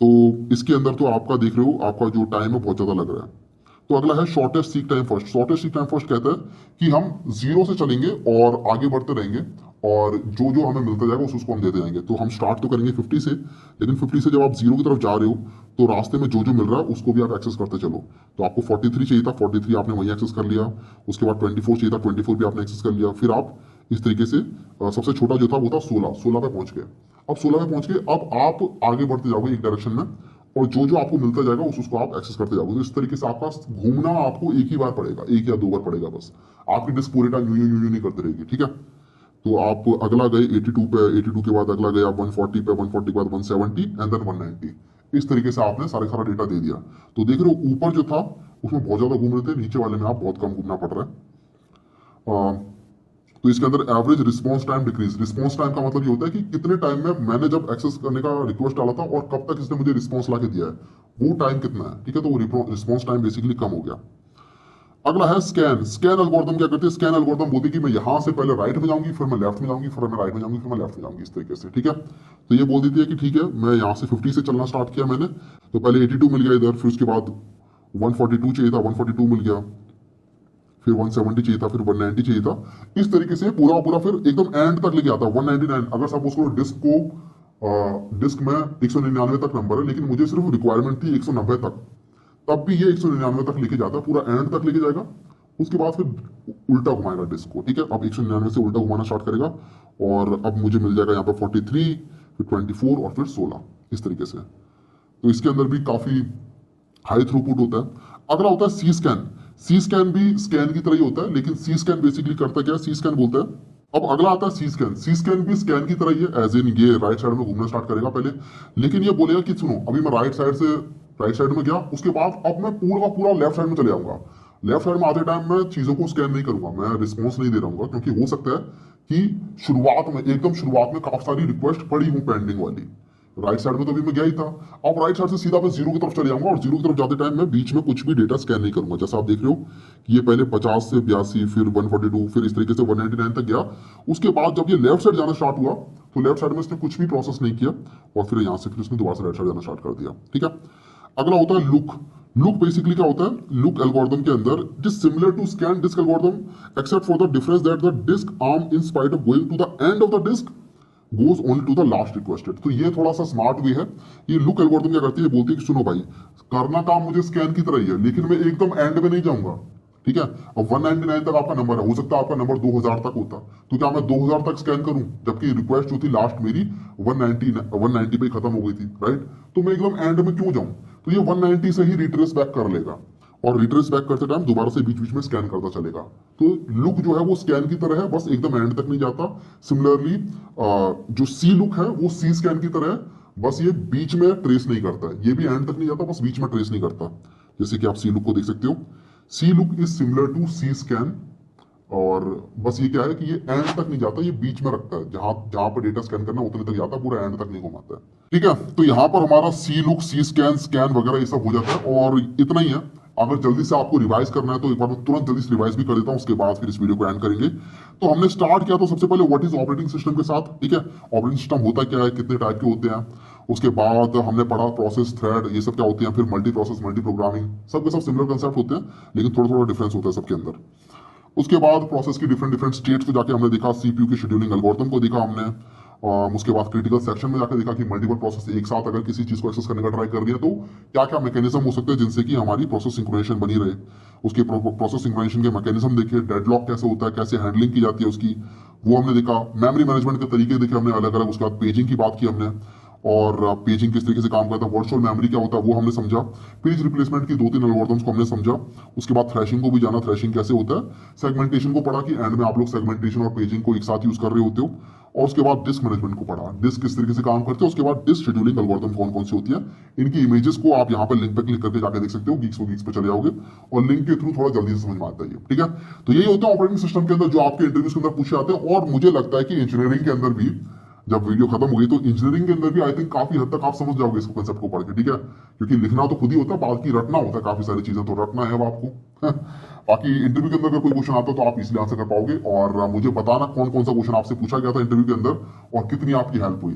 तो इसके अंदर तो आपका देख रहे हो आपका जो टाइम है बहुत ज्यादा लग रहा है। तो अगला है shortest seek time first. Shortest seek time first कहता है कि हम 0 से चलेंगे और आगे बढ़ते रहेंगे, और जो जो हमें मिलता जाएगा उसको हम देते जाएंगे। तो हम स्टार्ट तो करेंगे 50 से, लेकिन 50 से जब आप 0 की तरफ जा रहे हो तो रास्ते में जो जो मिल रहा है उसको भी आप एक्सेस करते चलो। तो आपको 43 चाहिए था, 43 आपने वहीं एक्सेस कर लिया। उसके बाद 24 चाहिए था, 24 भी आपने एक्सेस कर लिया। फिर आप इस तरीके से सबसे छोटा जो था वो था 16, 16 पे पहुंच गए। अब 16 पे पहुंच गए, अब आप आगे बढ़ते जाओगे एक डायरेक्शन में, और जो जो आपको मिलता जाएगा उसको आप एक्सेस करते जाओगे। तो इस तरीके से आपका घूमना आपको एक ही बार पड़ेगा, 1 या 2 बार पड़ेगा बस। आपकी डिस्क पूरे टाइम यूं नहीं करते रहेगी, ठीक है। तो आप अगला गए 82 पे, 82 के बाद अगला गया 140 पे, 140 के बाद 170 एंड देन 190। इस तरीके से आपने सारा डेटा दे दिया। तो देख रहे हो ऊपर जो था उसमें बहुत ज्यादा घूम रहे थे, नीचे वाले में आप बहुत कम घूमना पड़ रहा है। तो इसके अंदर average response time decrease. Response time का मतलब ये होता है कि कितने टाइम में मैंने जब एक्सेस करने का रिक्वेस्ट डाला था और कब तक इसने मुझे रिस्पॉन्स ला के दिया है, वो टाइम कितना है, ठीक है। तो वो रिस्पॉन्स टाइम बेसिकली कम हो गया। अगला है स्कैन। स्कैन एल्गोरिथम क्या करती है? स्कैन एल्गोरिथम बोलती है कि मैं यहां से पहले राइट में जाऊंगी, फिर मैं लेफ्ट में जाऊंगी, फिर मैं राइट में जाऊंगी, फिर मैं लेफ्ट में जाऊंगी, इस तरीके से, ठीक है। तो ये बोल देती है कि ठीक है मैं यहाँ से 50 से चलना स्टार्ट किया मैंने, तो पहले 82 मिल गया इधर, फिर उसके बाद 142 चाहिए था, 142 मिल गया, फिर 170 चाहिए था, फिर 190 चाहिए था। इस तरीके से पूरा पूरा फिर एकदम एंड तक लेके आता है 199। अगर सपोज करो डिस्क में 199 तक नंबर है, लेकिन मुझे सिर्फ रिक्वायरमेंट थी 190 तक, तब भी ये 199 तक लेके जाता है, पूरा एंड तक लेके जाएगा। उसके बाद फिर उल्टा घुमाएगा डिस्क को, ठीक है। अब 199 से उल्टा घुमाना स्टार्ट करेगा, और अब मुझे मिल जाएगा यहाँ पे 43, फिर 24 और फिर 16 इस तरीके से। तो इसके अंदर भी काफी हाई थ्रूपुट होता है। अगला होता है सी स्कैन। सी स्कैन भी स्कैन की तरह ही होता है, लेकिन सी स्कैन बेसिकली करता क्या है, सी स्कैन बोलता है। अब अगला आता है सी स्कैन। सी स्कैन भी स्कैन की तरह ही है, एज इन ये राइट साइड में घूमना स्टार्ट करेगा पहले, लेकिन ये बोलेगा कि सुनो अभी मैं राइट साइड में गया, उसके बाद अब मैं पूरा का पूरा लेफ्ट साइड में चले जाऊंगा। लेफ्ट साइड में आते टाइम मैं चीजों को स्कैन नहीं करूंगा, मैं रिस्पॉन्स नहीं दे रहा हूँ, क्योंकि हो सकता है कि एकदम शुरुआत में काफी सारी रिक्वेस्ट पड़ी हूँ पेंडिंग वाली। राइट साइड में तो अभी मैं गया ही था, अब राइट साइड से सीधा मैं 0 की तरफ चले जाऊंगा, और 0 की तरफ जाते टाइम मैं बीच में कुछ भी डेटा स्कैन नहीं करूंगा। जैसा आप देख रहे हो कि ये पहले 50 से 82, फिर 142, फिर इस तरीके से 199 तक गया। उसके बाद जब ये लेफ्ट साइड जाना स्टार्ट हुआ, तो लेफ्ट साइड में इसने कुछ भी प्रोसेस नहीं किया, और फिर यहाँ से फिर इसने दोबारा से राइट साइड जाना स्टार्ट कर दिया, ठीक है। अगला होता है लुक। लुक बेसिकली क्या होता है, लुक एल्गोरिथम के अंदर it is similar to scan disk algorithm except for the difference that the disk arm in spite of going to the end of the disk goes only to the last requested। तो ये थोड़ा सा smart way है। ये look algorithm क्या करती है, बोलती है कि सुनो भाई करना काम मुझे स्कैन की तरह ही है, लेकिन मैं एकदम एंड में नहीं जाऊंगा, ठीक है। अब 199 तक आपका नंबर है, हो सकता है आपका नंबर 2000 तक होता, तो क्या मैं 2000 तक स्कैन करूं, जबकि रिक्वेस्ट जो थी लास्ट मेरी 190 पे खत्म हो गई थी, राइट। तो मैं एकदम एंड में क्यों जाऊं, तो ये 190 से ही रिट्रेस बैक कर लेगा, और रिट्रेस बैक करते टाइम दोबारा से बीच बीच में स्कैन करता चलेगा। तो लुक जो है वो स्कैन की तरह है, बस एकदम एंड तक नहीं जाता। सिमिलरली जो सी लुक है वो सी स्कैन की तरह है, बस ये बीच में ट्रेस नहीं करता है, ये भी एंड तक नहीं जाता, बस बीच में ट्रेस नहीं करता। जैसे कि आप सी लुक को देख सकते हो, C look is similar to C scan और बस ये क्या है कि ये एंड तक नहीं जाता, ये बीच में रखता है, जहां जहां पर डेटा स्कैन करना है उतने तक जाता है, पूरा एंड तक नहीं घुमाता है। ठीक है, तो यहाँ पर हमारा सी लुक, सी स्कैन, स्कैन वगैरह ये सब हो जाता है और इतना ही है। अगर जल्दी से आपको रिवाइज करना है तो एक बार मैं तुरंत जल्दी से रिवाइज भी कर देता हूँ, उसके बाद फिर इस वीडियो को एंड करेंगे। तो हमने स्टार्ट किया तो सबसे पहले व्हाट इज ऑपरेटिंग सिस्टम के साथ। ठीक है, ऑपरेटिंग सिस्टम होता क्या है, कितने टाइप के होते हैं, उसके बाद हमने पढ़ा प्रोसेस, थ्रेड, ये सब क्या होते हैं, फिर मल्टी प्रोसेस, मल्टी प्रोग्रामिंग, सब के सब सिमिलर कंसेप्ट होते हैं लेकिन थोड़ा थोड़ा डिफरेंस होता है सबके अंदर। उसके बाद प्रोसेस की डिफरेंट डिफरेंट स्टेट्स को जाके हमने देखा, सीपीयू की शेड्यूलिंग एल्गोरिथम को देखा हमने। उसके बाद क्रिटिकल सेक्शन में जाकर देखा कि मल्टीपल प्रोसेस एक साथ अगर किसी चीज को एक्सेस करने का ट्राई कर रही है तो क्या क्या मैकेनिज्म हो सकते हैं जिनसे कि हमारी प्रोसेस सिंक्रोनाइजेशन बनी रहे। उसके प्रोसेस सिंक्रोनाइजेशन के मैकेनिज्म देखे, डेडलॉक कैसे होता है, कैसे हैंडलिंग की जाती है उसकी, वो हमने देखा। मेमोरी मैनेजमेंट के तरीके देखे हमने अलग अलग। उसके बाद पेजिंग की बात की हमने और पेजिंग किस तरीके से काम करता है, वर्चुअल मेमोरी क्या होता है वो हमने समझा। पेज रिप्लेसमेंट की 2-3 एल्गोरिथम्स को हमने समझा। उसके बाद थ्रैशिंग को भी जाना, थ्रैशिंग कैसे होता है। सेगमेंटेशन को पढ़ा कि एंड में आप लोग सेगमेंटेशन और पेजिंग को एक साथ यूज कर रहे होते हो। और उसके बाद डिस्क मैनेजमेंट को पढ़ा, डिस्क किस तरीके से काम करते हैं। उसके बाद डिस्क शेड्यूलिंग एल्गोरिथम कौन कौन सी होती है, इनकी इमेजेस को आप यहाँ पर लिंक पे क्लिक करके जाकर देख सकते हो, गीक्स पे चले जाओगे और लिंक के थ्रू थोड़ा जल्दी से समझ में आता है। ठीक है, तो यही होता है ऑपरेटिंग सिस्टम के अंदर जो आपके इंटरव्यूज के अंदर पूछे जाते हैं। और मुझे लगता है कि इंजीनियरिंग के अंदर भी जब वीडियो खत्म हो गई तो इंजीनियरिंग के अंदर भी आई थिंक काफी हद तक आप समझ जाओगे इसको, कंसेप्ट को पढ़ के। ठीक है, क्योंकि लिखना तो खुद ही होता है, बाकी रटना होता है काफी सारी चीजें, तो रटना है अब आपको। बाकी इंटरव्यू के अंदर अगर कोई क्वेश्चन आता है तो आप इसीलिए आंसर कर पाओगे। और मुझे बताना कौन कौन सा क्वेश्चन आपसे पूछा गया था इंटरव्यू के अंदर और कितनी आपकी हेल्प हुई।